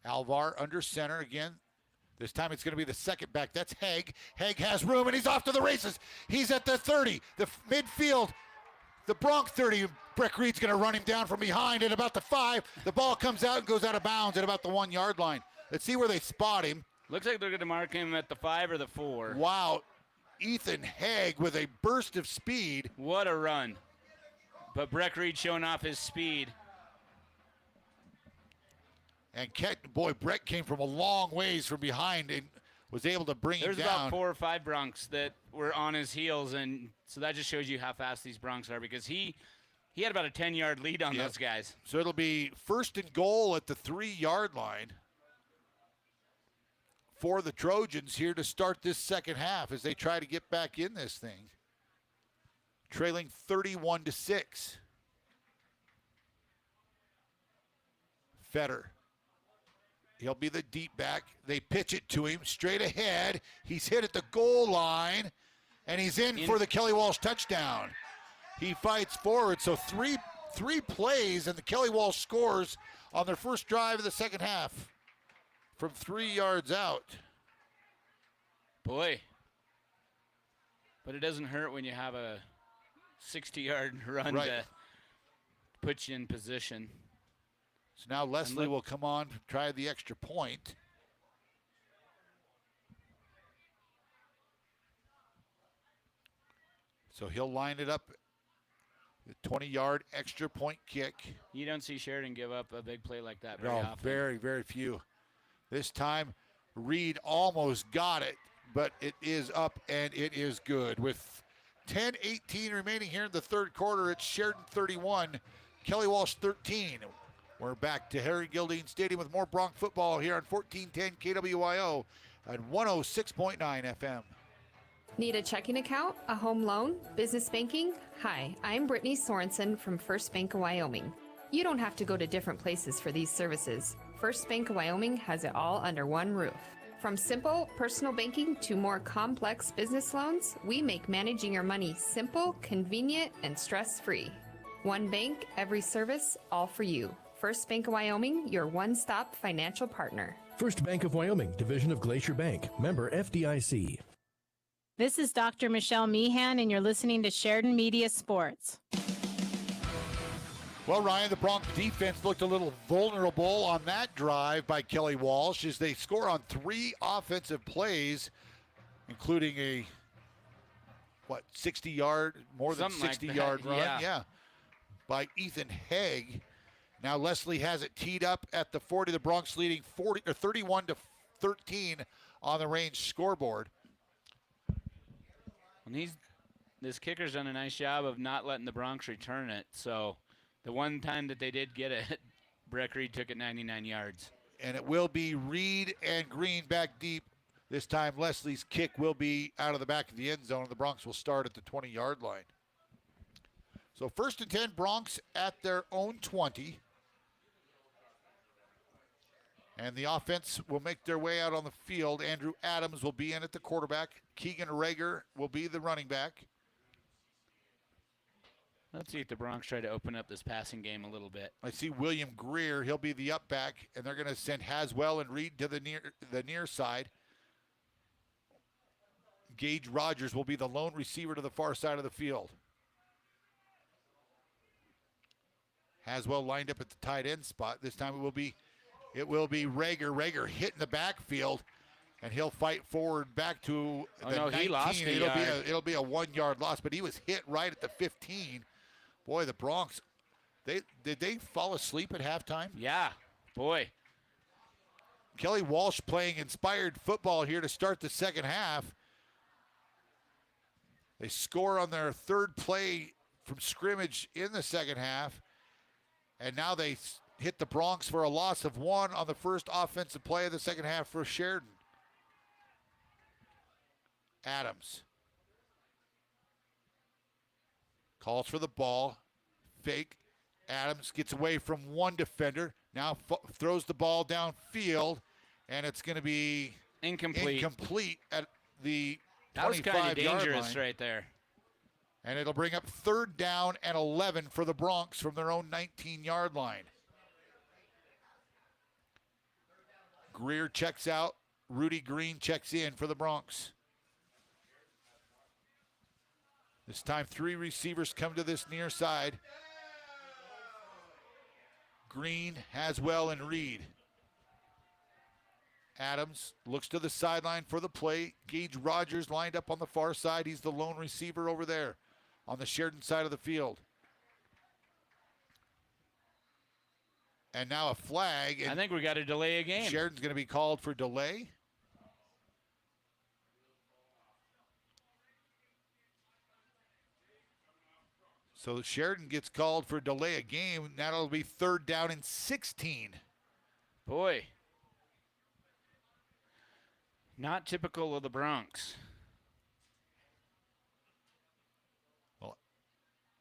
Alvar under center again. This time it's going to be the second back. That's Haig. Haig has room, and he's off to the races. He's at the 30, the midfield, the Bronc 30. Breck Reed's going to run him down from behind at about the 5. The ball comes out and goes out of bounds at about the 1-yard line. Let's see where they spot him. Looks like they're going to mark him at the 5 or the 4. Wow. Ethan Haig with a burst of speed. What a run. But Breck Reed showing off his speed. And Breck came from a long ways from behind and was able to bring him down. There's about 4 or 5 Broncs that were on his heels, and so that just shows you how fast these Broncs are, because he He had about a 10-yard lead on those guys. So it'll be 1st and goal at the 3-yard line for the Trojans here to start this second half as they try to get back in this thing. Trailing 31-6. Fetter. He'll be the deep back. They pitch it to him straight ahead. He's hit at the goal line, and he's in for the Kelly Walsh touchdown. He fights forward, so three plays, and the Kelly Walsh scores on their first drive of the second half from 3 yards out. Boy. But it doesn't hurt when you have a 60-yard run to put you in position. So now Leslie will come on to try the extra point. So he'll line it up. The 20-yard extra point kick. You don't see Sheridan give up a big play like that very often. Very, very few. This time, Reed almost got it, but it is up and it is good. With 10:18 remaining here in the third quarter, it's Sheridan 31, Kelly Walsh 13. We're back to Harry Gildine Stadium with more Bronc football here on 1410 KWYO at 106.9 FM. Need a checking account, a home loan, business banking? Hi, I'm Brittany Sorensen from First Bank of Wyoming. You don't have to go to different places for these services. First Bank of Wyoming has it all under one roof. From simple personal banking to more complex business loans, we make managing your money simple, convenient, and stress-free. One bank, every service, all for you. First Bank of Wyoming, your one-stop financial partner. First Bank of Wyoming, division of Glacier Bank, member FDIC. This is Dr. Michelle Meehan, and you're listening to Sheridan Media Sports. Well, Ryan, the Bronc defense looked a little vulnerable on that drive by Kelly Walsh as they score on 3 offensive plays, including a, 60-yard, more than 60-yard run? Yeah, by Ethan Haig. Now Leslie has it teed up at the 40. The Broncs leading 31-13 on the range scoreboard. And this kicker's done a nice job of not letting the Broncs return it. So the one time that they did get it, Breck Reed took it 99 yards. And it will be Reed and Green back deep. This time Leslie's kick will be out of the back of the end zone, and the Broncs will start at the 20-yard line. So 1st and 10, Broncs at their own 20. And the offense will make their way out on the field. Andrew Adams will be in at the quarterback. Keegan Rager will be the running back. Let's see if the Broncs try to open up this passing game a little bit. I see William Greer. He'll be the up back, and they're going to send Haswell and Reed to the near side. Gage Rogers will be the lone receiver to the far side of the field. Haswell lined up at the tight end spot. This time it will be Rager. Rager hit in the backfield, and he'll fight forward back to the 19. He lost a yard. It'll be a 1-yard loss, but he was hit right at the 15. Boy, the Broncs, did they fall asleep at halftime? Yeah, boy. Kelly Walsh playing inspired football here to start the second half. They score on their third play from scrimmage in the second half, and now they hit the Broncs for a loss of 1 on the first offensive play of the second half for Sheridan. Adams calls for the ball. Fake. Adams gets away from one defender. Now throws the ball downfield, and it's going to be incomplete at the 25-yard line. That was kind of dangerous right there. And it'll bring up 3rd down and 11 for the Broncs from their own 19-yard line. Greer checks out. Rudy Green checks in for the Broncs. This time 3 receivers come to this near side. Green, Haswell, and Reed. Adams looks to the sideline for the play. Gage Rogers lined up on the far side. He's the lone receiver over there on the Sheridan side of the field. And now a flag. I think we got to delay a game. Sheridan's going to be called for delay. So Sheridan gets called for delay of game. That'll be 3rd down and 16. Boy. Not typical of the Broncs. Well,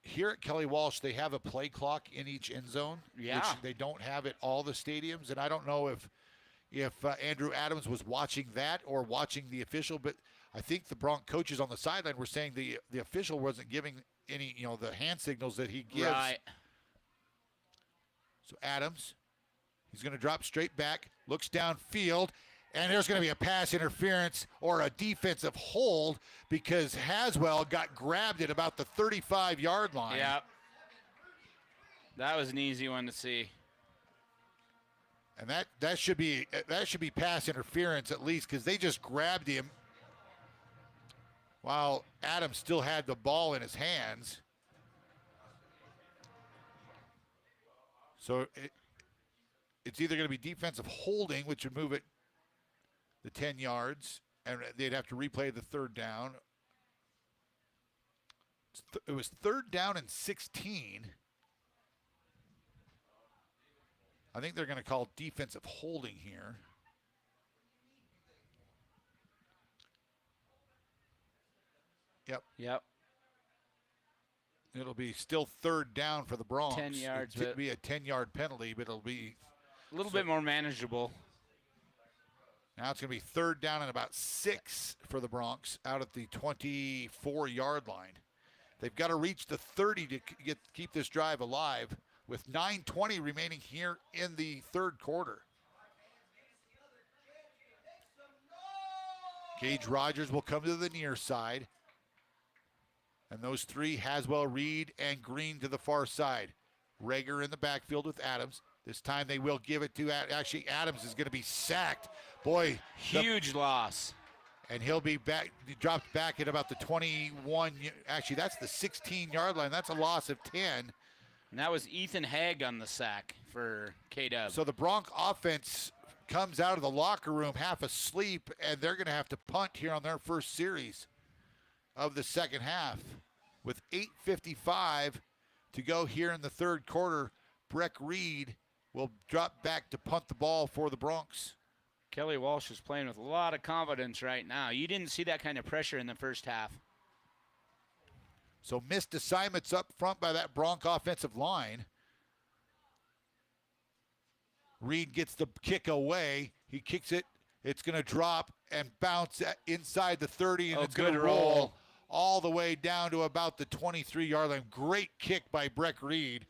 here at Kelly Walsh, they have a play clock in each end zone, Yeah. which they don't have at all the stadiums. And I don't know if Andrew Adams was watching that or watching the official, but I think the Bronc coaches on the sideline were saying the official wasn't giving any, the hand signals that he gives. Right. So Adams, he's going to drop straight back, looks downfield, and there's going to be a pass interference or a defensive hold because Haswell got grabbed at about the 35-yard line. Yeah. That was an easy one to see. And that should be pass interference at least because they just grabbed him while Adams still had the ball in his hands. So it's either going to be defensive holding, which would move it the 10 yards, and they'd have to replay the 3rd down. It was 3rd down and 16. I think they're going to call defensive holding here. Yep. It'll be still 3rd down for the Broncs. 10 yards. It'll be a 10-yard penalty, but it'll be a little bit more manageable. Now it's going to be 3rd down and about 6 for the Broncs out at the 24-yard line. They've got to reach the 30 to keep this drive alive with 9:20 remaining here in the 3rd quarter. Gage Rogers will come to the near side. And those three, Haswell, Reed, and Green to the far side. Rager in the backfield with Adams. This time they will give it to, actually Adams is going to be sacked. Boy. Huge loss. And he'll be back, dropped back at about the 21, actually that's the 16-yard line. That's a loss of 10. And that was Ethan Haig on the sack for K-Dub. So the Bronc offense comes out of the locker room half asleep, and they're going to have to punt here on their first series of the second half. With 8:55 to go here in the 3rd quarter, Breck Reed will drop back to punt the ball for the Broncs. Kelly Walsh is playing with a lot of confidence right now. You didn't see that kind of pressure in the first half. So missed assignments up front by that Bronc offensive line. Reed gets the kick away. He kicks it. It's going to drop and bounce inside the 30, and it's going to roll all the way down to about the 23-yard line. Great kick by Breck Reed.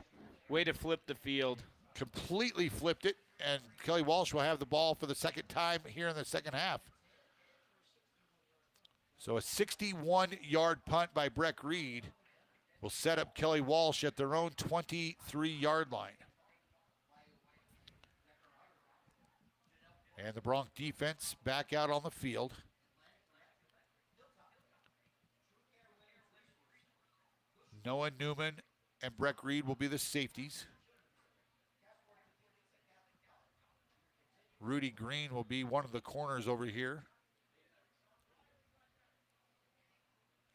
Way to flip the field. Completely flipped it, and Kelly Walsh will have the ball for the second time here in the second half. So a 61-yard punt by Breck Reed will set up Kelly Walsh at their own 23-yard line. And the Bronc defense back out on the field. Noah Newman and Breck Reed will be the safeties. Rudy Green will be one of the corners over here.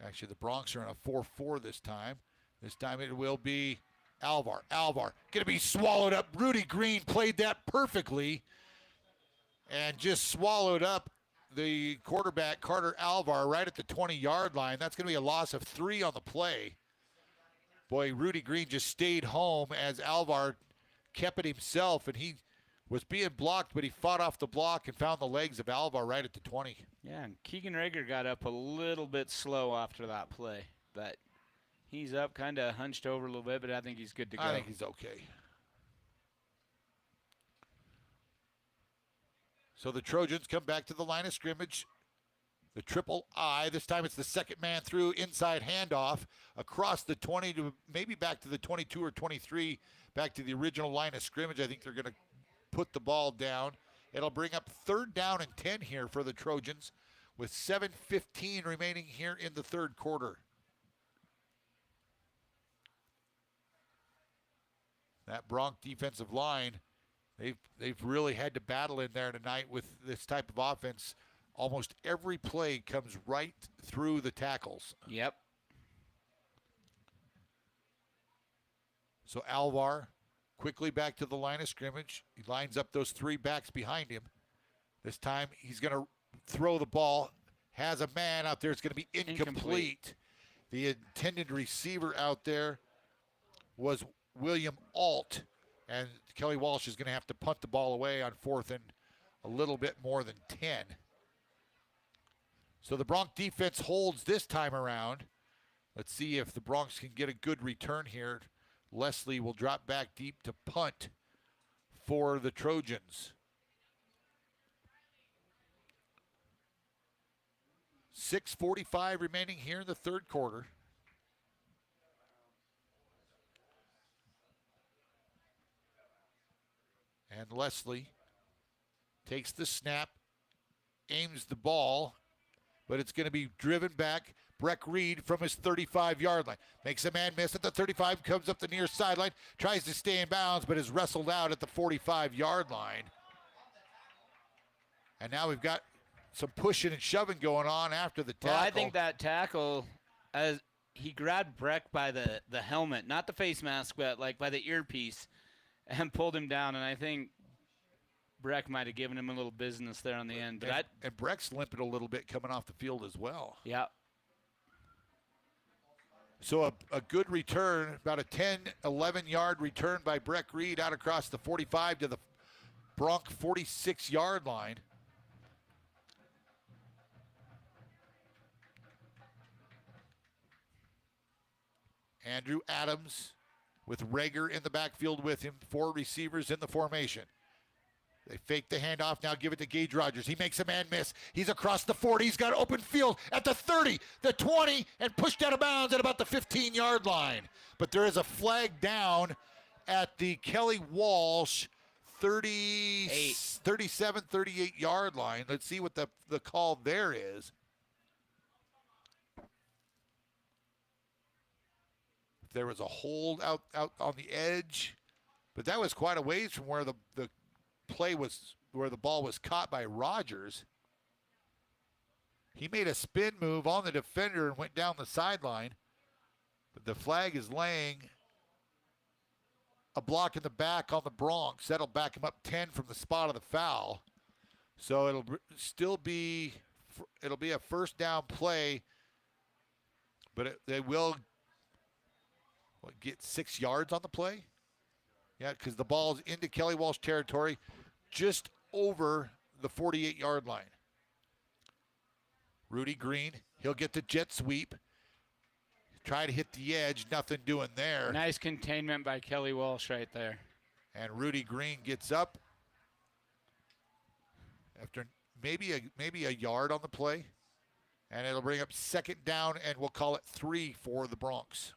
Actually, the Broncs are in a 4-4 this time. This time it will be Alvar. Alvar going to be swallowed up. Rudy Green played that perfectly and just swallowed up the quarterback, Carter Alvar, right at the 20-yard line. That's going to be a loss of 3 on the play. Boy, Rudy Green just stayed home as Alvar kept it himself, and he was being blocked, but he fought off the block and found the legs of Alvar right at the 20. Yeah, and Keegan Rager got up a little bit slow after that play, but he's up, kind of hunched over a little bit, but I think he's good to go. I think he's okay. So the Trojans come back to the line of scrimmage. The triple I, this time it's the second man through, inside handoff across the 20 to maybe back to the 22 or 23, back to the original line of scrimmage. I think they're going to put the ball down. It'll bring up 3rd down and 10 here for the Trojans with 7:15 remaining here in the 3rd quarter. That Bronc defensive line, they've really had to battle in there tonight with this type of offense. Almost every play comes right through the tackles. Yep. So Alvar quickly back to the line of scrimmage. He lines up those 3 backs behind him. This time he's going to throw the ball. Has a man out there. It's going to be incomplete. The intended receiver out there was William Alt. And Kelly Walsh is going to have to punt the ball away on 4th and a little bit more than 10. So the Bronc defense holds this time around. Let's see if the Broncs can get a good return here. Leslie will drop back deep to punt for the Trojans. 6:45 remaining here in the third quarter. And Leslie takes the snap, aims the ball, but it's going to be driven back. Breck Reed from his 35-yard line. Makes a man miss at the 35, comes up the near sideline, tries to stay in bounds, but is wrestled out at the 45-yard line. And now we've got some pushing and shoving going on after the tackle. Well, I think that tackle, as he grabbed Breck by the helmet, not the face mask, but like by the earpiece, and pulled him down. And I think Breck might have given him a little business there on the end. But and Breck's limping a little bit coming off the field as well. Yeah. So a good return, about a 10, 11-yard return by Breck Reed out across the 45 to the Bronc 46-yard line. Andrew Adams with Rager in the backfield with him. 4 receivers in the formation. They fake the handoff, now give it to Gage Rogers. He makes a man miss. He's across the 40. He's got open field at the 30, the 20, and pushed out of bounds at about the 15-yard line. But there is a flag down at the Kelly Walsh 37, 38-yard line. Let's see what the call there is. There was a hold out on the edge, but that was quite a ways from where the play was, where the ball was caught by Rogers. He made a spin move on the defender and went down the sideline, but the flag is laying a block in the back on the Broncs. That'll back him up 10 from the spot of the foul. So it'll still be a first down play, but they will get 6 yards on the play. Yeah, because the ball's into Kelly Walsh territory, just over the 48-yard line. Rudy Green, he'll get the jet sweep. Try to hit the edge, nothing doing there. Nice containment by Kelly Walsh right there. And Rudy Green gets up after maybe a yard on the play. And it'll bring up 2nd down, and we'll call it 3 for the Broncs.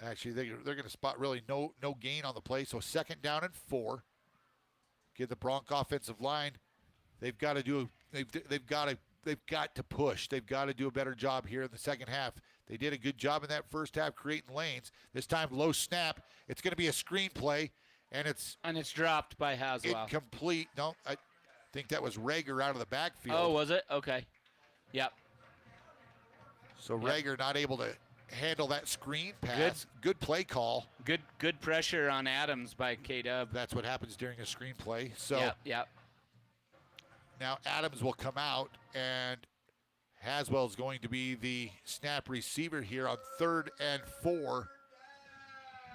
Actually, they're going to spot really no gain on the play. So 2nd down and 4. Give the Bronc offensive line. They've got to push. They've got to do a better job here in the second half. They did a good job in that first half creating lanes. This time low snap. It's going to be a screen play, and it's dropped by Haswell. Incomplete. No, I think that was Rager out of the backfield. Oh, was it? Okay. Yep. So Rager not able to handle that screen pass. Good play call. Good pressure on Adams by K-Dub. That's what happens during a screen play. So yep. Now Adams will come out, and Haswell is going to be the snap receiver here on 3rd and 4.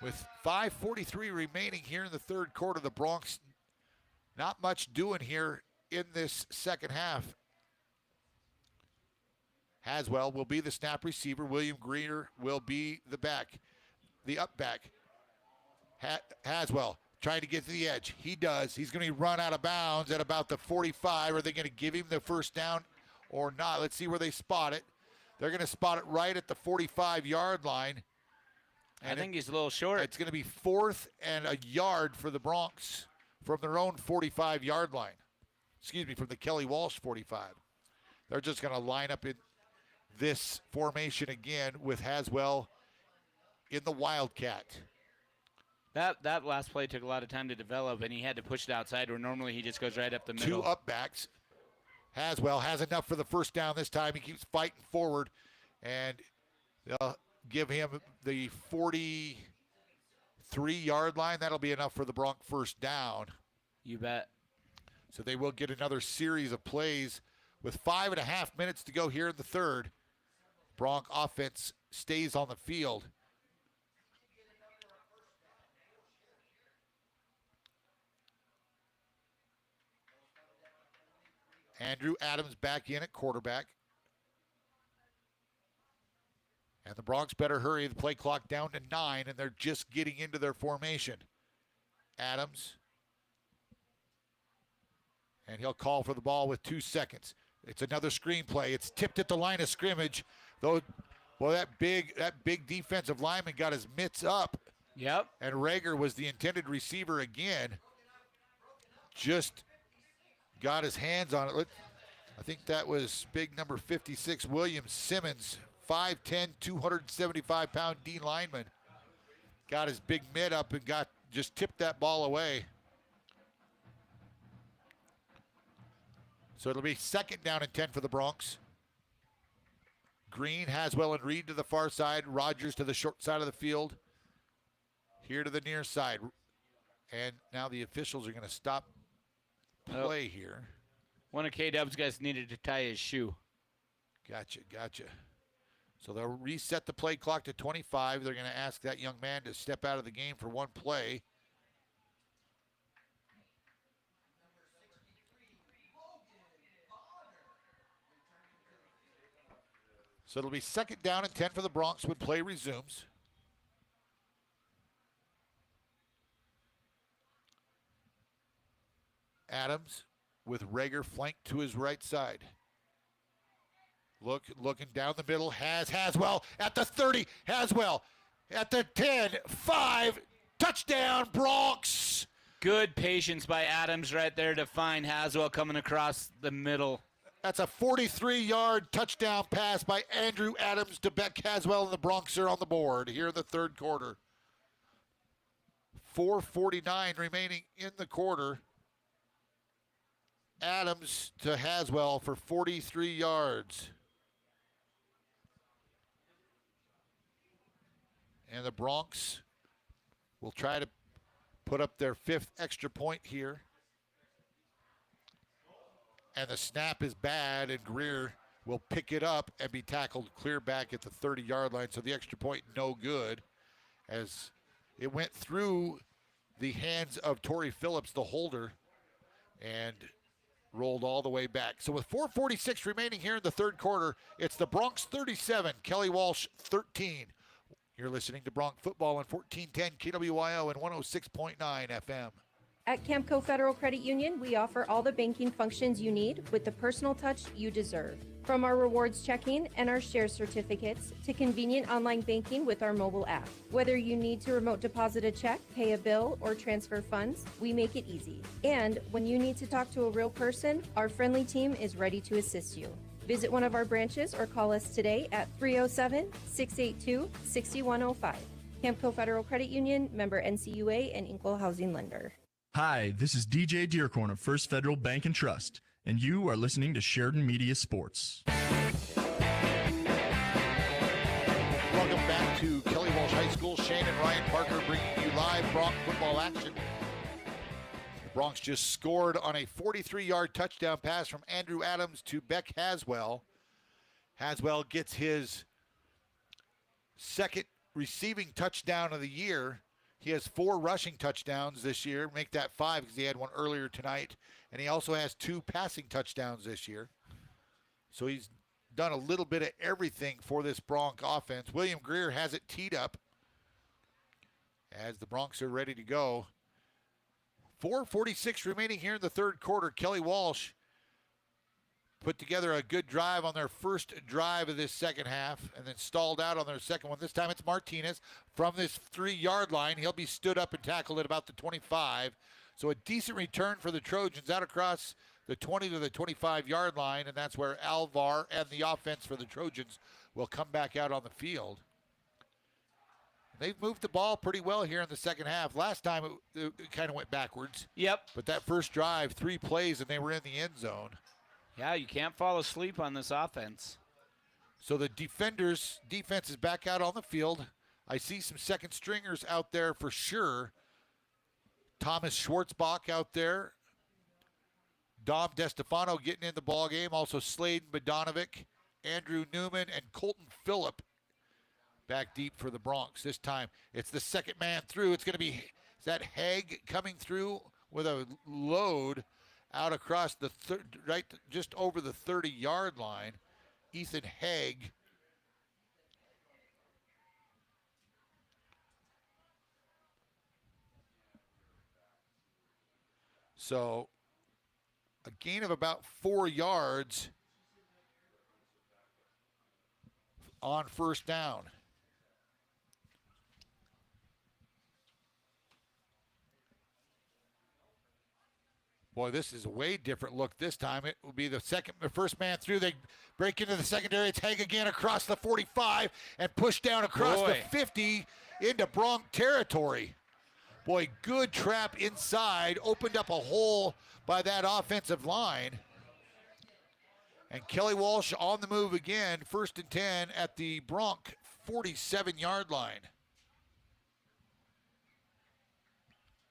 With 5:43 remaining here in the third quarter, the Broncs not much doing here in this second half. Haswell will be the snap receiver. William Greener will be the up back. Haswell trying to get to the edge. He does. He's going to be run out of bounds at about the 45. Are they going to give him the first down or not? Let's see where they spot it. They're going to spot it right at the 45-yard line. And I think he's a little short. It's going to be 4th and a yard for the Broncs from their own 45-yard line. Excuse me, from the Kelly Walsh 45. They're just going to line up in this formation again with Haswell in the Wildcat. That last play took a lot of time to develop, and he had to push it outside where normally he just goes right up the middle. 2 up backs. Haswell has enough for the first down this time. He keeps fighting forward, and they'll give him the 43-yard line. That'll be enough for the Bronc first down. You bet. So they will get another series of plays with 5.5 minutes to go here in the third. Bronc offense stays on the field. Andrew Adams back in at quarterback. And the Broncs better hurry. The play clock down to 9, and they're just getting into their formation. Adams. And he'll call for the ball with 2 seconds. It's another screen play. It's tipped at the line of scrimmage. Though, well, that big defensive lineman got his mitts up. Yep. And Rager was the intended receiver again. Just got his hands on it. I think that was big number 56, William Simmons, 5'10", 275-pound D lineman. Got his big mitt up and just tipped that ball away. So it'll be 2nd down and 10 for the Broncs. Green, Haswell, and Reed to the far side. Rogers to the short side of the field. Here to the near side. And now the officials are going to stop play here. One of K-Dub's guys needed to tie his shoe. Gotcha. So they'll reset the play clock to 25. They're going to ask that young man to step out of the game for one play. So it'll be 2nd down and 10 for the Broncs when play resumes. Adams with Rager flanked to his right side. Looking down the middle. Haswell at the 30. Haswell at the 10. 5. Touchdown, Broncs. Good patience by Adams right there to find Haswell coming across the middle. That's a 43-yard touchdown pass by Andrew Adams to Beck Haswell, and the Broncs are on the board here in the third quarter. 4:49 remaining in the quarter. Adams to Haswell for 43 yards. And the Broncs will try to put up their 5th extra point here. And the snap is bad, and Greer will pick it up and be tackled clear back at the 30-yard line. So the extra point no good, as it went through the hands of Torrey Phillips, the holder, and rolled all the way back. So with 4:46 remaining here in the third quarter, it's the Broncs 37, Kelly Walsh 13. You're listening to Bronc Football on 1410 KWYO and 106.9 FM. At Camco Federal Credit Union, we offer all the banking functions you need with the personal touch you deserve. From our rewards checking and our share certificates to convenient online banking with our mobile app. Whether you need to remote deposit a check, pay a bill, or transfer funds, we make it easy. And when you need to talk to a real person, our friendly team is ready to assist you. Visit one of our branches or call us today at 307-682-6105. Camco Federal Credit Union, member NCUA, and equal housing lender. Hi, this is DJ Dearcorn of First Federal Bank and Trust, and you are listening to Sheridan Media Sports. Welcome back to Kelly Walsh High School. Shane and Ryan Parker bringing you live Bronc football action. The Broncs just scored on a 43-yard touchdown pass from Andrew Adams to Beck Haswell. Haswell gets his 2nd receiving touchdown of the year. He has 4 rushing touchdowns this year. Make that 5 because he had one earlier tonight. And he also has 2 passing touchdowns this year. So he's done a little bit of everything for this Bronc offense. William Greer has it teed up as the Broncs are ready to go. 4:46 remaining here in the third quarter. Kelly Walsh put together a good drive on their first drive of this second half and then stalled out on their second one. This time it's Martinez from this 3-yard line. He'll be stood up and tackled at about the 25. So a decent return for the Trojans out across the 20 to the 25-yard line, and that's where Alvar and the offense for the Trojans will come back out on the field. They've moved the ball pretty well here in the second half. Last time it kind of went backwards. Yep. But that first drive, 3 plays, and they were in the end zone. Yeah, you can't fall asleep on this offense. So the defense is back out on the field. I see some second stringers out there for sure. Thomas Schwartzbach out there. Dom DeStefano getting in the ball game. Also Sladen Bodonovic, Andrew Newman, and Colton Phillip back deep for the Broncs. This time it's the second man through. It's going to be, is that Haig coming through with a load out across the right just over the 30-yard line. Ethan Haig. So a gain of about 4 yards on first down. Boy, this is a way different look this time. It will be the first man through. They break into the secondary. It's Haig again across the 45 and push down across the 50 into Bronc territory. Boy, good trap inside. Opened up a hole by that offensive line. And Kelly Walsh on the move again. 1st and 10 at the Bronc 47-yard line.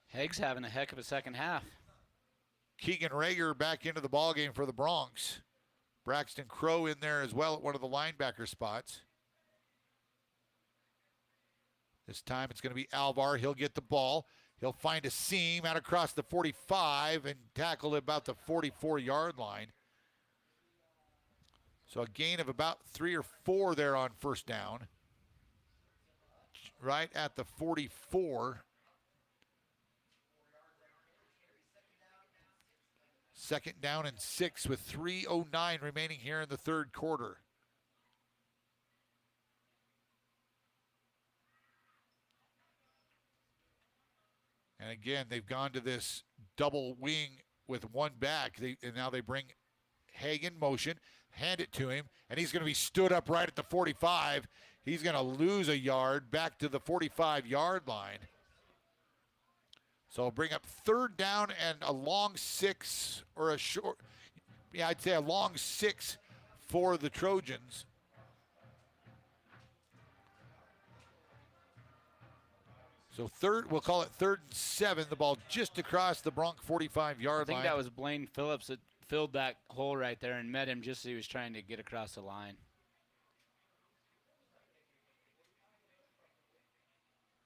Haig's having a heck of a second half. Keegan Rager back into the ballgame for the Broncs. Braxton Crow in there as well at one of the linebacker spots. This time it's going to be Alvar. He'll get the ball. He'll find a seam out across the 45 and tackle about the 44-yard line. So a gain of about 3 or 4 there on first down. Right at the 44. Second down and 6 with 3:09 remaining here in the third quarter. And again, they've gone to this double wing with one back. And now they bring Haig in motion, hand it to him, and he's going to be stood up right at the 45. He's going to lose a yard back to the 45-yard line. So bring up third down and a long 6 or a short, yeah, I'd say a long 6 for the Trojans. So we'll call it 3rd and 7. The ball just across the Bronc 45-yard line. I think that was Blaine Phillips that filled that hole right there and met him just as he was trying to get across the line.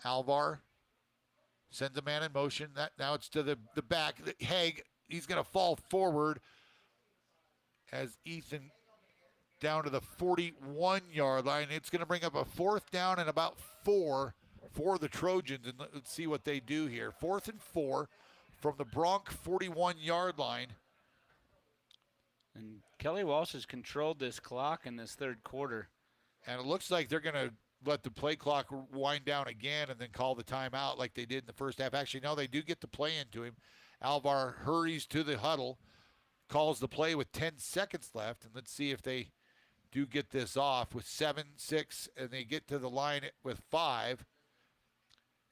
Alvar sends a man in motion. Now it's to the back. Haig, he's going to fall forward as Ethan down to the 41-yard line. It's going to bring up a 4th down and about 4 for the Trojans. And let's see what they do here. 4th and 4 from the Bronc 41-yard line. And Kelly Walsh has controlled this clock in this third quarter. And it looks like they're going to let the play clock wind down again and then call the timeout like they did in the first half. Actually, no, they do get the play into him. Alvar hurries to the huddle, calls the play with 10 seconds left, and let's see if they do get this off with 7, 6, and they get to the line with 5.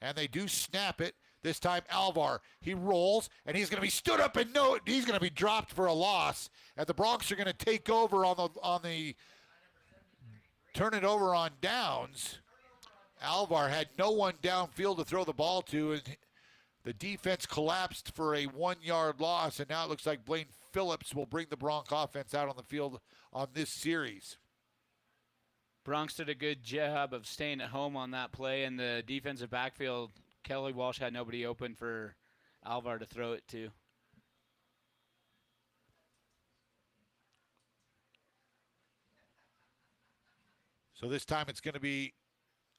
And they do snap it. This time, Alvar, he rolls, and he's going to be stood up, and no, he's going to be dropped for a loss. And the Broncs are going to take over on the turn it over on downs. Alvar had no one downfield to throw the ball to, and the defense collapsed for a 1-yard loss, and now it looks like Blaine Phillips will bring the Bronc offense out on the field on this series. Broncs did a good job of staying at home on that play, and the defensive backfield, Kelly Walsh had nobody open for Alvar to throw it to. So this time it's going to be,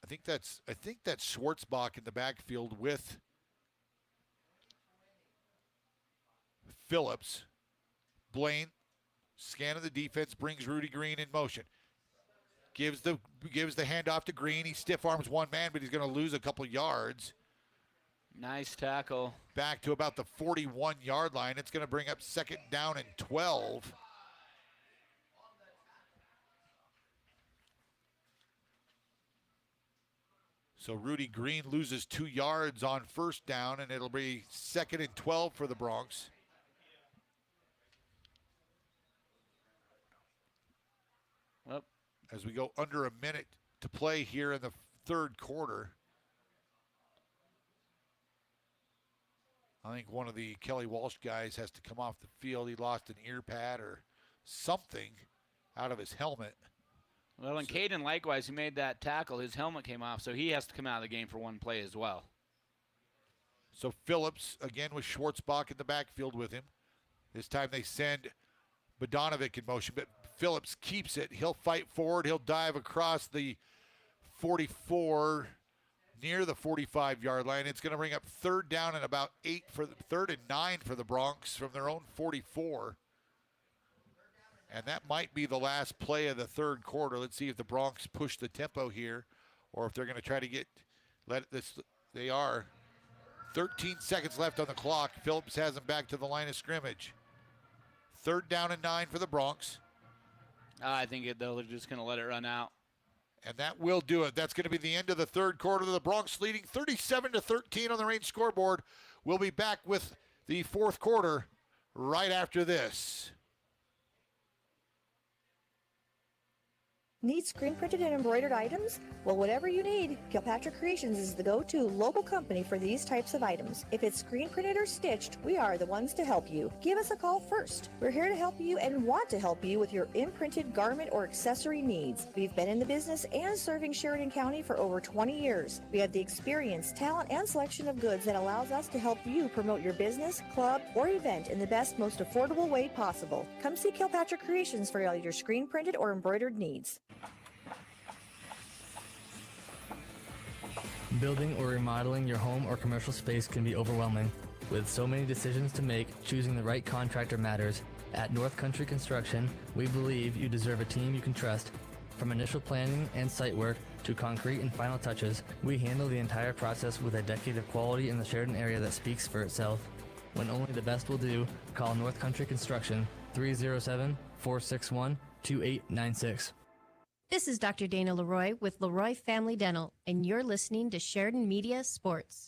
I think that's Schwartzbach in the backfield with Phillips. Blaine, scan of the defense, brings Rudy Green in motion. Gives the handoff to Green. He stiff arms one man, but he's going to lose a couple yards. Nice tackle. Back to about the 41-yard line. It's going to bring up 2nd down and 12. So Rudy Green loses 2 yards on first down, and it'll be 2nd and 12 for the Broncs. as we go under a minute to play here in the third quarter. I think one of the Kelly Walsh guys has to come off the field. He lost an ear pad or something out of his helmet. Well, and Caden, likewise, who made that tackle, his helmet came off, so he has to come out of the game for one play as well. So Phillips, again, with Schwartzbach in the backfield with him. This time they send Bodanovic in motion, but Phillips keeps it. He'll fight forward. He'll dive across the 44 near the 45-yard line. It's going to bring up third down and about 3rd and 9 for the Broncs from their own 44. And that might be the last play of the third quarter. Let's see if the Broncs push the tempo here or if they're going to try to they are. 13 seconds left on the clock. Phillips has them back to the line of scrimmage. 3rd down and 9 for the Broncs. I think they're just going to let it run out. And that will do it. That's going to be the end of the third quarter. The Broncs leading 37-13 on the Range scoreboard. We'll be back with the fourth quarter right after this. Need screen printed and embroidered items? Well, whatever you need, Kilpatrick Creations is the go-to local company for these types of items. If it's screen printed or stitched, we are the ones to help you. Give us a call first. We're here to help you and want to help you with your imprinted garment or accessory needs. We've been in the business and serving Sheridan County for over 20 years. We have the experience, talent, and selection of goods that allows us to help you promote your business, club, or event in the best, most affordable way possible. Come see Kilpatrick Creations for all your screen printed or embroidered needs. Building or remodeling your home or commercial space can be overwhelming. With so many decisions to make, choosing the right contractor matters. At North Country Construction, we believe you deserve a team you can trust. From initial planning and site work to concrete and final touches, we handle the entire process with a decade of quality in the Sheridan area that speaks for itself. When only the best will do, call North Country Construction 307-461-2896. This is Dr. Dana Leroy with Leroy Family Dental, and you're listening to Sheridan Media Sports.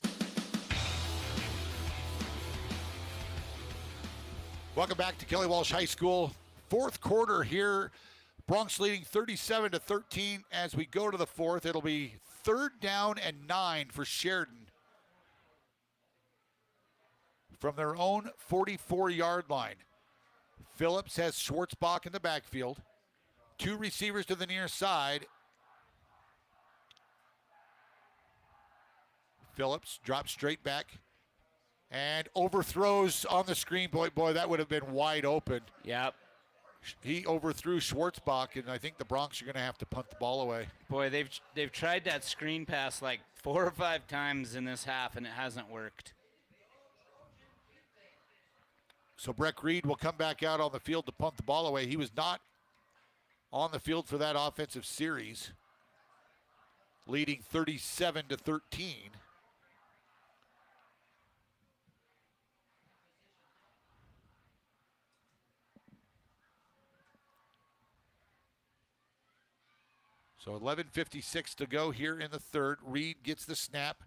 Welcome back to Kelly Walsh High School. Fourth quarter here. Broncs leading 37-13. As we go to the fourth, it'll be 3rd down and 9 for Sheridan from their own 44-yard line. Phillips has Schwartzbach in the backfield. 2 receivers to the near side. Phillips drops straight back and overthrows on the screen. Boy, that would have been wide open. Yep. He overthrew Schwartzbach, and I think the Broncs are going to have to punt the ball away. Boy, they've tried that screen pass like 4 or 5 times in this half, and it hasn't worked. So Breck Reed will come back out on the field to punt the ball away. He was not on the field for that offensive series, leading 37-13. So 11:56 to go here in the third. Reed gets the snap.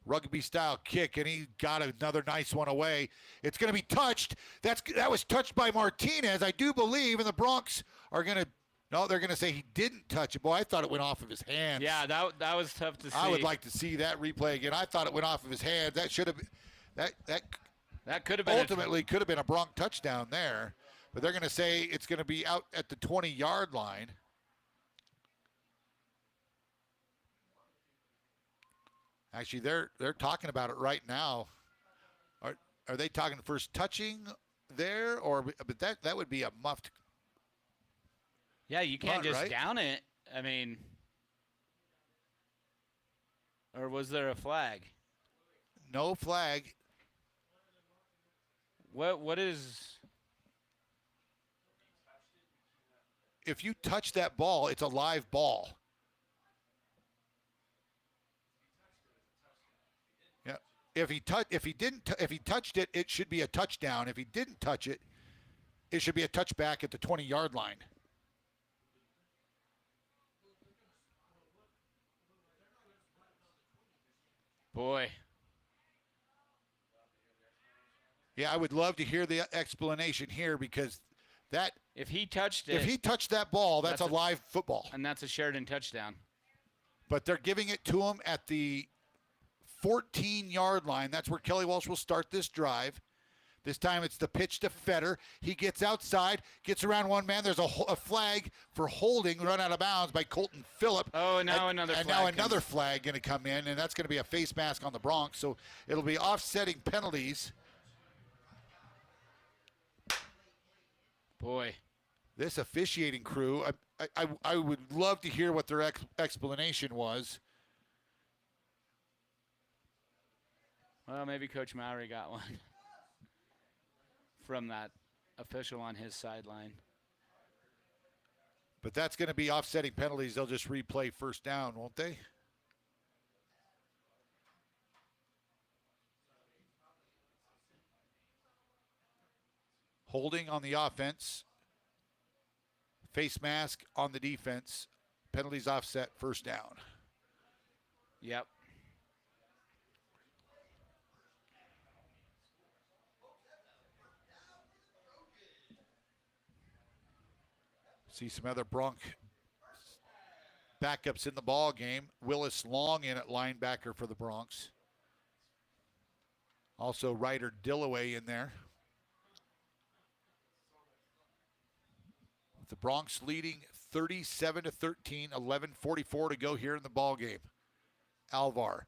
Rugby-style kick, and he got another nice one away. It's going to be touched. That was touched by Martinez, I do believe, and the Broncs are going to no, they're going to say he didn't touch it. Boy, I thought it went off of his hands. Yeah, that was tough to see. I would like to see that replay again. I thought it went off of his hands. That should have been that could have been ultimately could have been a Bronc touchdown there. But they're going to say it's going to be out at the 20-yard line. Actually, they're talking about it right now. Are they talking first touching there, or but that would be a muffed. Yeah, you can't just right? down it. I mean, or was there a flag? No flag. What is? If you touch that ball, it's a live ball. Yeah. If he touched it, it should be a touchdown. If he didn't touch it, it should be a touchback at the 20-yard line. Boy. Yeah, I would love to hear the explanation here because If he touched it. If he touched that ball, that's a live football. And that's a Sheridan touchdown. But they're giving it to him at the 14-yard line. That's where Kelly Walsh will start this drive. This time it's the pitch to Fetter. He gets outside, gets around one man. There's a flag for holding, run out of bounds by Colton Phillip. Oh, now another flag. And now another flag going to come in, and that's going to be a face mask on the Bronc. So it'll be offsetting penalties. Boy. This officiating crew, I would love to hear what their explanation was. Well, maybe Coach Mowry got one from that official on his sideline. But that's going to be offsetting penalties. They'll just replay first down, won't they? Holding on the offense. Face mask on the defense. Penalties offset, first down. Yep. See some other Bronc backups in the ball game. Willis Long in at linebacker for the Broncs. Also Ryder Dillaway in there. The Broncs leading 37-13, 11:44 to go here in the ball game. Alvar.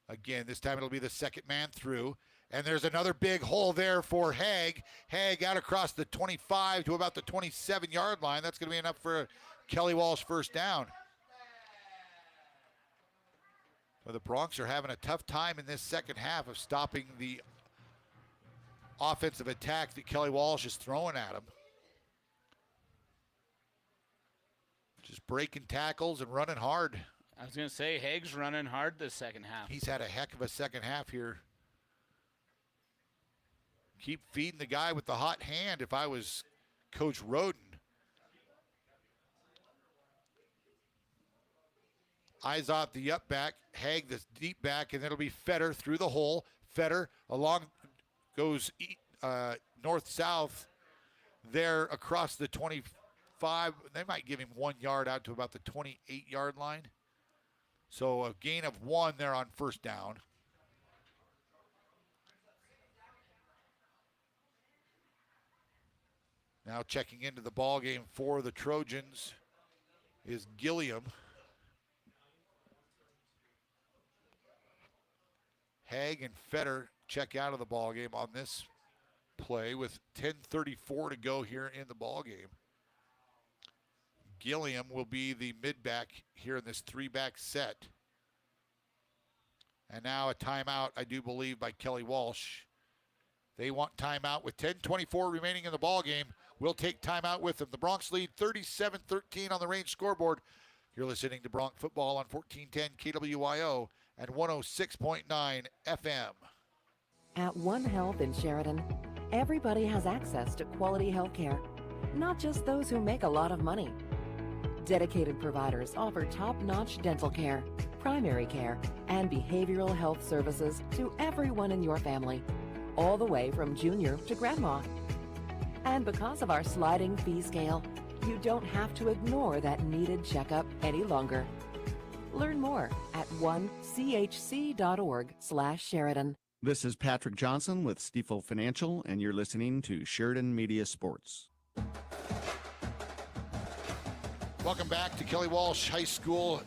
Again, this time it'll be the second man through. And there's another big hole there for Haig. Haig out across the 25 to about the 27-yard line. That's going to be enough for a Kelly Walsh first down. Well, the Broncs are having a tough time in this second half of stopping the offensive attack that Kelly Walsh is throwing at them. Just breaking tackles and running hard. I was going to say, Haig's running hard this second half. He's had a heck of a second half here. Keep feeding the guy with the hot hand if I was Coach Roden. Eyes off the up back, Haig the deep back, and it'll be Fetter through the hole. Fetter along goes north-south there across the 25. They might give him 1 yard out to about the 28-yard line. So a gain of 1 there on first down. Now checking into the ball game for the Trojans is Gilliam. Haig and Fetter check out of the ball game on this play with 10:34 to go here in the ball game. Gilliam will be the mid-back here in this 3-back set. And now a timeout, I do believe, by Kelly Walsh. They want timeout with 10:24 remaining in the ball game. We'll take timeout with them. The Broncs lead 37-13 on the Range scoreboard. You're listening to Bronc football on 1410 KWYO and 106.9 FM. At One Health in Sheridan, everybody has access to quality health care, not just those who make a lot of money. Dedicated providers offer top-notch dental care, primary care, and behavioral health services to everyone in your family, all the way from junior to grandma. And because of our sliding fee scale, you don't have to ignore that needed checkup any longer. Learn more at onechc.org/Sheridan. This is Patrick Johnson with Stifel Financial, and you're listening to Sheridan Media Sports. Welcome back to Kelly Walsh High School,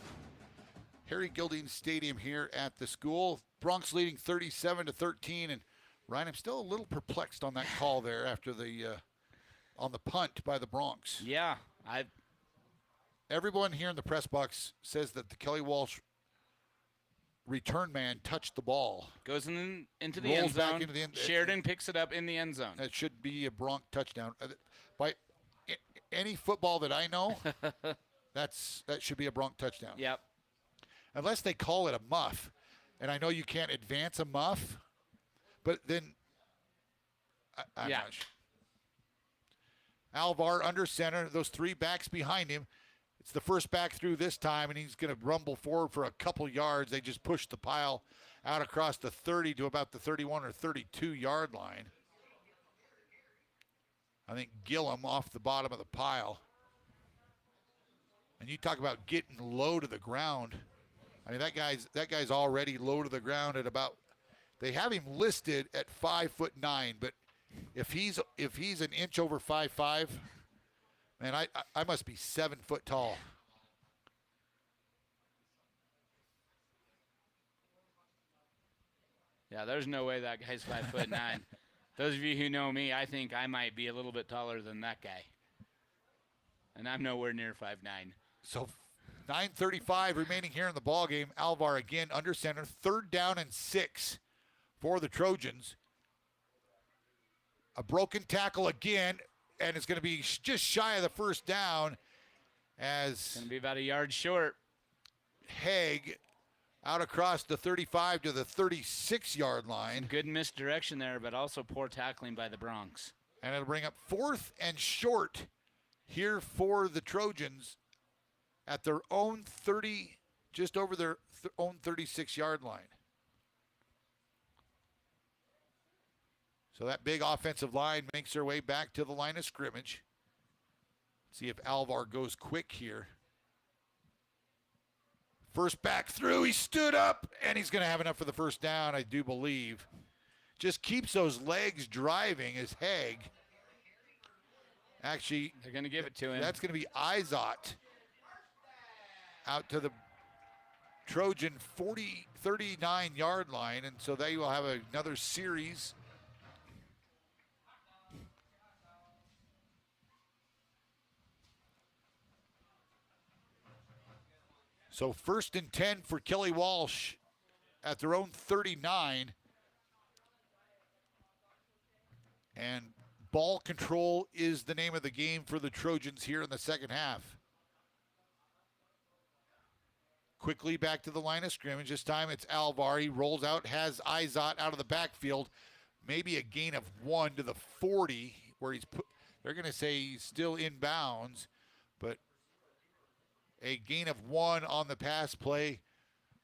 Harry Gilding Stadium here at the school. Broncs leading 37-13, and Ryan, I'm still a little perplexed on that call there after the on the punt by the Broncs. Yeah, everyone here in the press box says that the Kelly Walsh return man touched the ball. Goes into the Rolls end zone. back into the end. Sheridan picks it up in the end zone. That should be a Bronc touchdown. By any football that I know, that should be a Bronc touchdown. Yep. Unless they call it a muff. And I know you can't advance a muff, but then I'm not sure. Alvar under center, those 3 backs behind him. It's the first back through this time, and he's going to rumble forward for a couple yards. They just push the pile out across the 30 to about the 31 or 32-yard line. I think Gillum off the bottom of the pile. And you talk about getting low to the ground. I mean, that guy's already low to the ground at about. They have him listed at 5'9", but if he's an inch over 5'5", man, I must be 7 foot tall. Yeah, there's no way that guy's 5'9". Those of you who know me, I think I might be a little bit taller than that guy. And I'm nowhere near 5'9". So 9:35 remaining here in the ball game. Alvar again under center. 3rd down and 6 for the Trojans. A broken tackle again, and it's going to be just shy of the 1st down as going to be about a yard short. Haig out across the 35 to the 36-yard line. Some good misdirection there, but also poor tackling by the Broncs. And it'll bring up 4th and short here for the Trojans at their own 30, just over their own 36-yard line. So that big offensive line makes their way back to the line of scrimmage. See if Alvar goes quick here. First back through, he stood up, and he's going to have enough for the 1st down, I do believe. Just keeps those legs driving as Haig. Actually, they're going to give it to him. That's going to be Izot out to the Trojan 39-yard line, and so they will have another series. So 1st and 10 for Kelly Walsh at their own 39. And ball control is the name of the game for the Trojans here in the second half. Quickly back to the line of scrimmage. This time it's Alvar. He rolls out, has Izot out of the backfield. Maybe a gain of 1 to the 40 where he's put. They're going to say he's still in bounds, but a gain of 1 on the pass play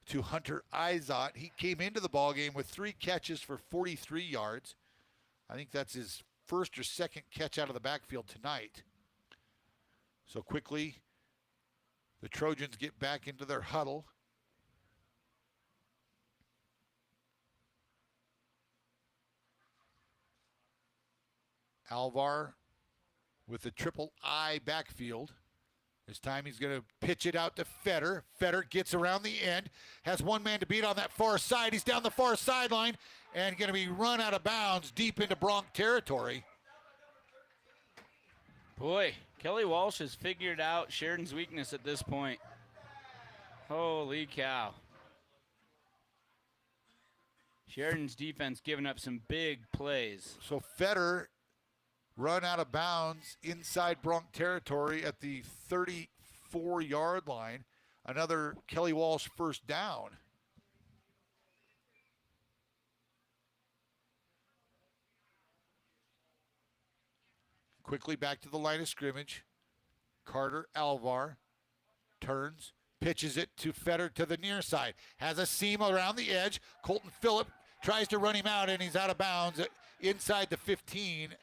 to Hunter Izot. He came into the ballgame with 3 catches for 43 yards. I think that's his 1st or 2nd catch out of the backfield tonight. So quickly, the Trojans get back into their huddle. Alvar with the triple I backfield. This time he's going to pitch it out to Fetter. Fetter gets around the end, has one man to beat on that far side. He's down the far sideline and going to be run out of bounds deep into Bronc territory. Boy, Kelly Walsh has figured out Sheridan's weakness at this point. Holy cow. Sheridan's defense giving up some big plays. So Fetter run out of bounds inside Bronc territory at the 34-yard line. Another Kelly Walsh 1st down. Quickly back to the line of scrimmage. Carter Alvar turns, pitches it to Fetter to the near side. Has a seam around the edge. Colton Phillip tries to run him out, and he's out of bounds inside the 15.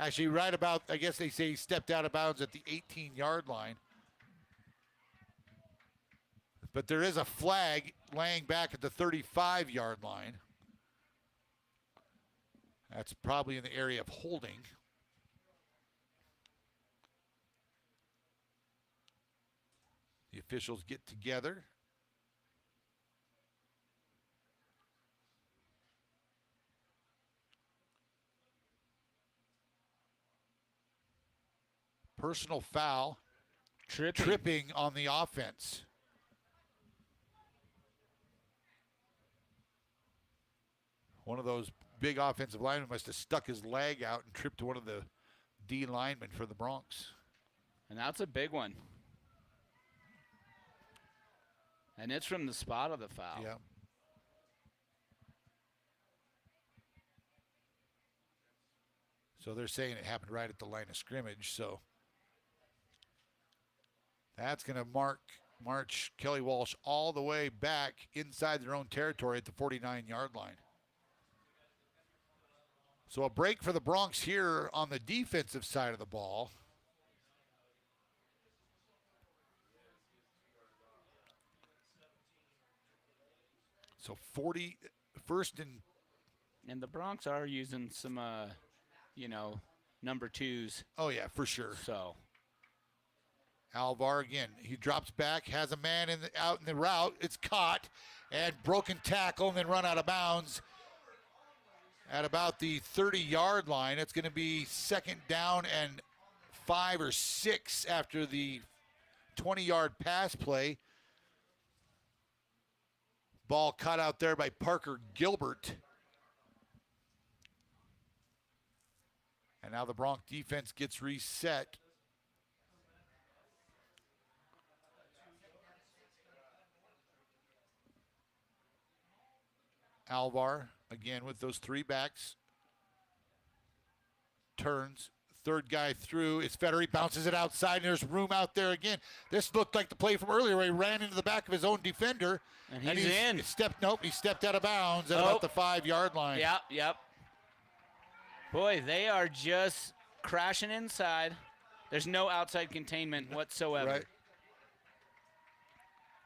Actually, right about, I guess they say he stepped out of bounds at the 18-yard line. But there is a flag laying back at the 35-yard line. That's probably in the area of holding. The officials get together. Personal foul. Tripping on the offense. One of those big offensive linemen must have stuck his leg out and tripped one of the D linemen for the Broncs. And that's a big one. And it's from the spot of the foul. Yeah. So they're saying it happened right at the line of scrimmage. So that's going to march Kelly Walsh all the way back inside their own territory at the 49-yard line. So a break for the Broncs here on the defensive side of the ball. So 41st and the Broncs are using some, number 2s. Oh, yeah, for sure. So Alvar again, he drops back, has a man out in the route. It's caught and broken tackle and then run out of bounds at about the 30-yard line. It's going to be 2nd down and 5 or 6 after the 20-yard pass play. Ball caught out there by Parker Gilbert. And now the Bronc defense gets reset. Alvar, again with those 3 backs. Turns, 3rd guy through. It's Federer, he bounces it outside, and there's room out there again. This looked like the play from earlier where he ran into the back of his own defender. And he's in. He stepped out of bounds at about the 5-yard line. Yep. Boy, they are just crashing inside. There's no outside containment whatsoever. Right.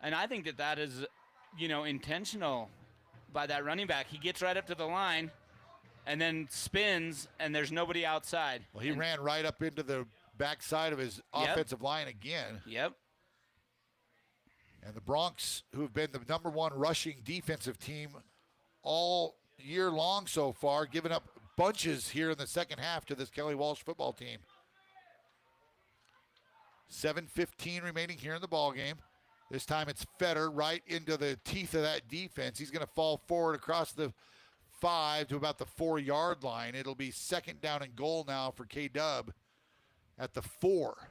And I think that is, intentional by that running back. He gets right up to the line and then spins, and there's nobody outside. Well, he ran right up into the backside of his offensive line again. Yep. And the Broncs, who have been the number 1 rushing defensive team all year long so far, giving up bunches here in the second half to this Kelly Walsh football team. 7:15 remaining here in the ball game. This time it's Feder right into the teeth of that defense. He's going to fall forward across the 5 to about the 4-yard line. It'll be 2nd down and goal now for K-Dub at the 4.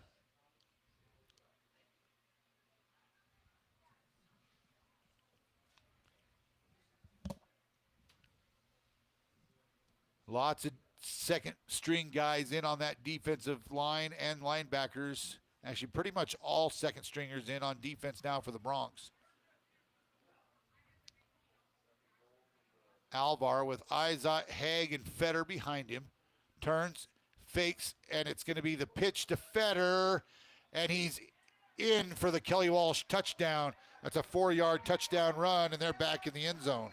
Lots of second string guys in on that defensive line and linebackers. Actually, pretty much all second stringers in on defense now for the Broncs. Alvar with Izot, Haig, and Feder behind him. Turns, fakes, and it's going to be the pitch to Feder. And he's in for the Kelly Walsh touchdown. That's a 4-yard touchdown run, and they're back in the end zone.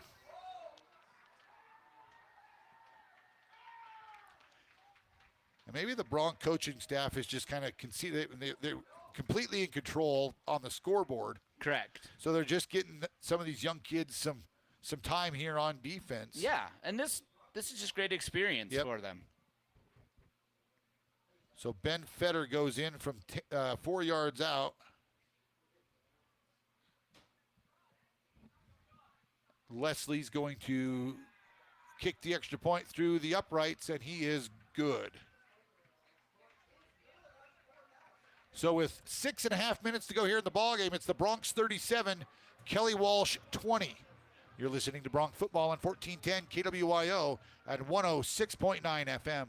And maybe the Bronc coaching staff is just kind of conceded. They're completely in control on the scoreboard. Correct. So they're just getting some of these young kids some time here on defense. Yeah, and this is just great experience for them. So Ben Feder goes in from 4 yards out. Leslie's going to kick the extra point through the uprights, and he is good. So with 6.5 minutes to go here in the ballgame, it's the Broncs 37, Kelly Walsh 20. You're listening to Bronc Football on 1410 KWYO at 106.9 FM.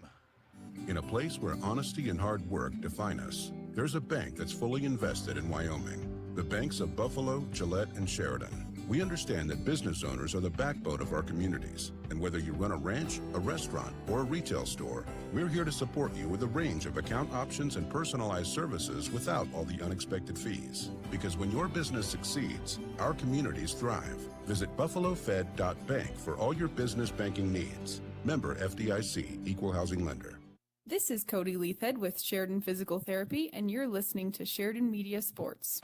In a place where honesty and hard work define us, there's a bank that's fully invested in Wyoming. The banks of Buffalo, Gillette, and Sheridan. We understand that business owners are the backbone of our communities. And whether you run a ranch, a restaurant, or a retail store, we're here to support you with a range of account options and personalized services without all the unexpected fees. Because when your business succeeds, our communities thrive. Visit buffalofed.bank for all your business banking needs. Member FDIC, Equal Housing Lender. This is Cody Leithhead with Sheridan Physical Therapy, and you're listening to Sheridan Media Sports.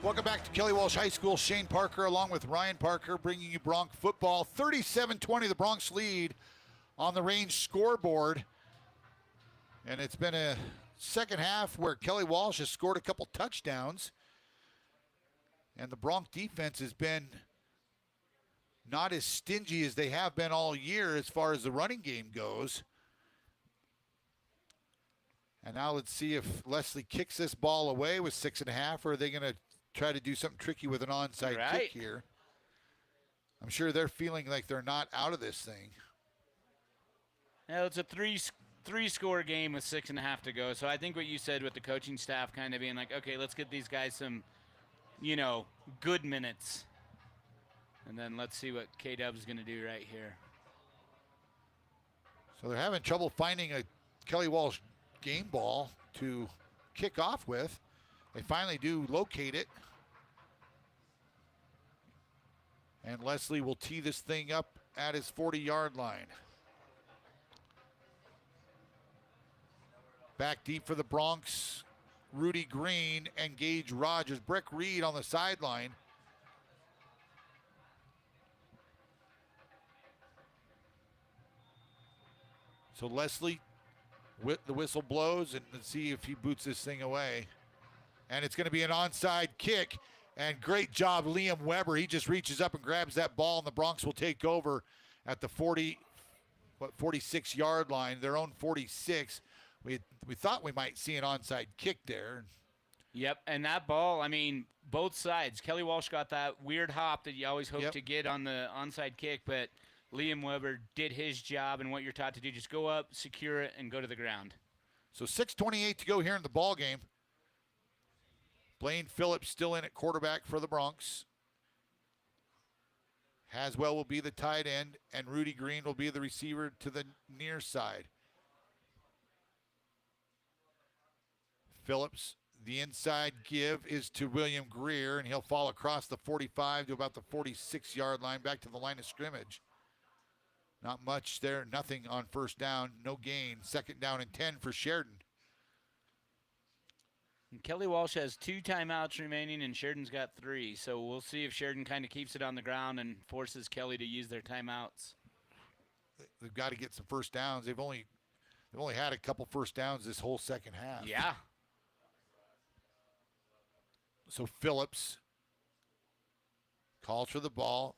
Welcome back to Kelly Walsh High School. Shane Parker along with Ryan Parker bringing you Bronc football. 37-20, the Broncs lead on the range scoreboard. And it's been a second half where Kelly Walsh has scored a couple touchdowns. And the Bronc defense has been not as stingy as they have been all year as far as the running game goes. And now let's see if Leslie kicks this ball away with 6.5, or are they going to try to do something tricky with an onside kick here? I'm sure they're feeling like they're not out of this thing. Yeah, it's a three-score game with 6.5 to go. So I think what you said with the coaching staff kind of being like, okay, let's get these guys some, good minutes. And then let's see what K-Dub's going to do right here. So they're having trouble finding a Kelly Walsh game ball to kick off with. They finally do locate it. And Leslie will tee this thing up at his 40-yard line. Back deep for the Broncs, Rudy Green and Gage Rogers. Brick Reed on the sideline. So Leslie, the whistle blows, and let's see if he boots this thing away. And it's going to be an onside kick. And great job, Liam Weber. He just reaches up and grabs that ball, and the Broncs will take over at the 46-yard line, their own 46. We thought we might see an onside kick there. Yep, and that ball, I mean, both sides. Kelly Walsh got that weird hop that you always hope to get on the onside kick, but Liam Weber did his job, and what you're taught to do, just go up, secure it, and go to the ground. So 6:28 to go here in the ball game. Blaine Phillips still in at quarterback for the Broncs. Haswell will be the tight end, and Rudy Green will be the receiver to the near side. Phillips, the inside give is to William Greer, and he'll fall across the 45 to about the 46-yard line, back to the line of scrimmage. Not much there, nothing on first down, no gain. 2nd down and 10 for Sheridan. And Kelly Walsh has 2 timeouts remaining, and Sheridan's got 3. So we'll see if Sheridan kind of keeps it on the ground and forces Kelly to use their timeouts. They've got to get some first downs. They've only had a couple first downs this whole second half. Yeah. So Phillips calls for the ball,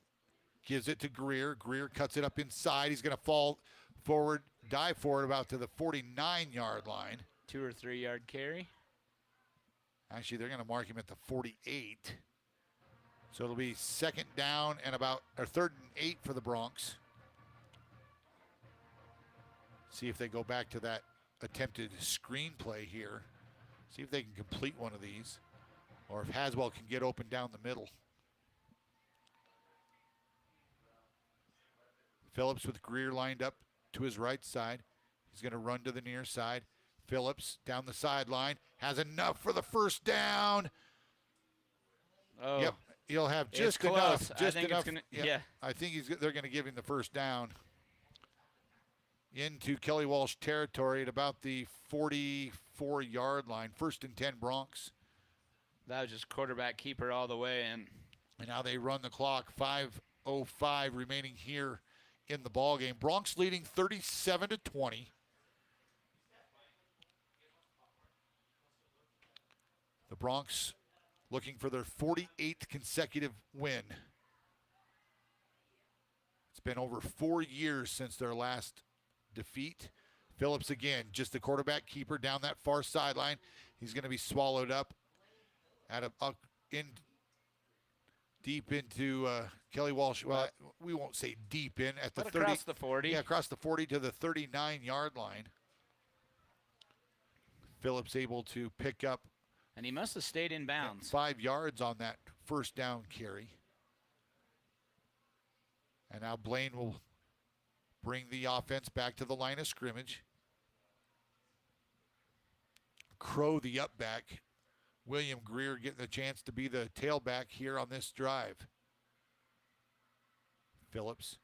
gives it to Greer. Greer cuts it up inside. He's going to fall forward, dive forward about to the 49-yard line. 2 or 3 yard carry. Actually, they're going to mark him at the 48. So it'll be 2nd down and 3rd and 8 for the Broncs. See if they go back to that attempted screenplay here. See if they can complete one of these, or if Haswell can get open down the middle. Phillips with Greer lined up to his right side. He's going to run to the near side. Phillips down the sideline has enough for the first down. Oh, yep, he'll have just close. enough. I Just think enough. it's gonna, yeah, I think they're going to give him the first down. Into Kelly Walsh territory at about the 44-yard line. 1st and 10 Broncs. That was just quarterback keeper all the way, and now they run the clock. 5:05 remaining here in the ball game. Broncs leading 37-20. The Broncs looking for their 48th consecutive win. It's been over 4 years since their last defeat. Phillips again, just the quarterback keeper down that far sideline. He's going to be swallowed up deep into Kelly Walsh. Well, we won't say deep in, at the 30. Across the 40. Yeah, across the 40 to the 39-yard line. Phillips able to pick up. And he must have stayed in bounds. 5 yards on that first down carry. And now Blaine will bring the offense back to the line of scrimmage. Crow, the up back. William Greer getting the chance to be the tailback here on this drive. Phillips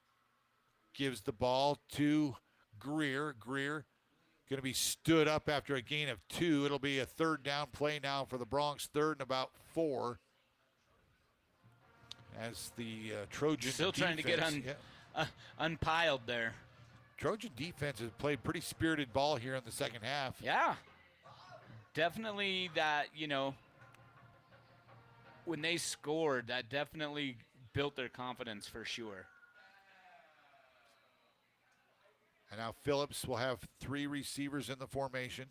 gives the ball to Greer. Greer going to be stood up after a gain of 2. It'll be a 3rd down play now for the Broncs, 3rd and about 4. As the Trojan Still trying to get unpiled there. Trojan defense has played pretty spirited ball here in the second half. Yeah. Definitely that, when they scored, that definitely built their confidence for sure. And now Phillips will have 3 receivers in the formation.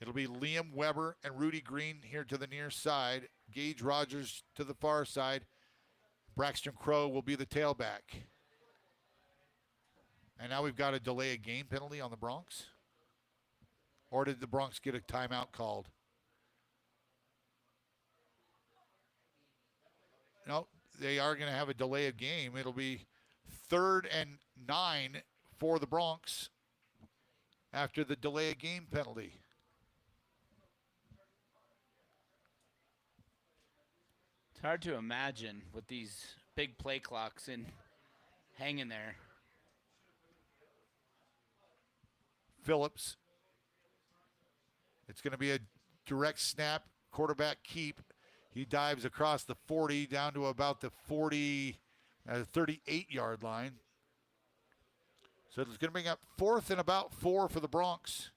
It'll be Liam Weber and Rudy Green here to the near side. Gage Rogers to the far side. Braxton Crow will be the tailback. And now we've got a delay of game penalty on the Broncs. Or did the Broncs get a timeout called? no, they are going to have a delay of game. It'll be 3rd and 9 for the Broncs after the delay of game penalty. It's hard to imagine with these big play clocks and hanging there. Phillips. It's going to be a direct snap, quarterback keep. He dives across the 40 down to about the 38-yard line. So it's going to bring up 4th and about 4 for the Broncs.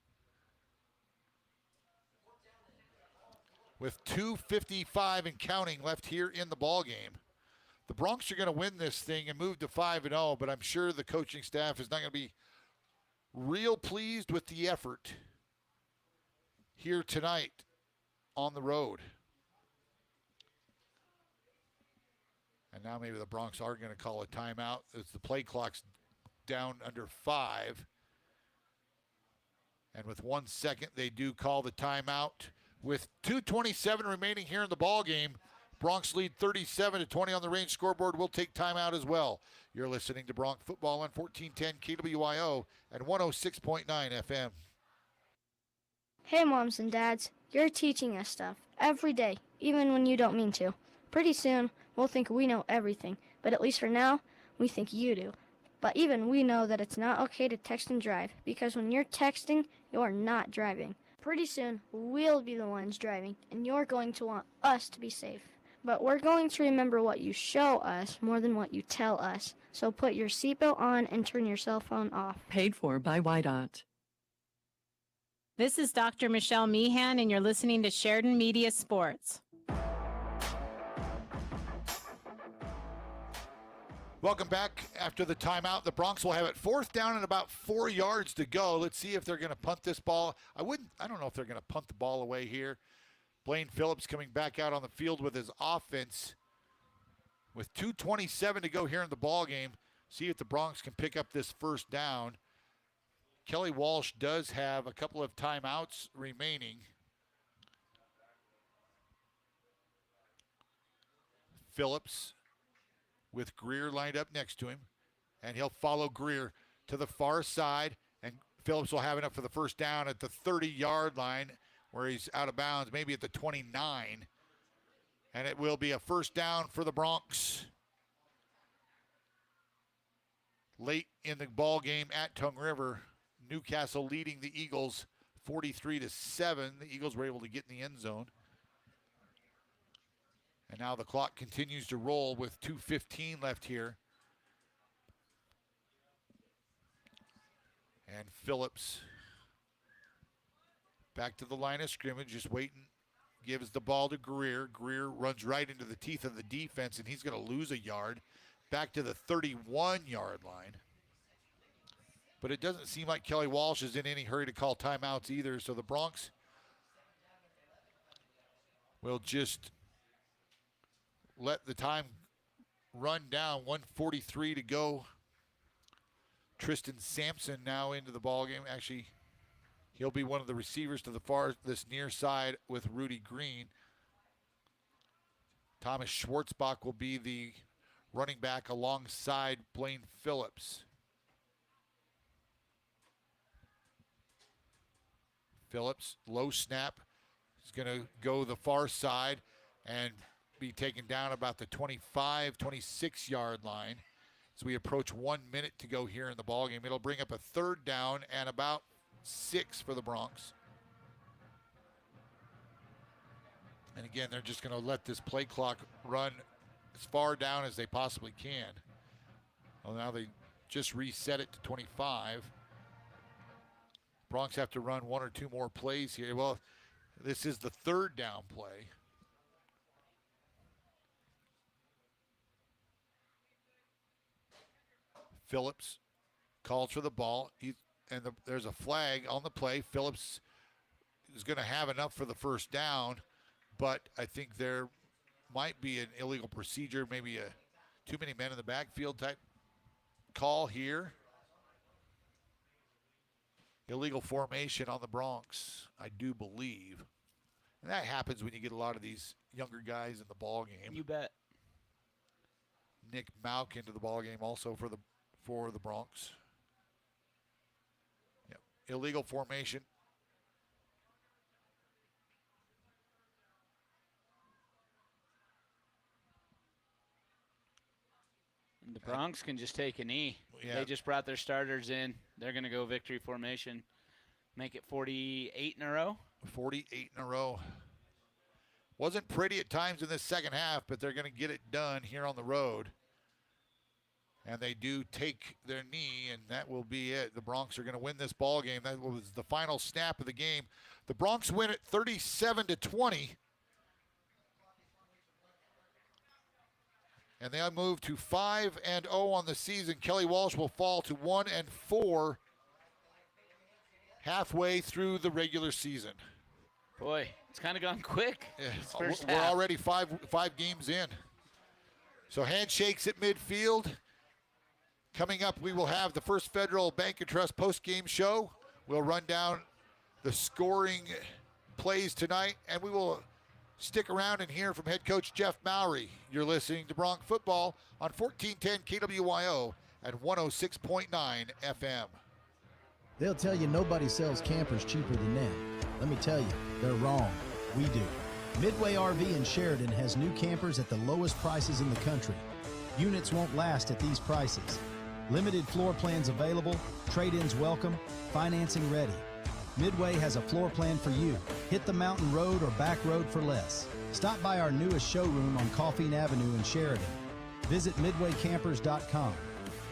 With 2:55 and counting left here in the ball game. The Broncs are going to win this thing and move to 5-0, but I'm sure the coaching staff is not going to be real pleased with the effort here tonight on the road. And now maybe the Broncs are going to call a timeout as the play clock's down under 5. And with 1 second, they do call the timeout. With 2:27 remaining here in the ball game, Broncs lead 37-20 on the range scoreboard. We'll take timeout as well. You're listening to Bronc Football on 1410 KWYO and 106.9 FM. Hey, moms and dads, you're teaching us stuff every day, even when you don't mean to. Pretty soon, we'll think we know everything, but at least for now, we think you do. But even we know that it's not okay to text and drive, because when you're texting, you're not driving. Pretty soon, we'll be the ones driving, and you're going to want us to be safe. But we're going to remember what you show us more than what you tell us. So put your seatbelt on and turn your cell phone off. Paid for by YDOT. This is Dr. Michelle Meehan, and you're listening to Sheridan Media Sports. Welcome back after the timeout. The Broncs will have it 4th down and about 4 yards to go. Let's see if they're going to punt this ball. I don't know if they're going to punt the ball away here. Blaine Phillips coming back out on the field with his offense with 2:27 to go here in the ball game. See if the Broncs can pick up this 1st down. Kelly Walsh does have a couple of timeouts remaining. Phillips with Greer lined up next to him, and he'll follow Greer to the far side, and Phillips will have enough for the 1st down at the 30-yard line where he's out of bounds, maybe at the 29, and it will be a 1st down for the Broncs. Late in the ball game at Tongue River, Newcastle leading the Eagles 43-7. The Eagles were able to get in the end zone. And now the clock continues to roll with 2:15 left here. And Phillips back to the line of scrimmage, just waiting. Gives the ball to Greer. Greer runs right into the teeth of the defense, and he's going to lose a yard. Back to the 31-yard line. But it doesn't seem like Kelly Walsh is in any hurry to call timeouts either, so the Broncs will just let the time run down. 1:43 to go. Tristan Sampson now into the ball game. Actually, he'll be one of the receivers to the this near side with Rudy Green. Thomas Schwartzbach will be the running back alongside Blaine Phillips. Phillips, low snap. He's going to go the far side and be taken down about the 25, 26-yard line as we approach 1 minute to go here in the ballgame. It'll bring up a 3rd down and about 6 for the Broncs. And again, they're just going to let this play clock run as far down as they possibly can. Well, now they just reset it to 25. Broncs have to run 1 or 2 more plays here. Well, this is the 3rd down play. Phillips calls for the ball. There's a flag on the play. Phillips is going to have enough for the 1st down, but I think there might be an illegal procedure, maybe a too many men in the backfield type call here. Illegal formation on the Broncs, I do believe. And that happens when you get a lot of these younger guys in the ball game. You bet. Nick Mauk into the ballgame also for the Broncs. Yep. Illegal formation. The Broncs can just take a knee. Yeah. They just brought their starters in. They're going to go victory formation. Make it 48 in a row. 48 in a row. Wasn't pretty at times in this second half, but they're going to get it done here on the road. And they do take their knee, and that will be it. The Broncs are going to win this ball game. That was the final snap of the game. The Broncs win it 37-20. And they'll move to 5-0 on the season. Kelly Walsh will fall to 1-4 halfway through the regular season. Boy, it's kind of gone quick. Yeah, we're already five games in. So handshakes at midfield. Coming up, we will have the First Federal Bank and Trust post-game show. We'll run down the scoring plays tonight, and we will stick around and hear from head coach Jeff Mowry. You're listening to Bronc Football on 1410 KWYO at 106.9 FM. They'll tell you nobody sells campers cheaper than them. Let me tell you, they're wrong. We do. Midway RV in Sheridan has new campers at the lowest prices in the country. Units won't last at these prices. Limited floor plans available, trade-ins welcome, financing ready. Midway has a floor plan for you. Hit the mountain road or back road for less. Stop by our newest showroom on Coffeen Avenue in Sheridan. Visit midwaycampers.com.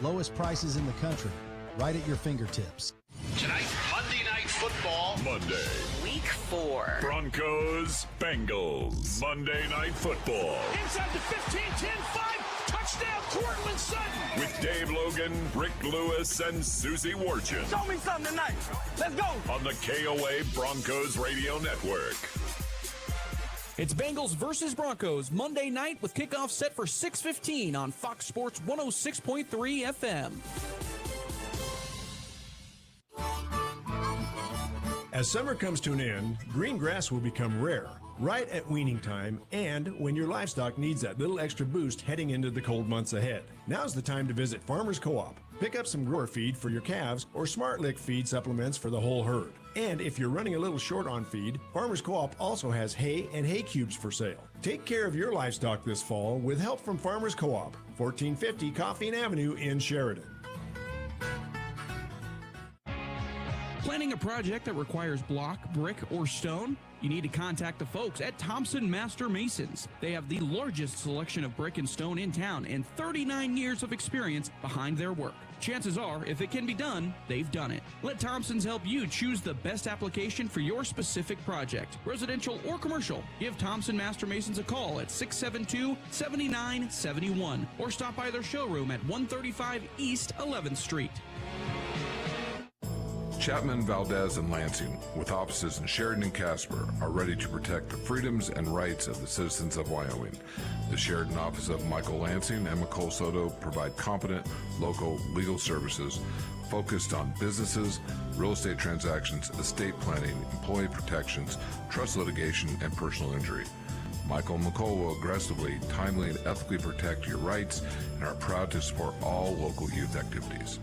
Lowest prices in the country, right at your fingertips. Tonight, Monday Night Football. Monday. Week 4. Broncos, Bengals. Monday Night Football. Inside the 15, 10, 5. Touchdown, Cortland Sutton. With Dave Logan, Rick Lewis, and Susie Warchin. Show me something tonight. Let's go. On the KOA Broncos Radio Network. It's Bengals versus Broncos Monday night with kickoff set for 6:15 on Fox Sports 106.3 FM. As summer comes to an end, green grass will become rare, right at weaning time and when your livestock needs that little extra boost heading into the cold months ahead. Now's the time to visit Farmers Co-op. Pick up some grower feed for your calves or Smart Lick feed supplements for the whole herd. And if you're running a little short on feed, Farmers Co-op also has hay and hay cubes for sale. Take care of your livestock this fall with help from Farmers Co-op, 1450 Coffeen Avenue in Sheridan. Planning a project that requires block, brick, or stone? You need to contact the folks at Thompson Master Masons. They have the largest selection of brick and stone in town and 39 years of experience behind their work. Chances are, if it can be done, they've done it. Let Thompson's help you choose the best application for your specific project, residential or commercial. Give Thompson Master Masons a call at 672-7971 or stop by their showroom at 135 East 11th Street. Chapman, Valdez, and Lansing, with offices in Sheridan and Casper, are ready to protect the freedoms and rights of the citizens of Wyoming. The Sheridan office of Michael Lansing and McCole Soto provide competent local legal services focused on businesses, real estate transactions, estate planning, employee protections, trust litigation, and personal injury. Michael and McCole will aggressively, timely, and ethically protect your rights and are proud to support all local youth activities.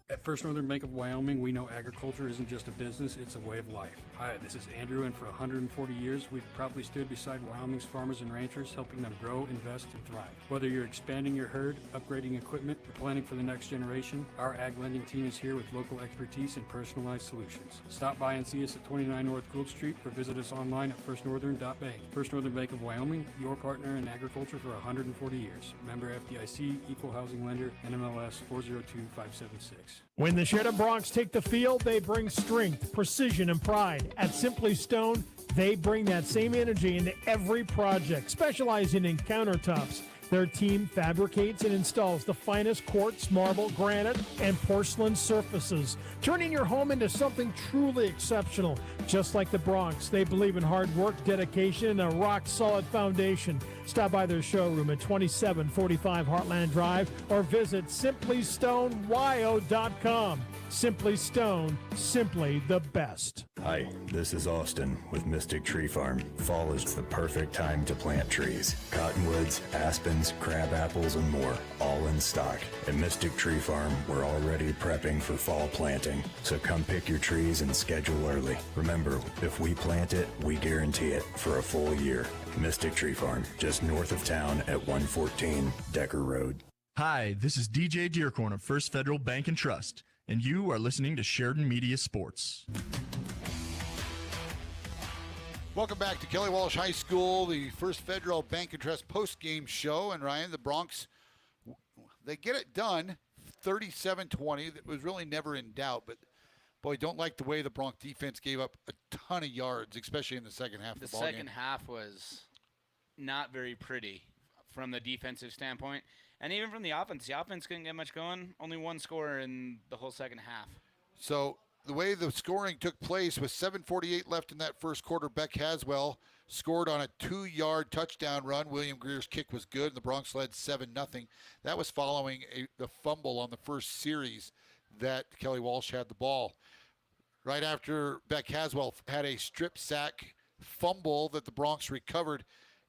At First Northern Bank of Wyoming, we know agriculture isn't just a business, it's a way of life. Hi, this is Andrew, and for 140 years, we've proudly stood beside Wyoming's farmers and ranchers, helping them grow, invest, and thrive. Whether you're expanding your herd, upgrading equipment, or planning for the next generation, our ag lending team is here with local expertise and personalized solutions. Stop by and see us at 29 North Gould Street or visit us online at firstnorthern.bank. First Northern Bank of Wyoming, your partner in agriculture for 140 years. Member FDIC, Equal Housing Lender, NMLS 402576. When the Sheridan Broncs take the field, they bring strength, precision, and pride. At Simply Stone, they bring that same energy into every project, specializing in countertops. Their team fabricates and installs the finest quartz, marble, granite, and porcelain surfaces, turning your home into something truly exceptional. Just like the Broncs, they believe in hard work, dedication, and a rock-solid foundation. Stop by their showroom at 2745 Heartland Drive or visit simplystonewyo.com. Simply Stone, simply the best. Hi, this is Austin with Mystic Tree Farm. Fall is the perfect time to plant trees. Cottonwoods, aspens, crab apples, and more, all in stock. At Mystic Tree Farm, we're already prepping for fall planting. So come pick your trees and schedule early. Remember, if we plant it, we guarantee it for a full year. Mystic Tree Farm, just north of town at 114 Decker Road. Hi, this is DJ Dearcorn of First Federal Bank and Trust, and you are listening to Sheridan Media Sports. Welcome back to Kelly Walsh High School, the First Federal Bank and Trust post-game show. And Ryan, the Broncs, they get it done, 37-20. That was really never in doubt. But, boy, don't like the way the Bronc defense gave up a ton of yards, especially in the second half of the ballgame. The second half was not very pretty from the defensive standpoint. And even from the offense couldn't get much going. Only one score in the whole second half. So the way the scoring took place was 7:48 left in that first quarter. Beck Haswell scored on a 2-yard touchdown run. William Greer's kick was good, and the Broncs led 7-0. That was following the fumble on the first series that Kelly Walsh had the ball. Right after Beck Haswell had a strip sack fumble that the Broncs recovered,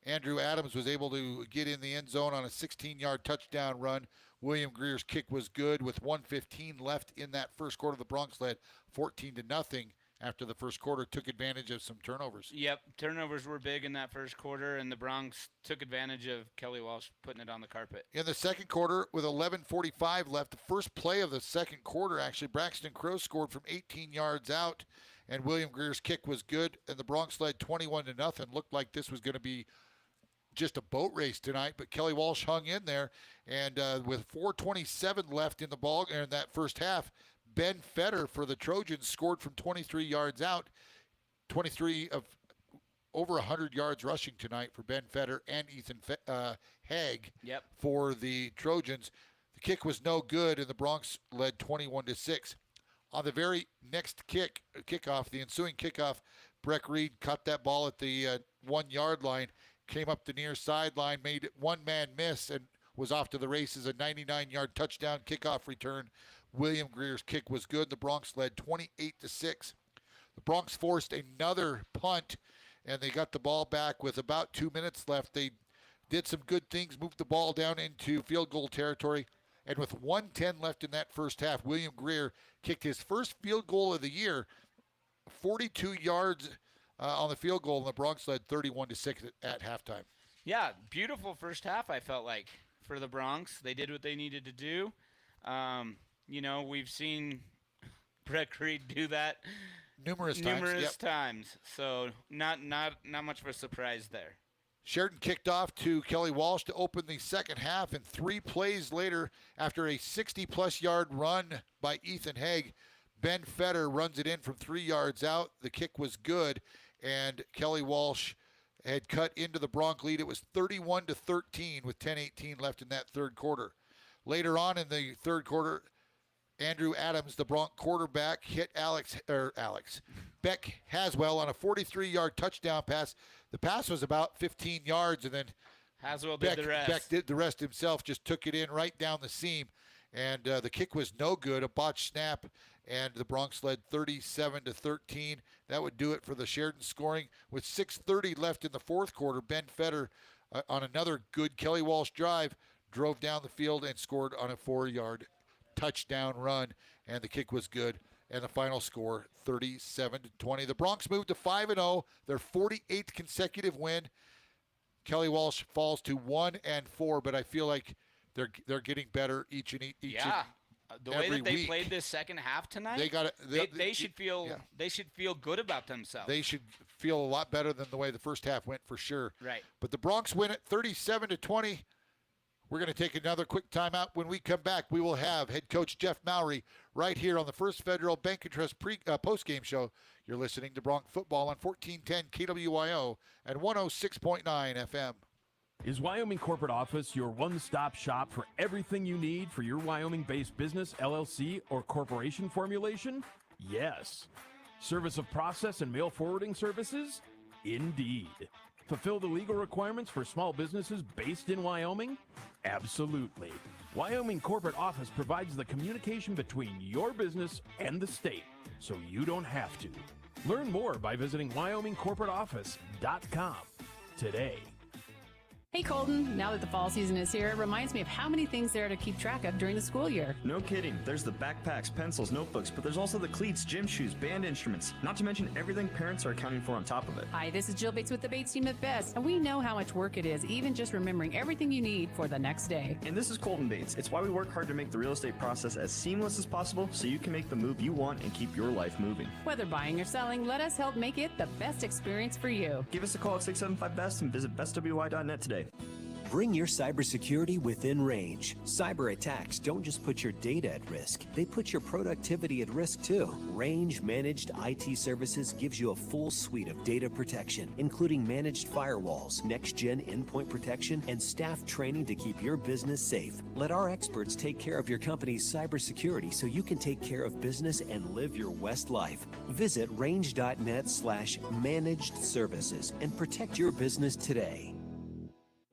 Andrew Adams was able to get in the end zone on a 16-yard touchdown run. William Greer's kick was good with 1:15 left in that first quarter. The Broncs led 14-0 after the first quarter, took advantage of some turnovers. Yep, turnovers were big in that first quarter, and the Broncs took advantage of Kelly Walsh putting it on the carpet. In the second quarter, with 11:45 left, the first play of the second quarter, actually, Braxton Crowe scored from 18 yards out, and William Greer's kick was good, and the Broncs led 21-0. Looked like this was going to be just a boat race tonight, but Kelly Walsh hung in there, and with 4:27 left in the ball in that first half, Ben Fetter for the Trojans scored from 23 yards out. 23 of over 100 yards rushing tonight for Ben Fetter and Ethan Haig for the Trojans. The kick was no good, and the Broncs led 21-6. On the very next kickoff, the ensuing kickoff, Breck Reed caught that ball at the 1-yard line, came up the near sideline, made it one-man miss, and was off to the races. A 99-yard touchdown kickoff return. William Greer's kick was good. The Broncs led 28-6. The Broncs forced another punt, and they got the ball back with about 2 minutes left. They did some good things, moved the ball down into field goal territory, and with 1:10 left in that first half, William Greer kicked his first field goal of the year, 42 yards on the field goal, and the Broncs led 31-6 at halftime. Yeah, beautiful first half, I felt like, for the Broncs. They did what they needed to do. We've seen Breck Reed do that numerous times. So not much of a surprise there. Sheridan kicked off to Kelly Walsh to open the second half, and 3 plays later, after a 60-plus yard run by Ethan Haig, Ben Fetter runs it in from 3 yards out. The kick was good, and Kelly Walsh had cut into the Bronc lead. It was 31-13 with 10:18 left in that third quarter. Later on in the third quarter, Andrew Adams, the Bronc quarterback, hit Beck Haswell on a 43-yard touchdown pass. The pass was about 15 yards, and then Haswell did the rest. Beck did the rest himself, just took it in right down the seam. And the kick was no good, a botched snap, and the Broncs led 37-13. That would do it for the Sheridan scoring. With 6:30 left in the fourth quarter, Ben Fetter, on another good Kelly Walsh drive, drove down the field and scored on a 4-yard touchdown run, and the kick was good. And the final score, 37-20. The Broncs moved to 5-0, their 48th consecutive win. Kelly Walsh falls to 1-4, but I feel like they're getting better each and the way that they week. Played this second half tonight, they should feel good about themselves. They should feel a lot better than the way the first half went, for sure. Right. But the Broncs win it 37-20. We're going to take another quick timeout. When we come back, we will have head coach Jeff Mowry right here on the First Federal Bank and Trust post-game show. You're listening to Bronc Football on 1410 KWYO and 106.9 FM. Is Wyoming Corporate Office your one-stop shop for everything you need for your Wyoming-based business, LLC, or corporation formulation? Yes. Service of process and mail forwarding services? Indeed. Fulfill the legal requirements for small businesses based in Wyoming? Absolutely. Wyoming Corporate Office provides the communication between your business and the state, so you don't have to. Learn more by visiting WyomingCorporateOffice.com today. Hey Colton, now that the fall season is here, it reminds me of how many things there are to keep track of during the school year. No kidding. There's the backpacks, pencils, notebooks, but there's also the cleats, gym shoes, band instruments, not to mention everything parents are accounting for on top of it. Hi, this is Jill Bates with the Bates team at Best, and we know how much work it is, even just remembering everything you need for the next day. And this is Colton Bates. It's why we work hard to make the real estate process as seamless as possible so you can make the move you want and keep your life moving. Whether buying or selling, let us help make it the best experience for you. Give us a call at 675-BEST and visit bestwy.net today. Bring your cybersecurity within range. Cyber attacks don't just put your data at risk, they put your productivity at risk too. Range Managed IT Services gives you a full suite of data protection, including managed firewalls, next-gen endpoint protection, and staff training to keep your business safe. Let our experts take care of your company's cybersecurity so you can take care of business and live your West life. Visit range.net/managed services and protect your business today.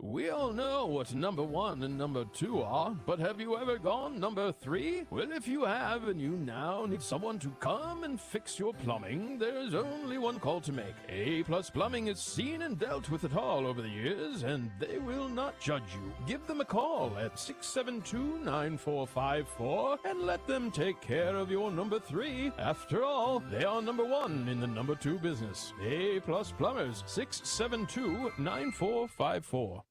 We all know what number 1 and number 2 are, but have you ever gone number 3? Well, if you have and you now need someone to come and fix your plumbing, there's only one call to make. A+ Plumbing has seen and dealt with it all over the years, and they will not judge you. Give them a call at 672-9454 and let them take care of your number 3. After all, they are number 1 in the number 2 business. A+ Plumbers, 672-9454.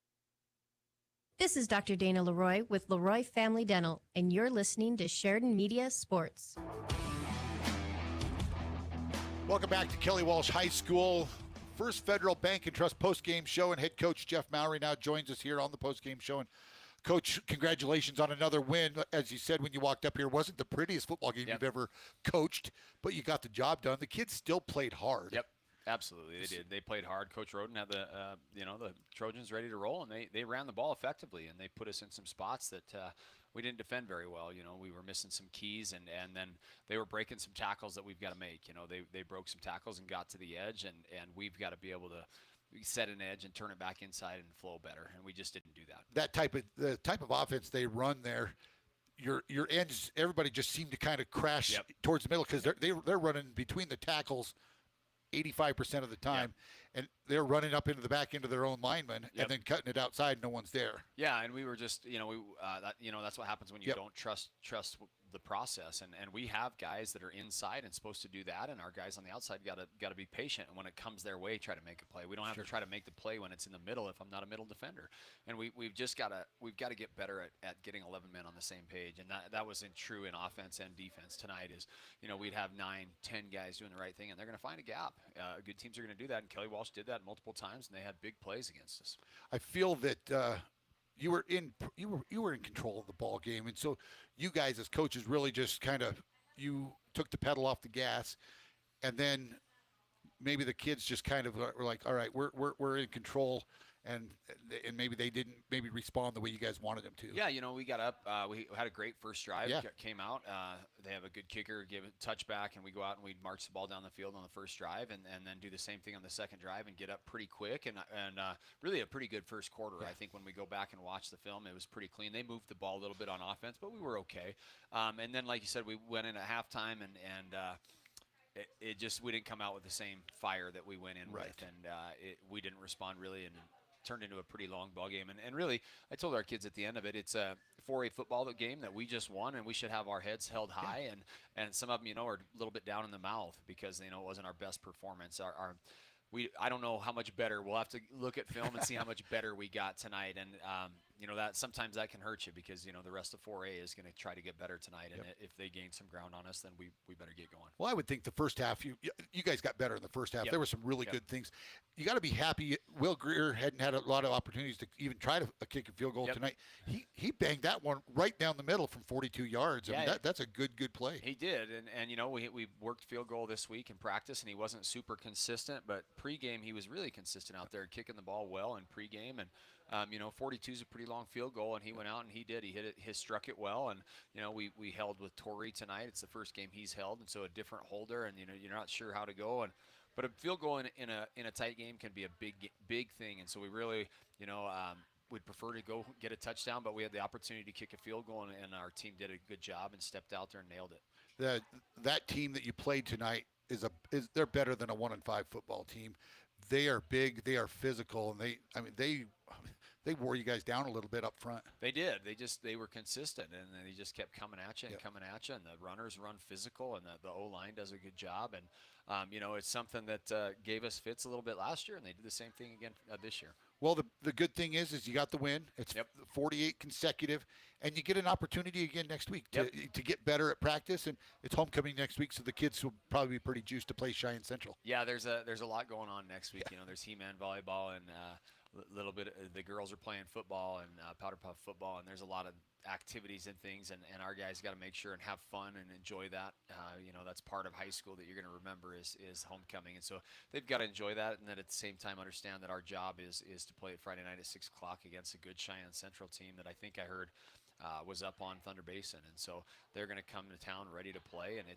This is Dr. Dana Leroy with Leroy Family Dental, and you're listening to Sheridan Media Sports. Welcome back to Kelly Walsh High School. First Federal Bank and Trust postgame show, and head coach Jeff Mowry now joins us here on the postgame show. And Coach, congratulations on another win. As you said when you walked up here, it wasn't the prettiest football game you've ever coached, but you got the job done. The kids still played hard. Yep. Absolutely, they did. They played hard. Coach Roden had the Trojans ready to roll, and they ran the ball effectively, and they put us in some spots that we didn't defend very well. We were missing some keys, and then they were breaking some tackles that we've got to make. They broke some tackles and got to the edge, and we've got to be able to set an edge and turn it back inside and flow better, and we just didn't do that. The type of offense they run there. Your ends, everybody just seemed to kind of crash towards the middle because they're running between the tackles 85% of the time, and they're running up into the back end of their own lineman and then cutting it outside. No one's there. Yeah, and we were just, that's what happens when you don't trust the process. And we have guys that are inside and supposed to do that, and our guys on the outside got to be patient. And when it comes their way, try to make a play. We don't have to try to make the play when it's in the middle if I'm not a middle defender. And we've got to get better at getting 11 men on the same page. And that was true in offense and defense tonight. We'd have 9, 10 guys doing the right thing, and they're going to find a gap. Good teams are going to do that, and Kelly Walsh did that multiple times, and they had big plays against us. I feel that you were in control of the ball game, and so you guys as coaches really just kind of you took the pedal off the gas, and then maybe the kids just kind of were like, all right, we're in control. And maybe they didn't respond the way you guys wanted them to. Yeah, we got up. We had a great first drive. Came out. They have a good kicker, give it touchback, and we go out and we march the ball down the field on the first drive, and then do the same thing on the second drive and get up pretty quick and really a pretty good first quarter. I think when we go back and watch the film, it was pretty clean. They moved the ball a little bit on offense, but we were okay. And then, like you said, we went in at halftime and we didn't come out with the same fire that we went in with, and we didn't respond really, and turned into a pretty long ball game. And really, I told our kids at the end of it, it's a 4A football game that we just won, and we should have our heads held high. And some of them, are a little bit down in the mouth because it wasn't our best performance. I don't know how much better. We'll have to look at film and see how much better we got tonight. And that sometimes that can hurt you because the rest of 4A is going to try to get better tonight. And if they gain some ground on us, then we better get going. Well, I would think the first half you guys got better in the first half. There were some really good things. You got to be happy. Will Greer hadn't had a lot of opportunities to even try to kick a field goal tonight. He banged that one right down the middle from 42 yards. I mean, that's a good play. He did, and we worked field goal this week in practice, and he wasn't super consistent, but pregame he was really consistent out there, kicking the ball well in pregame, and 42 is a pretty long field goal, and he went out and he did. He hit it, struck it well, and we held with Torrey tonight. It's the first game he's held, and so a different holder, and you're not sure how to go, but a field goal in a tight game can be a big thing, and so we really we'd prefer to go get a touchdown, but we had the opportunity to kick a field goal, and our team did a good job and stepped out there and nailed it. That team that you played tonight is they're better than a 1-5 football team. They are big, they are physical, and they wore you guys down a little bit up front. They did. They were consistent, and they just kept coming at you and coming at you. And the runners run physical, and the O-line does a good job. And it's something that gave us fits a little bit last year, and they did the same thing again this year. Well, the good thing is you got the win. It's 48 consecutive, and you get an opportunity again next week to get better at practice. And it's homecoming next week, so the kids will probably be pretty juiced to play Cheyenne Central. Yeah, there's a lot going on next week. There's He-Man volleyball, and a little bit. The girls are playing football and powder puff football, and there's a lot of activities and things, and our guys got to make sure and have fun and enjoy that. That's part of high school that you're going to remember is homecoming, and so they've got to enjoy that, and then at the same time understand that our job is to play Friday night at 6 o'clock against a good Cheyenne Central team that I think I heard was up on Thunder Basin, and so they're going to come to town ready to play, and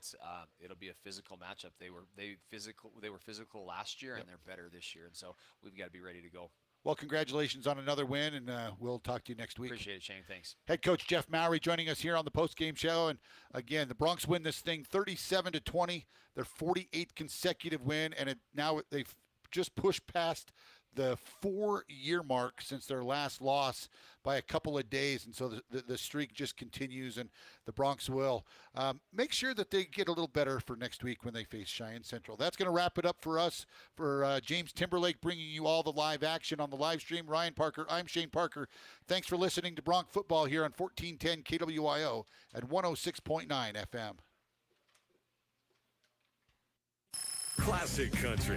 it'll be a physical matchup. They were physical last year, and they're better this year, and so we've got to be ready to go. Well, congratulations on another win, and we'll talk to you next week. Appreciate it, Shane. Thanks. Head coach Jeff Mowry joining us here on the postgame show. And again, the Broncs win this thing 37-20, their 48th consecutive win, and now they've just pushed past the 4-year mark since their last loss by a couple of days, and so the streak just continues, and the Broncs will make sure that they get a little better for next week when they face Cheyenne Central. That's going to wrap it up for us. For James Timberlake bringing you all the live action on the live stream, Ryan Parker, I'm Shane Parker. Thanks for listening to Bronc Football here on 1410 KWIO at 106.9 FM. Classic Country.